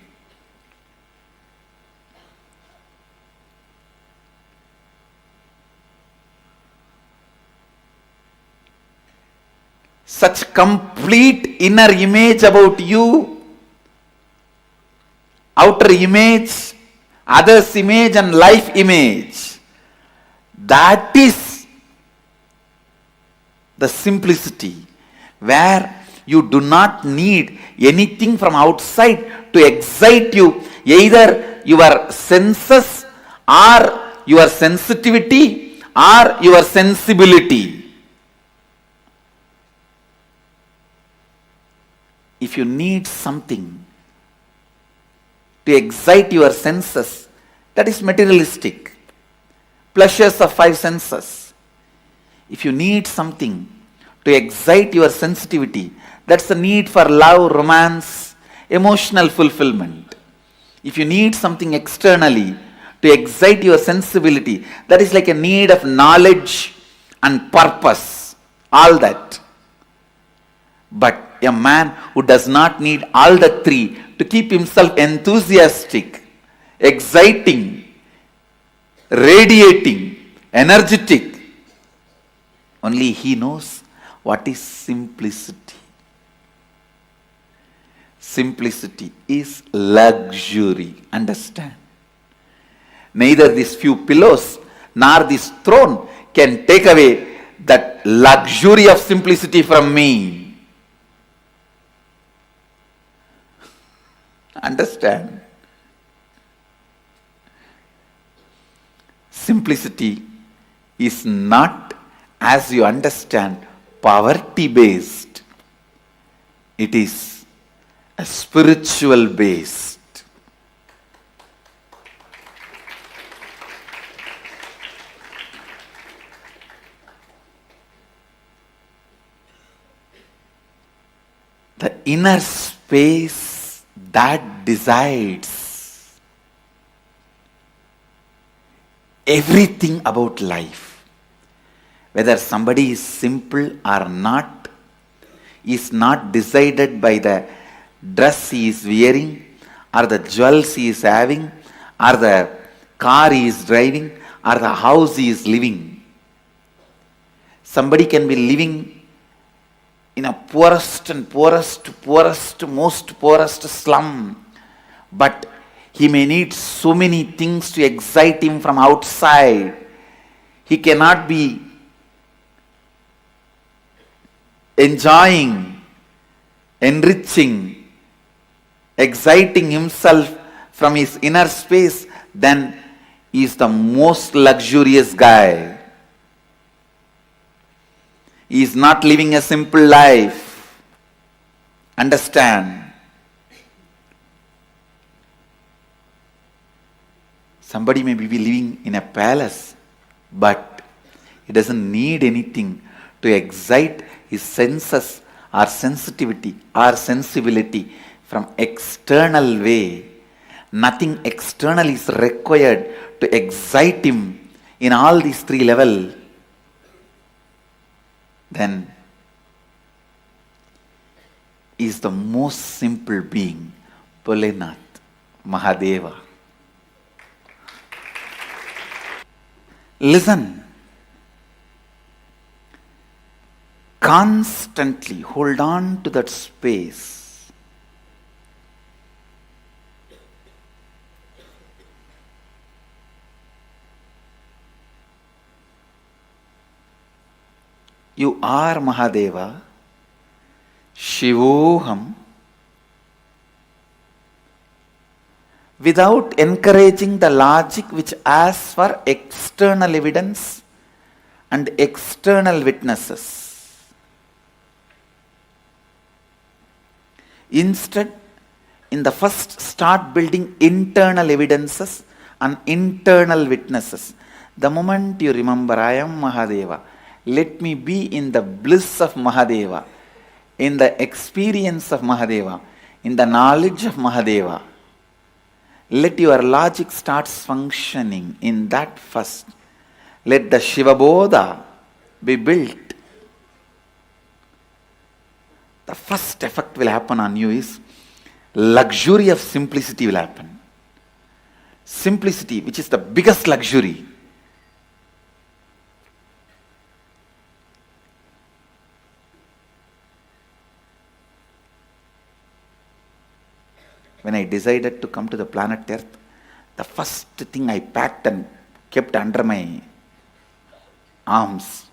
Such complete inner image about you, outer image, others' image and life image. That is the simplicity where you do not need anything from outside to excite you, either your senses or your sensitivity or your sensibility. If you need something to excite your senses, that is materialistic. Pleasures of five senses. If you need something to excite your sensitivity, that's the need for love, romance, emotional fulfillment. If you need something externally to excite your sensibility, that is like a need of knowledge and purpose. All that. But a man who does not need all the three to keep himself enthusiastic, exciting, radiating, energetic, only he knows what is simplicity. Simplicity is luxury. Understand? Neither these few pillows nor this throne can take away that luxury of simplicity from me. Understand? Simplicity is not as you understand poverty based, it is a spiritual based. The inner space that decides everything about life, whether somebody is simple or not, is not decided by the dress he is wearing, or the jewels he is having, or the car he is driving, or the house he is living. Somebody can be living in a poorest, most poorest slum, but he may need so many things to excite him from outside. He cannot be enjoying, enriching, exciting himself from his inner space. Then he is the most luxurious guy. He is not living a simple life. Understand? Somebody may be living in a palace, but he doesn't need anything to excite his senses or sensitivity or sensibility from external way. Nothing external is required to excite him in all these three levels. Then is the most simple being, Bholenath, Mahadeva. Listen. Constantly hold on to that space. You are Mahadeva, Shivoham, without encouraging the logic which asks for external evidence and external witnesses. Instead, in the first, start building internal evidences and internal witnesses. The moment you remember, I am Mahadeva, let me be in the bliss of Mahadeva, in the experience of Mahadeva, in the knowledge of Mahadeva. Let your logic start functioning in that first. Let the Shiva Bodha be built. The first effect will happen on you is luxury of simplicity will happen. Simplicity, which is the biggest luxury. When I decided to come to the planet Earth, the first thing I packed and kept under my arms,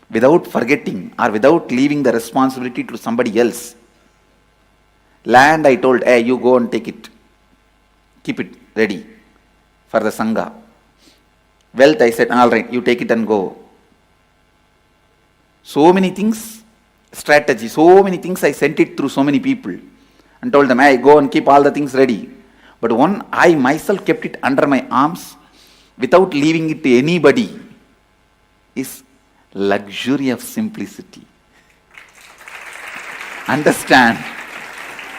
without forgetting or without leaving the responsibility to somebody else. Land, I told, hey, you go and take it. Keep it ready for the Sangha. Wealth, I said, all right, you take it and go. So many things, strategy, so many things I sent it through so many people and told them, hey, go and keep all the things ready. But one, I myself kept it under my arms without leaving it to anybody, is luxury of simplicity. Understand?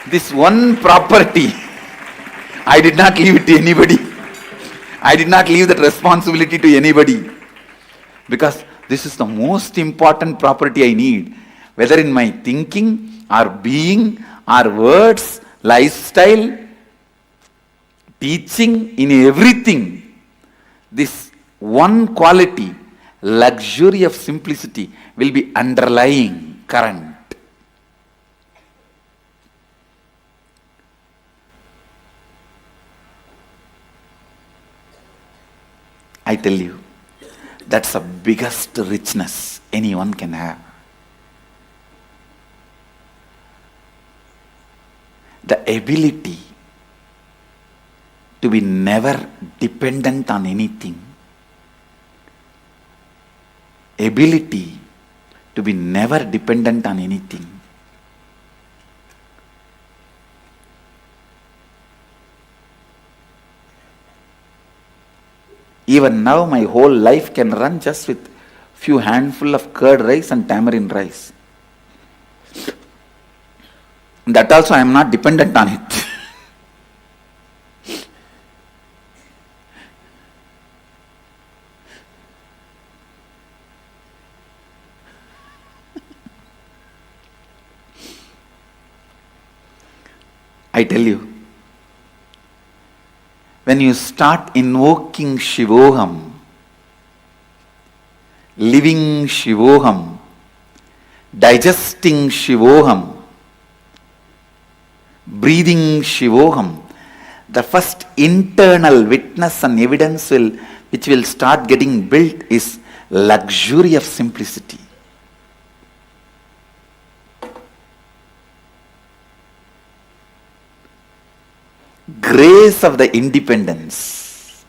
This one property, I did not leave it to anybody. I did not leave that responsibility to anybody. Because this is the most important property I need. Whether in my thinking, or being, or words, lifestyle, teaching, in everything, this one quality, luxury of simplicity, will be underlying current. I tell you, that's the biggest richness anyone can have. The ability to be never dependent on anything. ability to be never dependent on anything. Even now my whole life can run just with few handful of curd rice and tamarind rice. That also I am not dependent on it. I tell you, when you start invoking Shivoham, living Shivoham, digesting Shivoham, breathing Shivoham, the first internal witness and evidence which will start getting built is luxury of simplicity. Grace of the independence.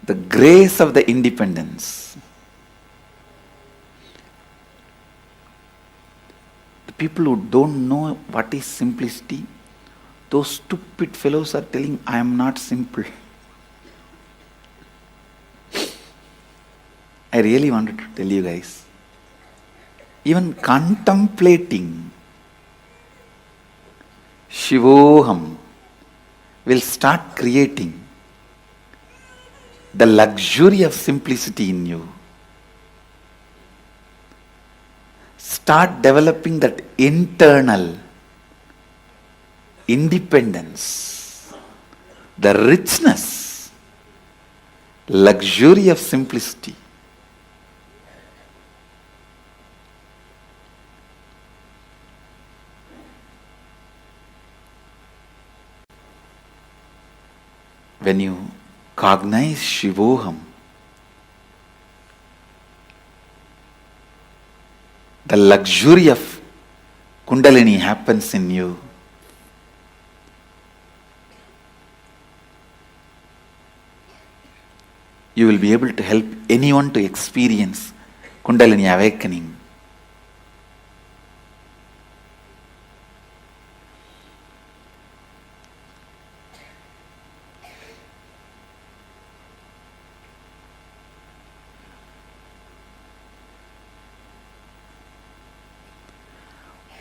The grace of the independence. The people who don't know what is simplicity, those stupid fellows are telling, I am not simple. I really wanted to tell you guys, even contemplating Shivoham will start creating the luxury of simplicity in you. Start developing that internal independence, the richness, luxury of simplicity. When you cognize Shivoham, the luxury of Kundalini happens in you. You will be able to help anyone to experience Kundalini awakening.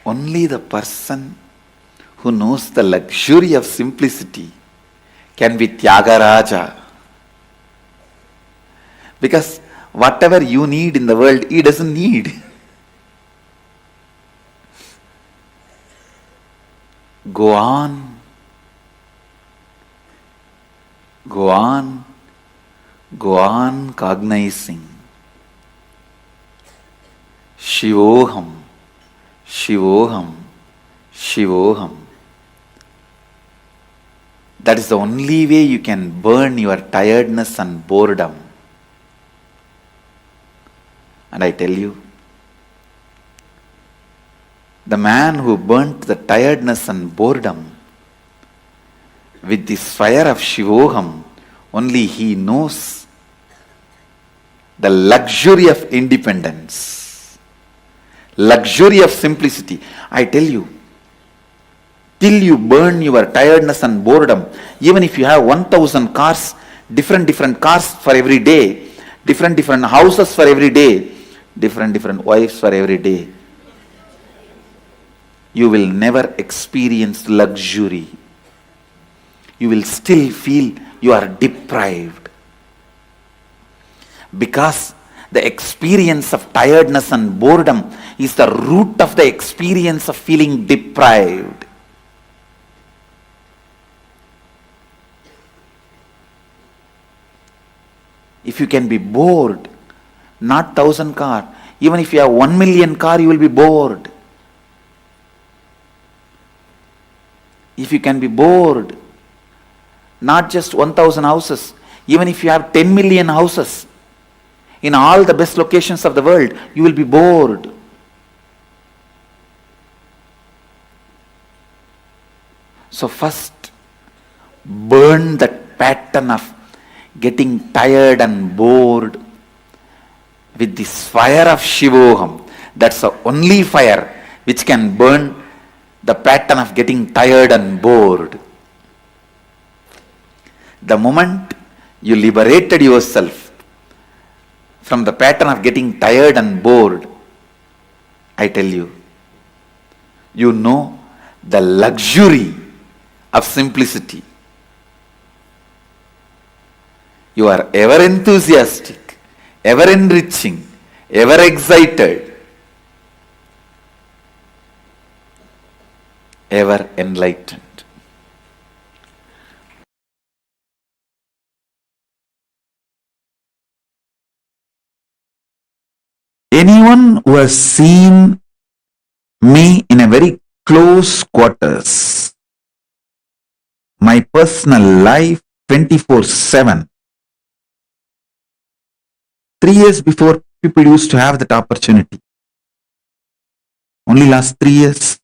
Only the person who knows the luxury of simplicity can be Tyagaraja. Because whatever you need in the world, he doesn't need. Go on. Go on. Go on cognizing. Shivoham. Shivoham, Shivoham. That is the only way you can burn your tiredness and boredom. And I tell you, the man who burnt the tiredness and boredom with this fire of Shivoham, only he knows the luxury of independence. Luxury of simplicity. I tell you, till you burn your tiredness and boredom, even if you have 1,000 cars, different cars for every day, different houses for every day, different wives for every day, you will never experience luxury. You will still feel you are deprived. Because the experience of tiredness and boredom is the root of the experience of feeling deprived. If you can be bored, not 1,000 car, even if you have 1 million car, you will be bored. If you can be bored, not just 1,000 houses, even if you have 10 million houses, in all the best locations of the world, you will be bored. So first, burn that pattern of getting tired and bored with this fire of Shivoham. That's the only fire which can burn the pattern of getting tired and bored. The moment you liberated yourself from the pattern of getting tired and bored, I tell you, you know the luxury of simplicity. You are ever enthusiastic, ever enriching, ever excited, ever enlightened. Anyone who has seen me in a very close quarters, my personal life 24/7. 3 years before, people used to have that opportunity. Only last 3 years,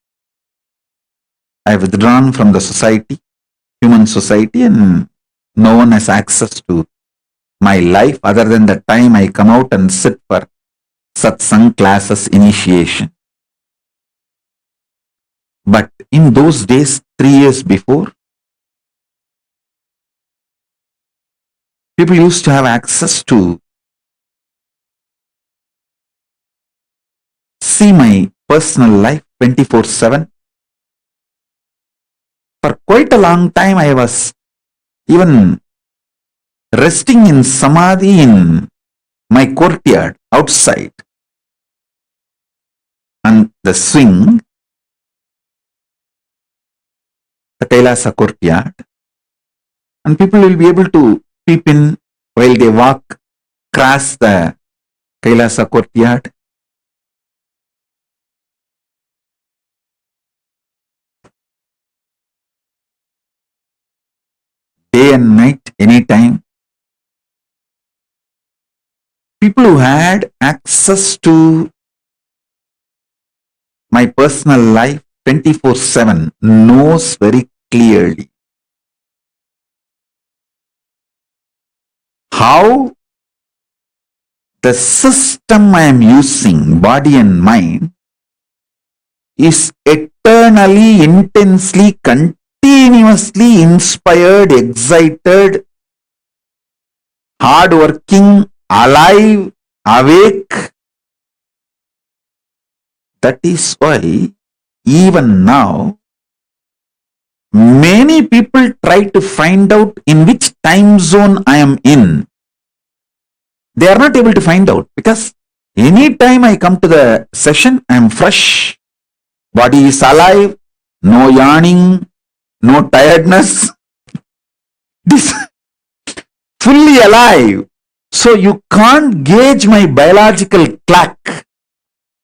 I have withdrawn from the society, human society, and no one has access to my life other than the time I come out and sit for satsang classes initiation. But in those days, 3 years before, people used to have access to see my personal life 24/7. For quite a long time, I was even resting in samadhi in my courtyard outside on the swing, the Kailasa courtyard, and people will be able to peep in while they walk across the Kailasa courtyard. Day and night, anytime. People who had access to my personal life 24/7 knows very clearly how the system I am using, body and mind, is eternally, intensely, continuously inspired, excited, hardworking, alive, awake. That is why even now many people try to find out in which time zone I am in. They are not able to find out because anytime I come to the session, I am fresh. Body is alive, no yawning, no tiredness. This fully alive. So you can't gauge my biological clock.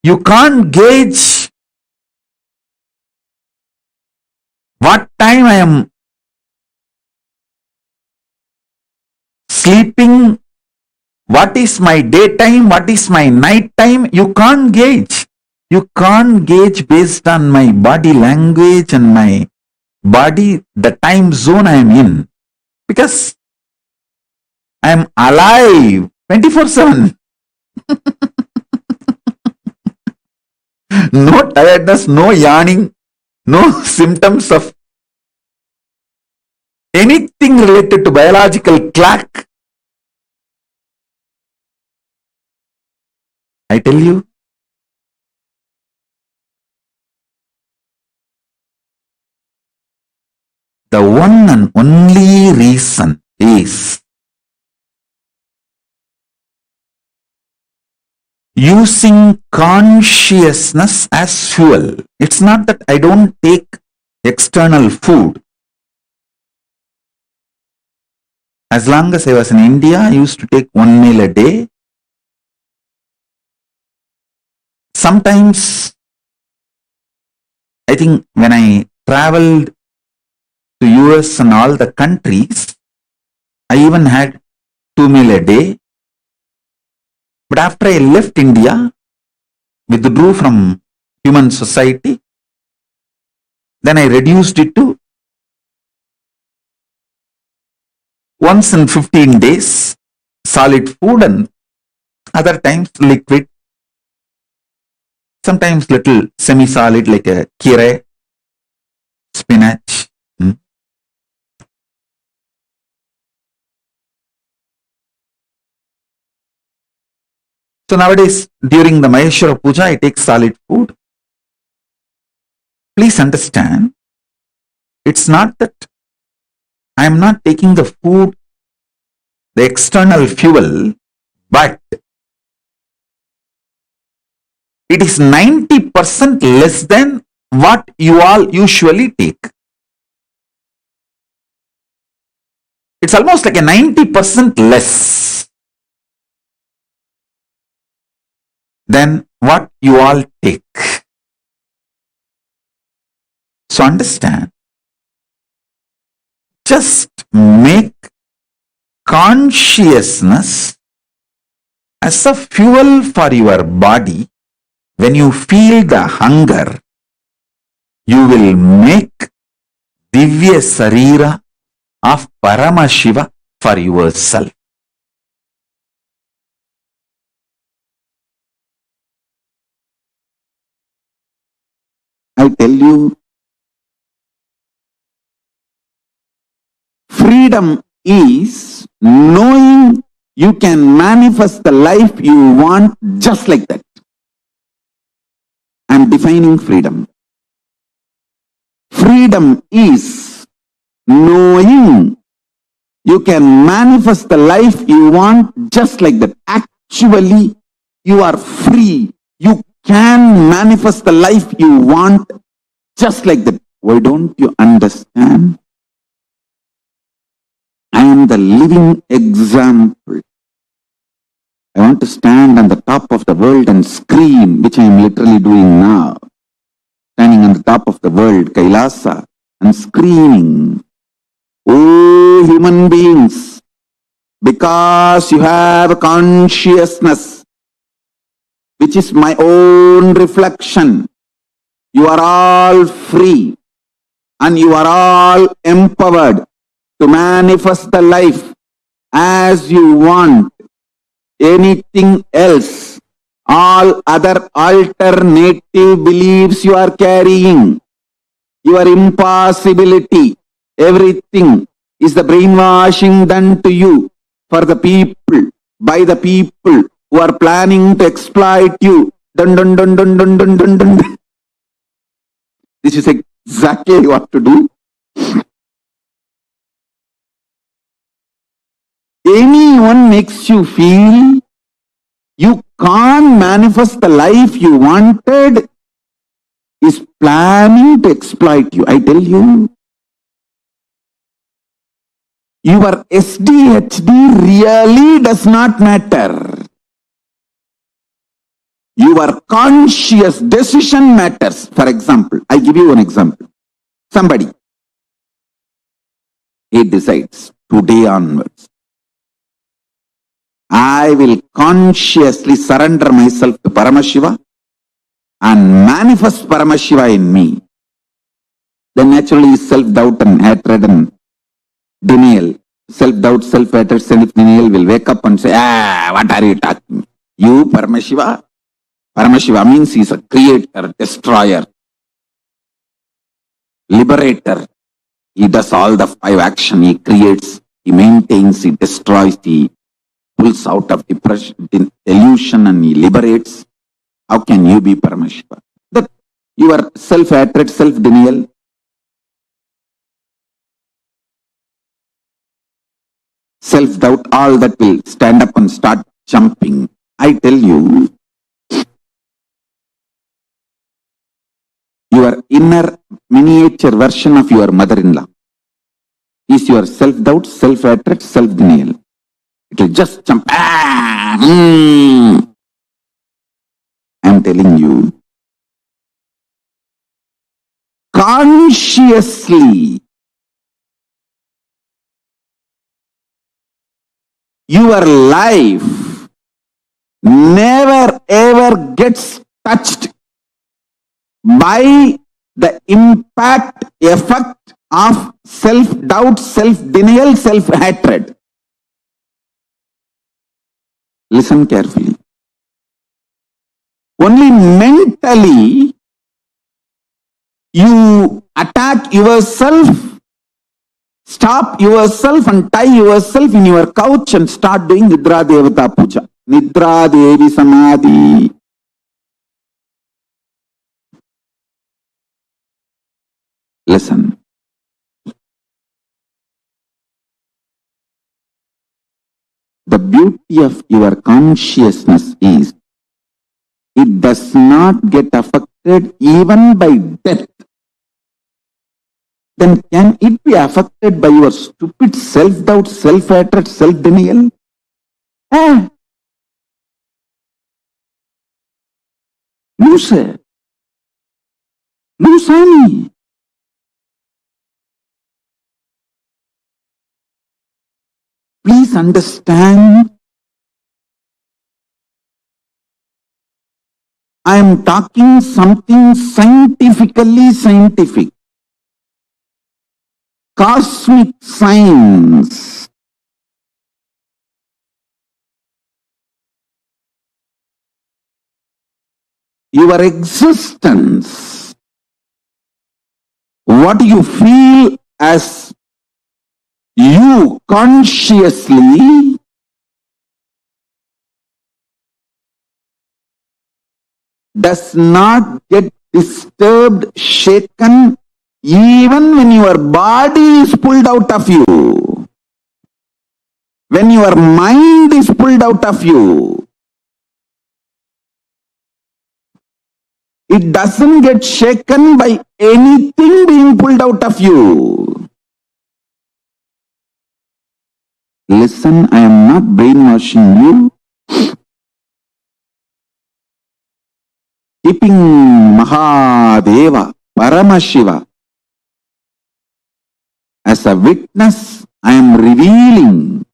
You can't gauge what time I am sleeping, what is my daytime, what is my night time. You can't gauge. You can't gauge based on my body language and my body, the time zone I am in. Because I am alive 24/7. No tiredness, no yawning, no symptoms of anything related to biological clock. I tell you, the one and only reason is using consciousness as fuel. It's not that I don't take external food. As long as I was in India, I used to take 1 meal a day. Sometimes, I think when I traveled to US and all the countries, I even had 2 meal a day. But after I left India, withdrew from human society, then I reduced it to once in 15 days, solid food, and other times liquid, sometimes little semi-solid like a kire, spinach. So nowadays, during the Maheshwara Puja, I take solid food. Please understand, it's not that I am not taking the food, the external fuel, but it is 90% less than what you all usually take. It's almost like a 90% less than what you all take. So understand, just make consciousness as a fuel for your body. When you feel the hunger, you will make Divya Sarira of Paramashiva for yourself. I tell you, freedom is knowing you can manifest the life you want just like that. I'm defining freedom. Freedom is knowing you can manifest the life you want just like that. Actually, you are free. You can manifest the life you want just like that. Why don't you understand? I am the living example. I want to stand on the top of the world and scream, which I am literally doing now. Standing on the top of the world, Kailasa, and screaming, "Oh, human beings, because you have a consciousness, which is my own reflection, you are all free and you are all empowered to manifest the life as you want. Anything else, all other alternative beliefs you are carrying, your impossibility, everything is the brainwashing done to you for the people, by the people who are planning to exploit you. Dun, dun, dun, dun, dun, dun, dun, dun. This is exactly what to do. Anyone makes you feel you can't manifest the life you wanted is planning to exploit you. I tell you, your SDHD really does not matter. Your conscious decision matters. For example, I give you an example. Somebody, he decides today onwards, I will consciously surrender myself to Paramashiva and manifest Paramashiva in me. Then naturally self-doubt and hatred and denial, self-doubt, self-hatred, self-denial will wake up and say, what are you talking? You Paramashiva? Paramashiva means he is a creator, destroyer, liberator. He does all the 5 action. He creates, he maintains, he destroys, he pulls out of depression, delusion, and he liberates. How can you be Paramashiva? That your self-hatred, self-denial, self-doubt, all that will stand up and start jumping. I tell you, your inner miniature version of your mother-in-law is your self-doubt, self-hatred, self-denial. It will just jump. I'm telling you, consciously, your life never ever gets touched by the impact, effect of self-doubt, self-denial, self-hatred. Listen carefully. Only mentally you attack yourself, stop yourself and tie yourself in your couch and start doing Nidra Devata Puja. Nidra Devi Samadhi. Listen. The beauty of your consciousness is it does not get affected even by death. Then can it be affected by your stupid self-doubt, self-hatred, self-denial? No, sir. No, Swami. Please understand, I am talking something scientifically scientific. Cosmic science. Your existence, what you feel as you consciously, does not get disturbed, shaken, even when your body is pulled out of you. When your mind is pulled out of you, it doesn't get shaken by anything being pulled out of you. Listen, I am not brainwashing you. Keeping Mahadeva, Paramashiva as a witness, I am revealing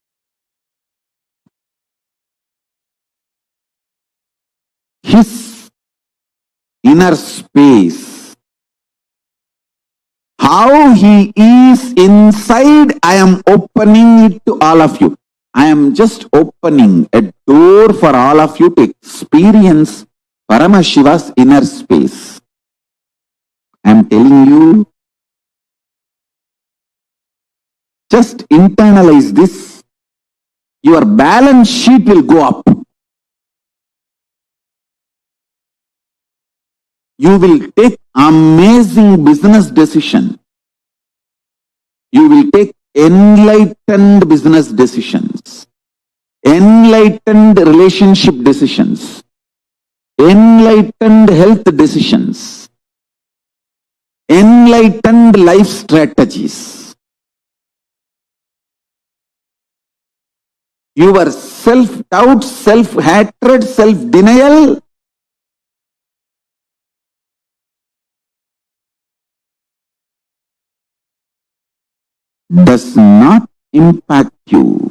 his inner space. How he is inside, I am opening it to all of you. I am just opening a door for all of you to experience Paramashiva's inner space. I am telling you, just internalize this. Your balance sheet will go up. You will take amazing business decision. You will take enlightened business decisions, enlightened relationship decisions, enlightened health decisions, enlightened life strategies. Your self-doubt, self-hatred, self-denial does not impact you.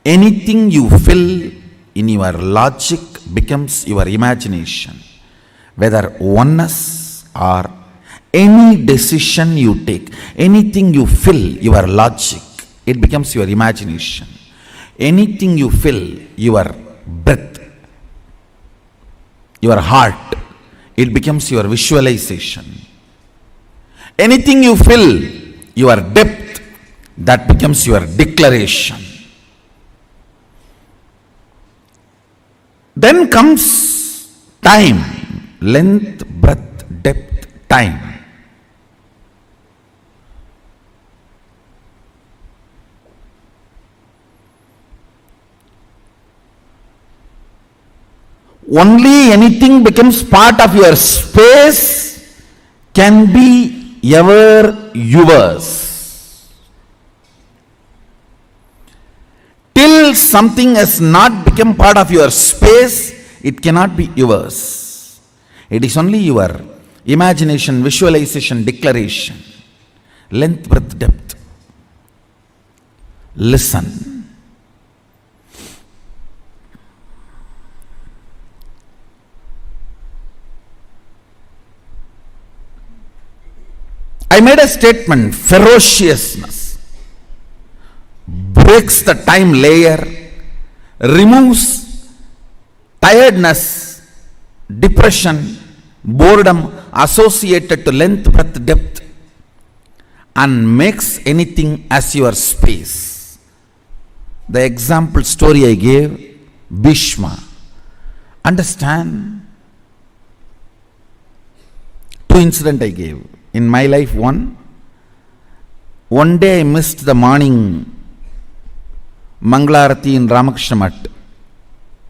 Anything you fill in your logic becomes your imagination. Whether oneness or any decision you take, anything you fill your logic, it becomes your imagination. Anything you fill your breath, your heart, it becomes your visualization. Anything you fill your depth, that becomes your declaration. Then comes time, length, breadth, depth, time. Only anything becomes part of your space can be ever yours. Till something has not become part of your space, it cannot be yours. It is only your imagination, visualization, declaration. Length, breadth, depth. Listen. I made a statement, ferociousness breaks the time layer, removes tiredness, depression, boredom associated to length, breadth, depth, and makes anything as your space. The example story I gave, Bhishma. Understand? Two incidents I gave. In my life, one day I missed the morning Mangalarati in Ramakrishna Mutt.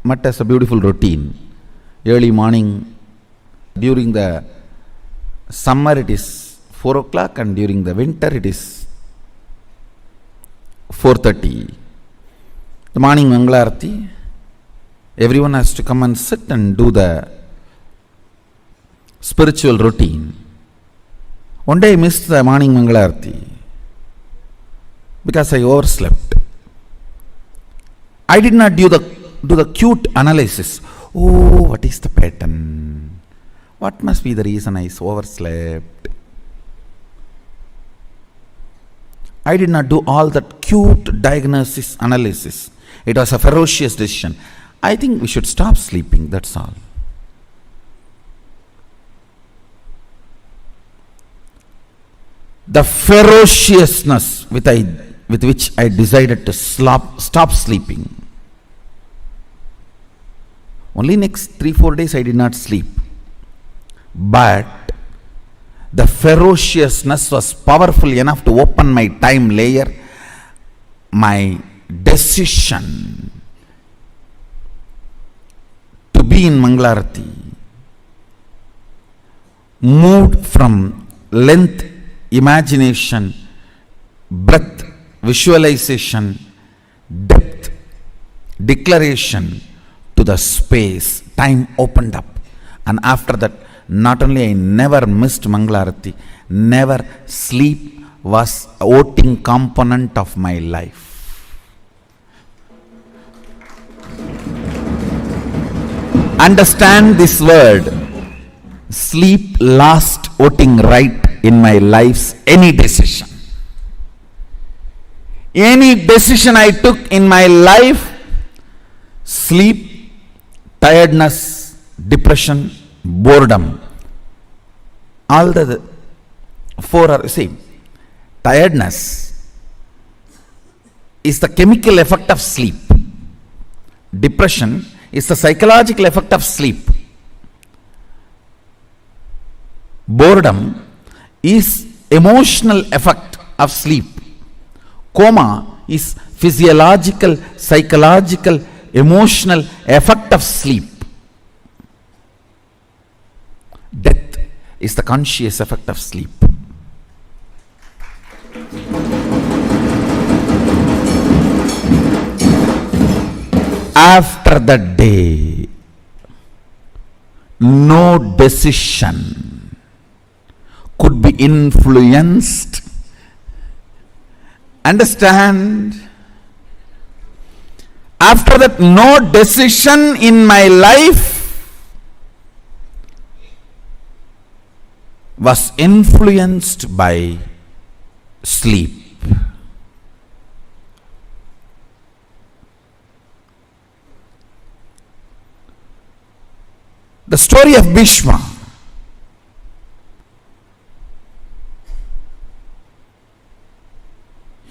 Mutt has a beautiful routine. Early morning, during the summer it is 4 o'clock and during the winter it is 4:30. The morning Mangalarati, everyone has to come and sit and do the spiritual routine. One day I missed the morning Mangalarati because I overslept. I did not do the cute analysis. Oh, what is the pattern? What must be the reason I overslept? I did not do all that cute diagnosis analysis. It was a ferocious decision. I think we should stop sleeping, that's all. The ferociousness with which I decided to stop sleeping. Only next 3-4 days I did not sleep. But the ferociousness was powerful enough to open my time layer. My decision to be in Mangalarati moved from length, imagination, breadth, visualization, depth, declaration to the space. Time opened up, and after that, not only I never missed Mangalarati, never sleep was a voting component of my life. Understand this word. Sleep lost voting right in my life's any decision. Any decision I took in my life, sleep, tiredness, depression, boredom, all the four are same. Tiredness is the chemical effect of sleep. Depression is the psychological effect of sleep. Boredom is emotional effect of sleep. Coma is physiological, psychological, emotional effect of sleep. Death is the conscious effect of sleep. After that day, no decision could be influenced. Understand? After that, no decision in my life was influenced by sleep. The story of Bhishma.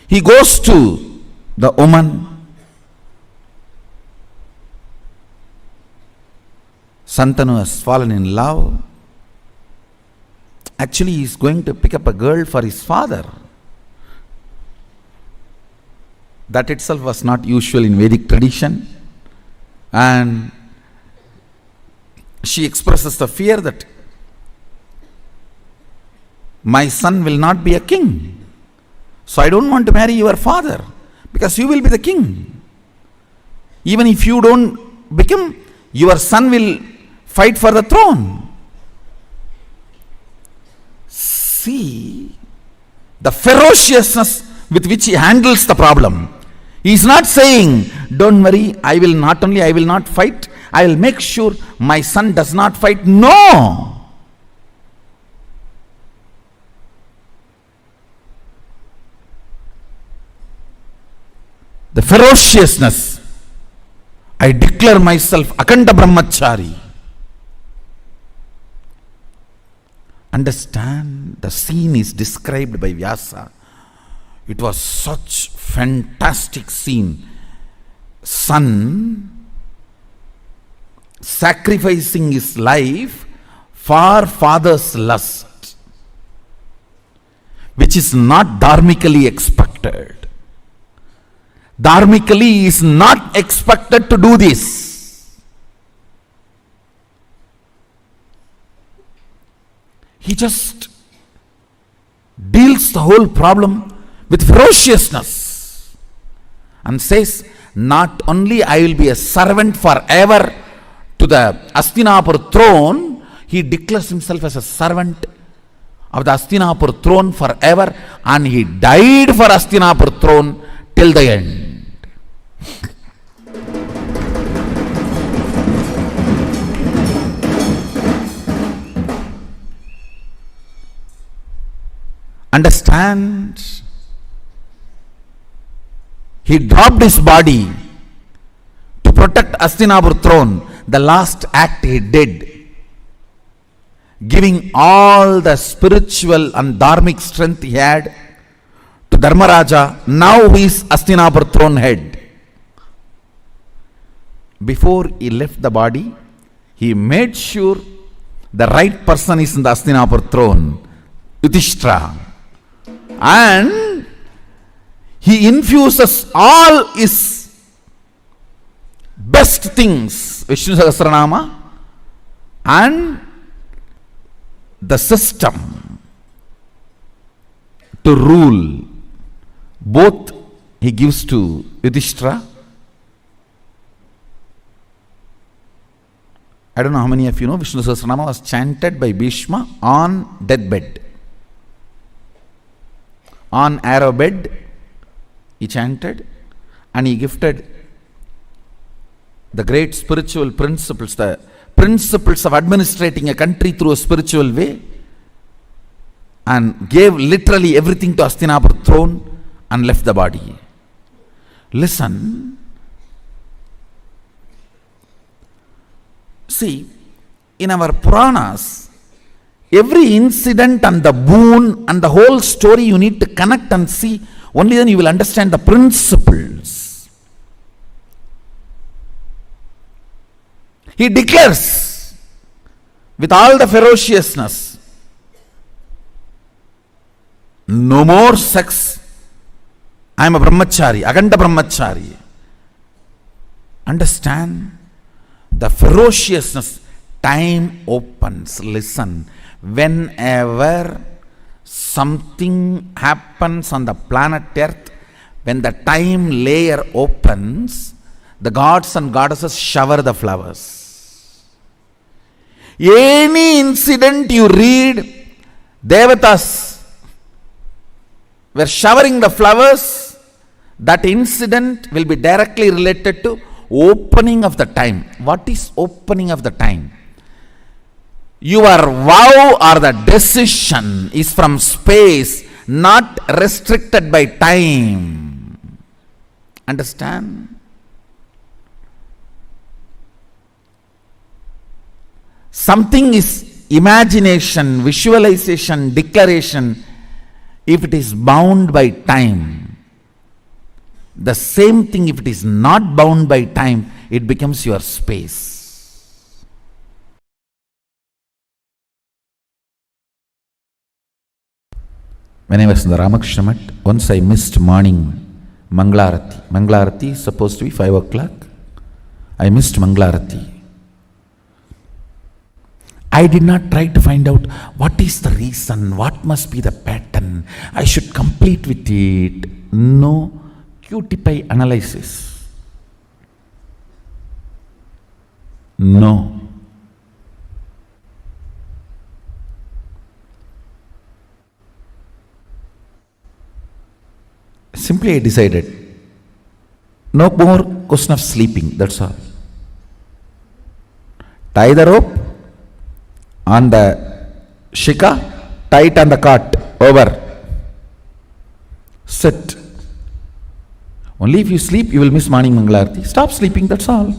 He goes to the woman, Santanu has fallen in love. Actually, he is going to pick up a girl for his father. That itself was not usual in Vedic tradition. And she expresses the fear that my son will not be a king. So I don't want to marry your father because you will be the king. Even if you don't become, your son will fight for the throne. See the ferociousness with which he handles the problem. He is not saying, don't worry, I will not fight, I will make sure my son does not fight. No! the ferociousness. I declare myself Akanda Brahmachari. Understand, the scene is described by Vyasa. It was such fantastic scene. Son sacrificing his life for father's lust, which is not dharmically expected. Dharmically he is not expected to do this. He just deals the whole problem with ferociousness and says, not only I will be a servant forever to the Hastinapur throne, he declares himself as a servant of the Hastinapur throne forever, and he died for Hastinapur throne till the end. Understand? He dropped his body to protect Hastinapur throne. The last act he did, giving all the spiritual and dharmic strength he had to Dharmaraja. Now he is Hastinapur throne head. Before he left the body, he made sure the right person is in the Hastinapur throne, Yudhishthira. And he infuses all his best things, Vishnu Sahasranama, and the system to rule. Both he gives to Yudhishthira. I don't know how many of you know, Vishnu Sahasranama was chanted by Bhishma on deathbed. On arrow bed, he chanted, and he gifted the great spiritual principles, the principles of administrating a country through a spiritual way, and gave literally everything to Hastinapur throne and left the body. Listen. See, in our Puranas, every incident and the boon and the whole story you need to connect and see. Only then you will understand the principles. He declares with all the ferociousness, no more sex. I am a brahmachari, Aganda brahmachari. Understand the ferociousness. Time opens. Listen. Whenever something happens on the planet Earth, when the time layer opens, the gods and goddesses shower the flowers. Any incident you read, Devatas were showering the flowers, that incident will be directly related to opening of the time. What is opening of the time? Your vow or the decision is from space, not restricted by time. Understand? Something is imagination, visualization, declaration, if it is bound by time. The same thing, if it is not bound by time, it becomes your space. When I was in the Ramakrishna Mat, once I missed morning Manglarati. Manglarati is supposed to be 5 o'clock. I missed Manglarati. I did not try to find out what is the reason, what must be the pattern, I should complete with it. No QTPI analysis. No. Simply I decided, no more question of sleeping, that's all. Tie the rope on the shika, tie it on the cart, over. Sit. Only if you sleep, you will miss morning Mangalarti. Stop sleeping, that's all.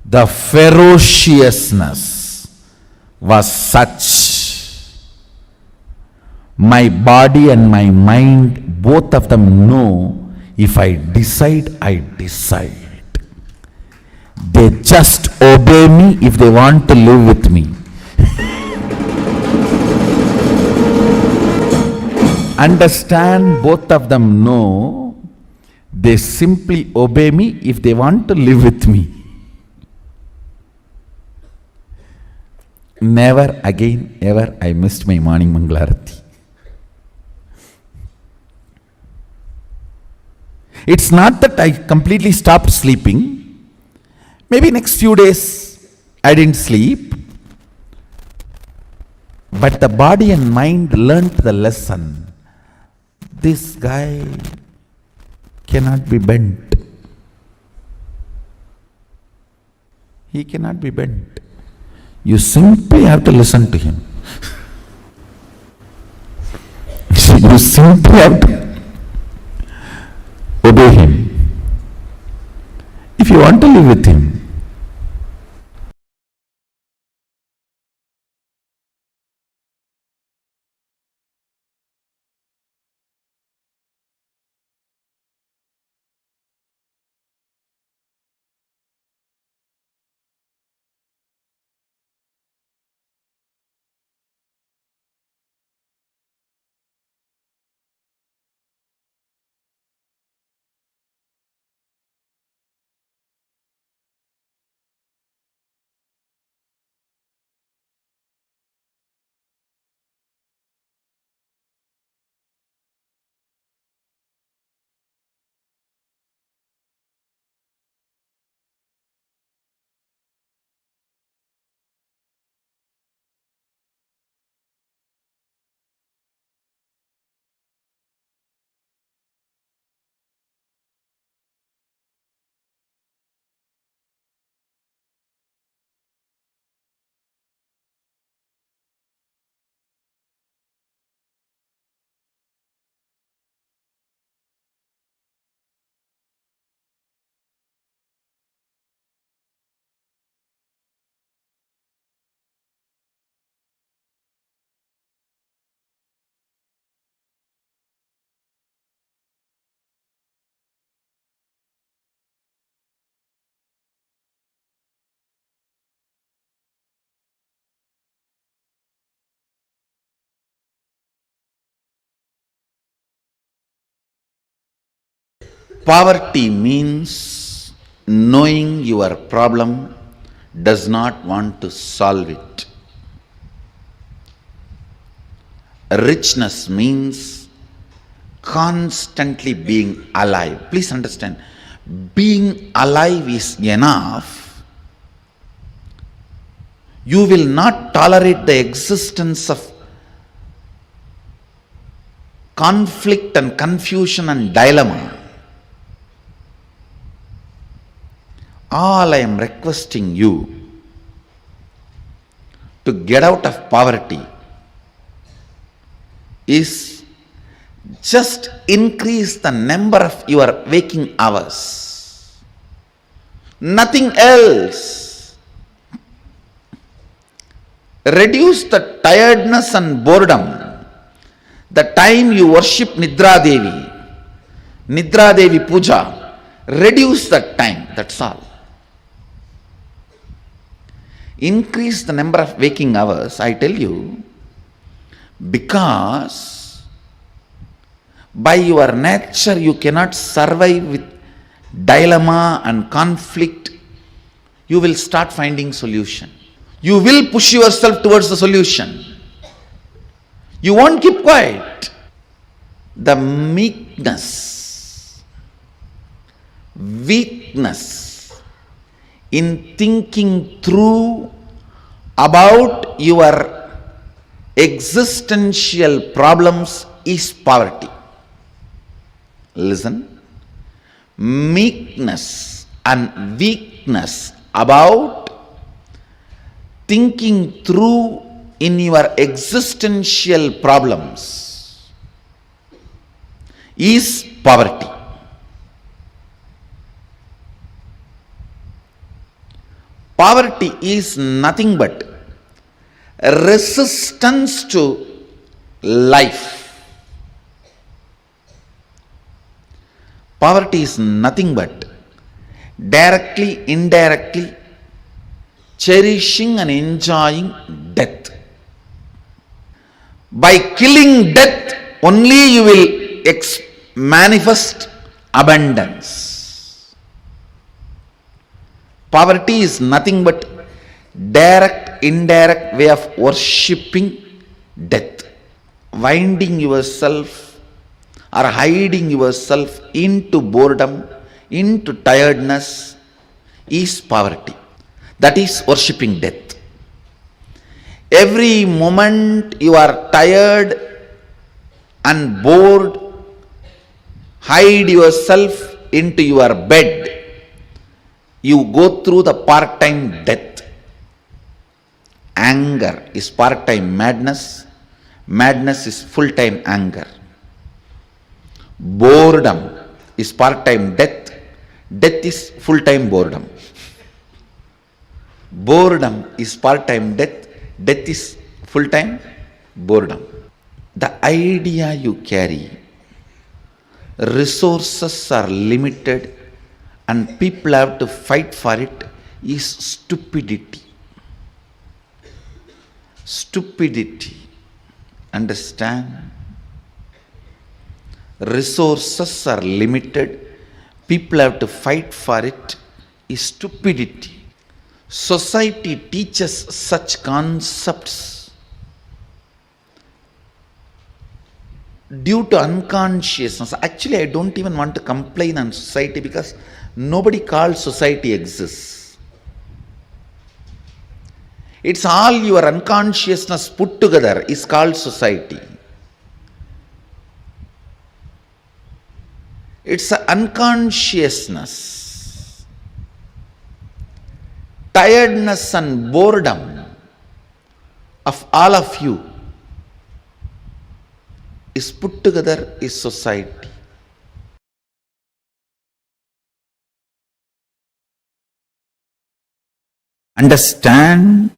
The ferociousness was such. My body and my mind, both of them know, if I decide, I decide. They just obey me if they want to live with me. Understand, both of them know, they simply obey me if they want to live with me. Never again, ever I missed my morning Mangalarati. It's not that I completely stopped sleeping. Maybe next few days I didn't sleep. But the body and mind learnt the lesson. This guy cannot be bent. He cannot be bent. You simply have to listen to him. You simply have to obey him. If you want to live with him. Poverty means knowing your problem does not want to solve it. Richness means constantly being alive. Please understand, being alive is enough. You will not tolerate the existence of conflict and confusion and dilemma. All I am requesting you to get out of poverty is just increase the number of your waking hours. Nothing else. Reduce the tiredness and boredom. The time you worship Nidra Devi Puja, reduce that time, that's all. Increase the number of waking hours, I tell you, because by your nature you cannot survive with dilemma and conflict. You will start finding solution. You will push yourself towards the solution. You won't keep quiet. The meekness, weakness in thinking through about your existential problems is poverty. Listen, meekness and weakness about thinking through in your existential problems is poverty. Poverty is nothing but resistance to life. Poverty is nothing but directly, indirectly cherishing and enjoying death. By killing death, only you will manifest abundance. Poverty is nothing but direct, indirect way of worshipping death. Winding yourself or hiding yourself into boredom, into tiredness is poverty. That is worshipping death. Every moment you are tired and bored, hide yourself into your bed. You go through the part-time death. Anger is part-time madness. Madness is full-time anger. Boredom is part-time death. Death is full-time boredom. Boredom is part-time death. Death is full-time boredom. The idea you carry, resources are limited and people have to fight for it, is stupidity. Stupidity. Understand? Resources are limited, people have to fight for it, is stupidity. Society teaches such concepts due to unconsciousness. Actually, I don't even want to complain on society because nobody calls society exists. It's all your unconsciousness put together is called society. It's an unconsciousness. Tiredness and boredom of all of you is put together is society. Understand?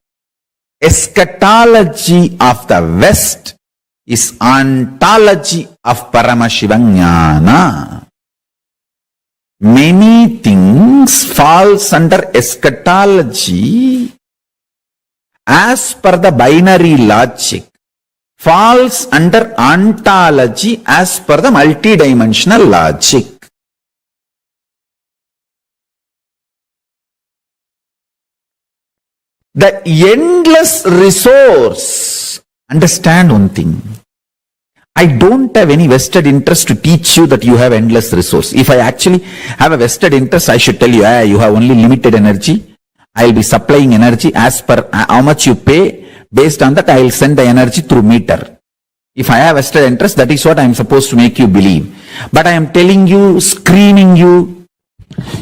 Eschatology of the West is ontology of Paramashiva. Many things falls under eschatology as per the binary logic, falls under ontology as per the multidimensional logic. The endless resource. Understand one thing. I don't have any vested interest to teach you that you have endless resource. If I actually have a vested interest, I should tell you, you have only limited energy. I will be supplying energy as per how much you pay. Based on that, I will send the energy through meter. If I have vested interest, that is what I am supposed to make you believe. But I am telling you, screaming you,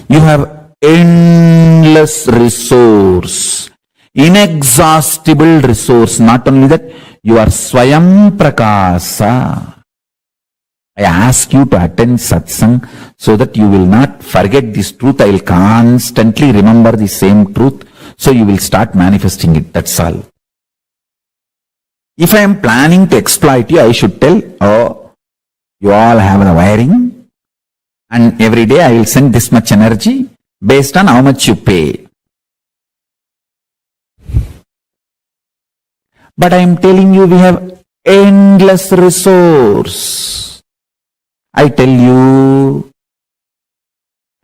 you have endless resource. Inexhaustible resource. Not only that, you are Swayam Prakasa. I ask you to attend satsang so that you will not forget this truth. I will constantly remember the same truth. So you will start manifesting it. That's all. If I am planning to exploit you, I should tell, you all have the wiring. And every day I will send this much energy based on how much you pay. But I am telling you, we have endless resource. I tell you,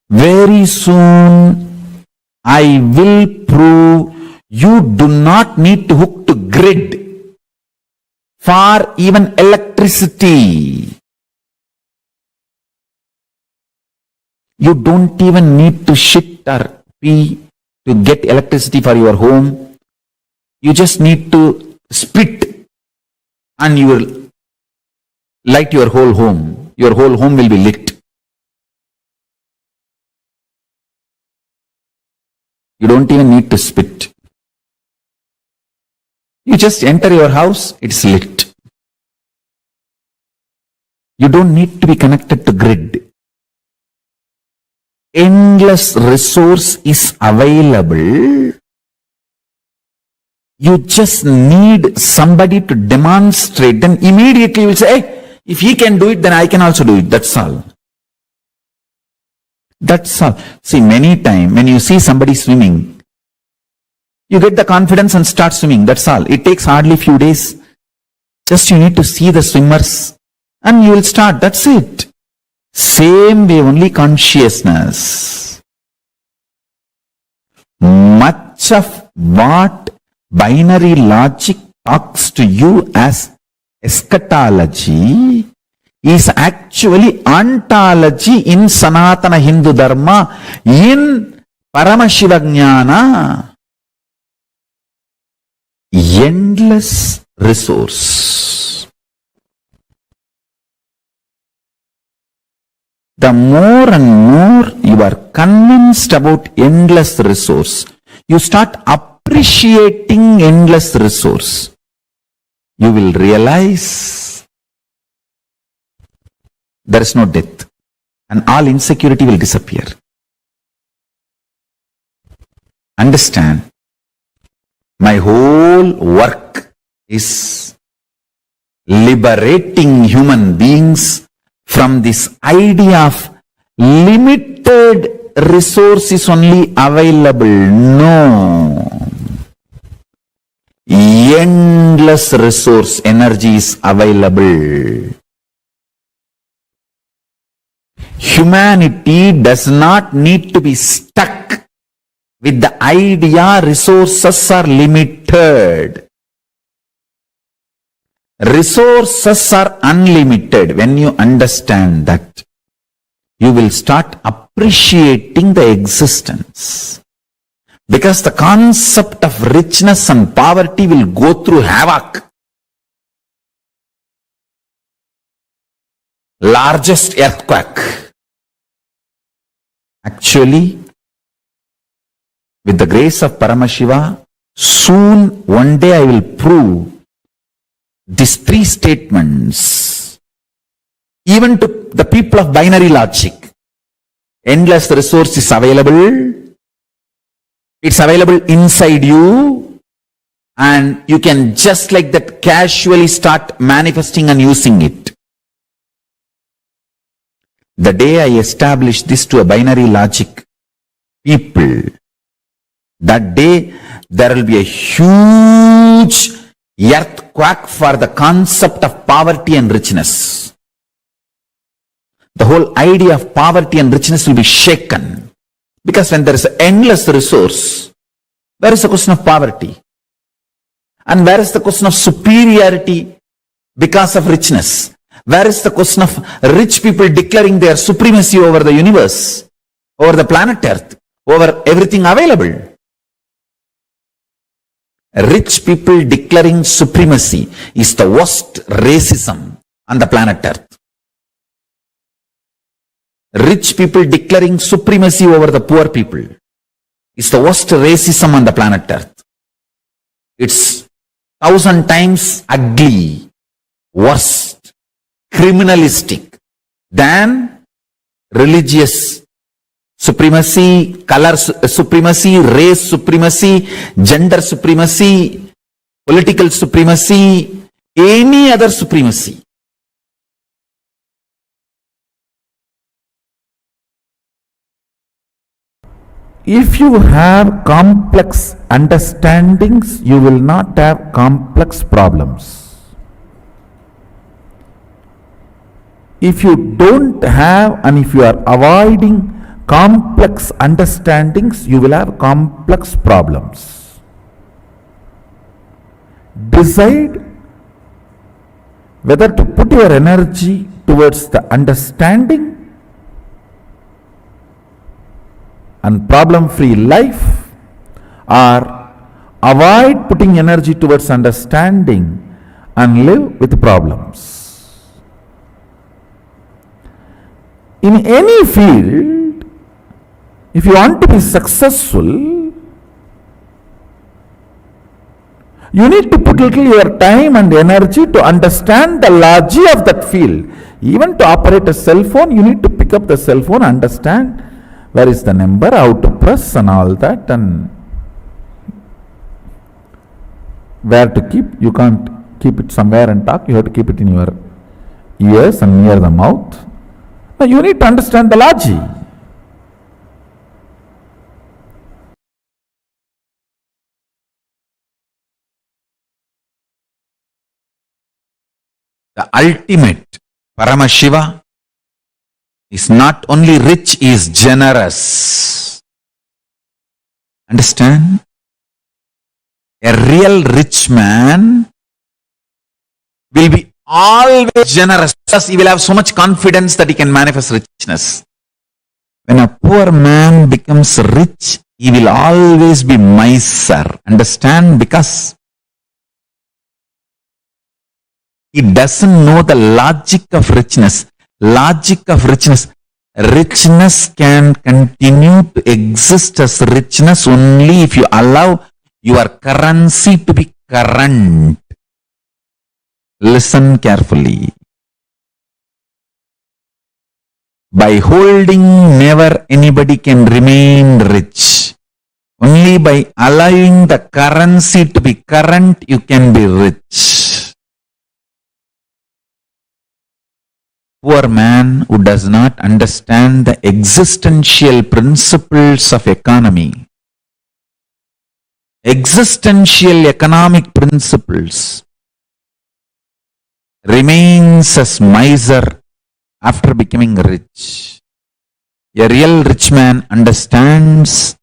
very soon I will prove you do not need to hook to grid for even electricity. You don't even need to shit or pee to get electricity for your home. You just need to spit and you will light your whole home. Your whole home will be lit. You don't even need to spit. You just enter your house, it's lit. You don't need to be connected to grid. Endless resource is available. You just need somebody to demonstrate. Then immediately you will say, hey, if he can do it, then I can also do it. That's all. That's all. See, many times when you see somebody swimming, you get the confidence and start swimming. That's all. It takes hardly few days. Just you need to see the swimmers and you will start. That's it. Same way, only consciousness. Much of what binary logic talks to you as eschatology is actually ontology in Sanatana Hindu Dharma, in Paramashiva Jnana. Endless resource. The more and more you are convinced about endless resource, you start appreciating endless resource. You will realize there is no death and all insecurity will disappear. Understand, my whole work is liberating human beings from this idea of limited resources only available. No. Endless resource energy is available. Humanity does not need to be stuck with the idea resources are limited. Resources are unlimited. When you understand that, you will start appreciating the existence. Because the concept of richness and poverty will go through havoc. Largest earthquake. Actually, with the grace of Paramashiva, soon one day I will prove these three statements, even to the people of binary logic. Endless resource is available. It's available inside you. And you can just like that casually start manifesting and using it. The day I establish this to a binary logic people, that day there will be a huge earthquake for the concept of poverty and richness. The whole idea of poverty and richness will be shaken. Because when there is an endless resource, where is the question of poverty? And where is the question of superiority because of richness? Where is the question of rich people declaring their supremacy over the universe, over the planet Earth, over everything available? Rich people declaring supremacy is the worst racism on the planet Earth. Rich people declaring supremacy over the poor people is the worst racism on the planet Earth. It's 1,000 times ugly, worst, criminalistic than religious supremacy, color supremacy, race supremacy, gender supremacy, political supremacy, any other supremacy. If you have complex understandings, you will not have complex problems. If you don't have and if you are avoiding complex understandings, you will have complex problems. Decide whether to put your energy towards the understanding and problem-free life, or avoid putting energy towards understanding and live with problems. In any field, if you want to be successful, You need to put little your time and energy to understand the logic of that field. Even to operate a cell phone, you need to pick up the cell phone, understand where is the number, how to press and all that, and where to keep. You can't keep it somewhere and talk. You have to keep it in your ears and near the mouth. Now you need to understand the logic. The ultimate Paramashiva is not only rich, he is generous. Understand? A real rich man will be always generous because he will have so much confidence that he can manifest richness. When a poor man becomes rich, he will always be miser. Understand? Because he doesn't know the logic of richness. Logic of richness. Richness can continue to exist as richness only if you allow your currency to be current. Listen carefully. By holding, never anybody can remain rich. Only by allowing the currency to be current, you can be rich. Poor man who does not understand the existential principles of economy, existential economic principles, remains as miser after becoming rich. A real rich man understands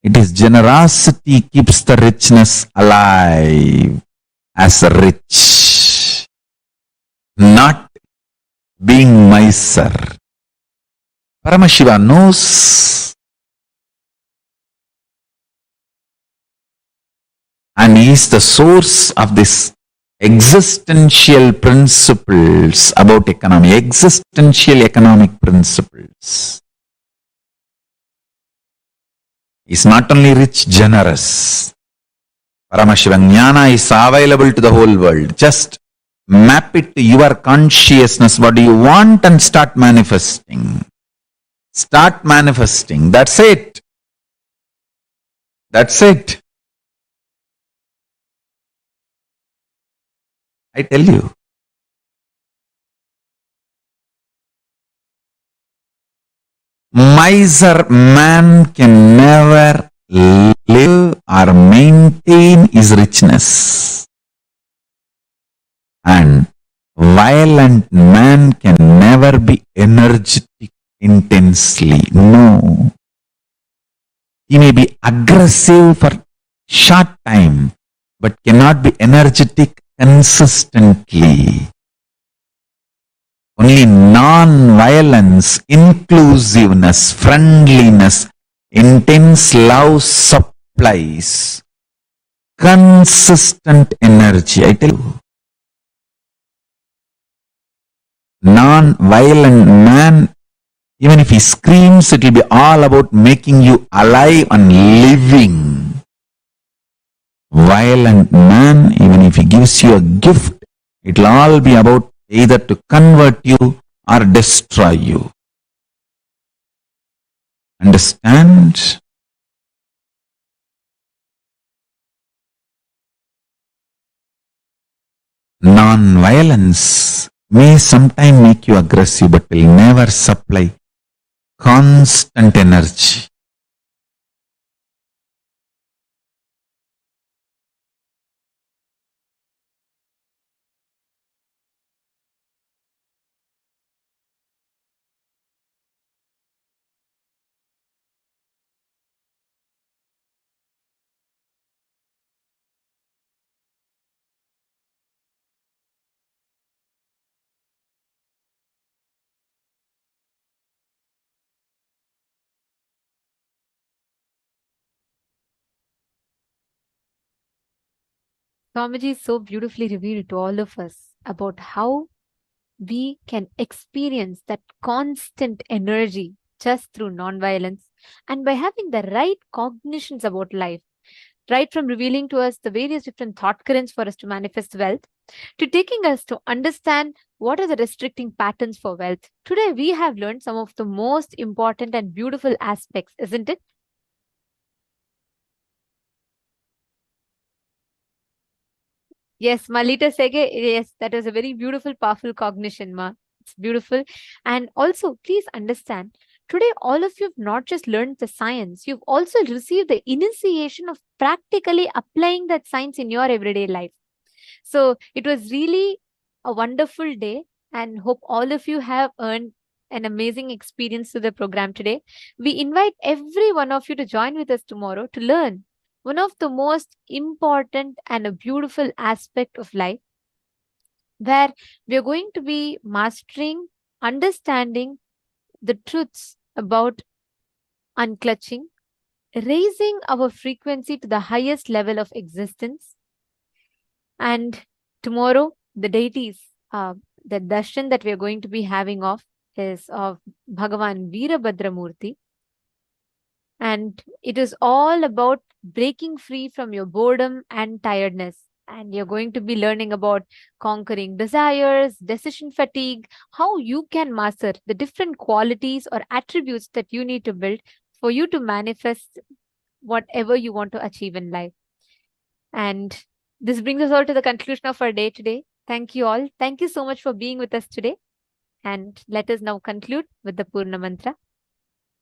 it is generosity keeps the richness alive as rich, not being miser. Paramashiva knows and he is the source of this existential principles about economy, existential economic principles. He is not only rich, generous. Paramashiva Jnana is available to the whole world. Just map it to your consciousness. What do you want and start manifesting. Start manifesting. That's it. That's it. I tell you. Miser man can never live or maintain his richness. And violent man can never be energetic intensely. No. He may be aggressive for short time, but cannot be energetic consistently. Only non-violence, inclusiveness, friendliness, intense love supplies consistent energy. I tell you. Non-violent man, even if he screams, it will be all about making you alive and living. Violent man, even if he gives you a gift, it will all be about either to convert you or destroy you. Understand? Non-violence may sometimes make you aggressive, but will never supply constant energy. Swamiji so beautifully revealed to all of us about how we can experience that constant energy just through nonviolence and by having the right cognitions about life. right from revealing to us the various different thought currents for us to manifest wealth, to taking us to understand what are the restricting patterns for wealth. Today, we have learned some of the most important and beautiful aspects, isn't it? Yes, Malita Sege, yes, that was a very beautiful, powerful cognition, Ma. It's beautiful. And also, please understand, today, all of you have not just learned the science, you've also received the initiation of practically applying that science in your everyday life. So it was really a wonderful day, and hope all of you have earned an amazing experience to the program today. We invite every one of you to join with us tomorrow to learn one of the most important and a beautiful aspect of life, where we are going to be mastering, understanding the truths about unclutching, raising our frequency to the highest level of existence. And tomorrow, the deities, the darshan that we are going to be having is of Bhagavan Veerabhadra Murti. And it is all about breaking free from your boredom and tiredness. And you're going to be learning about conquering desires, decision fatigue, how you can master the different qualities or attributes that you need to build for you to manifest whatever you want to achieve in life. And this brings us all to the conclusion of our day today. Thank you all. Thank you so much for being with us today. And let us now conclude with the Purna Mantra.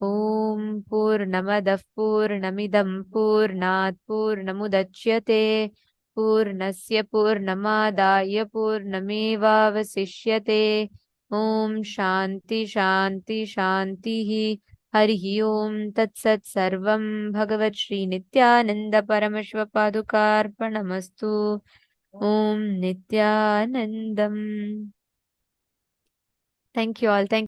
Om Purnamadah Purnamidam Purnat Purnamudachyate Purnasya Purnamadaya Purnameva Vasishyate Om Shanti Shanti Shantihi Harihi Om Tat Sat Sarvam Bhagavat Shri Nithyananda Paramashiva Padukarpanamastu Om Nithyanandam. Thank you all. Thank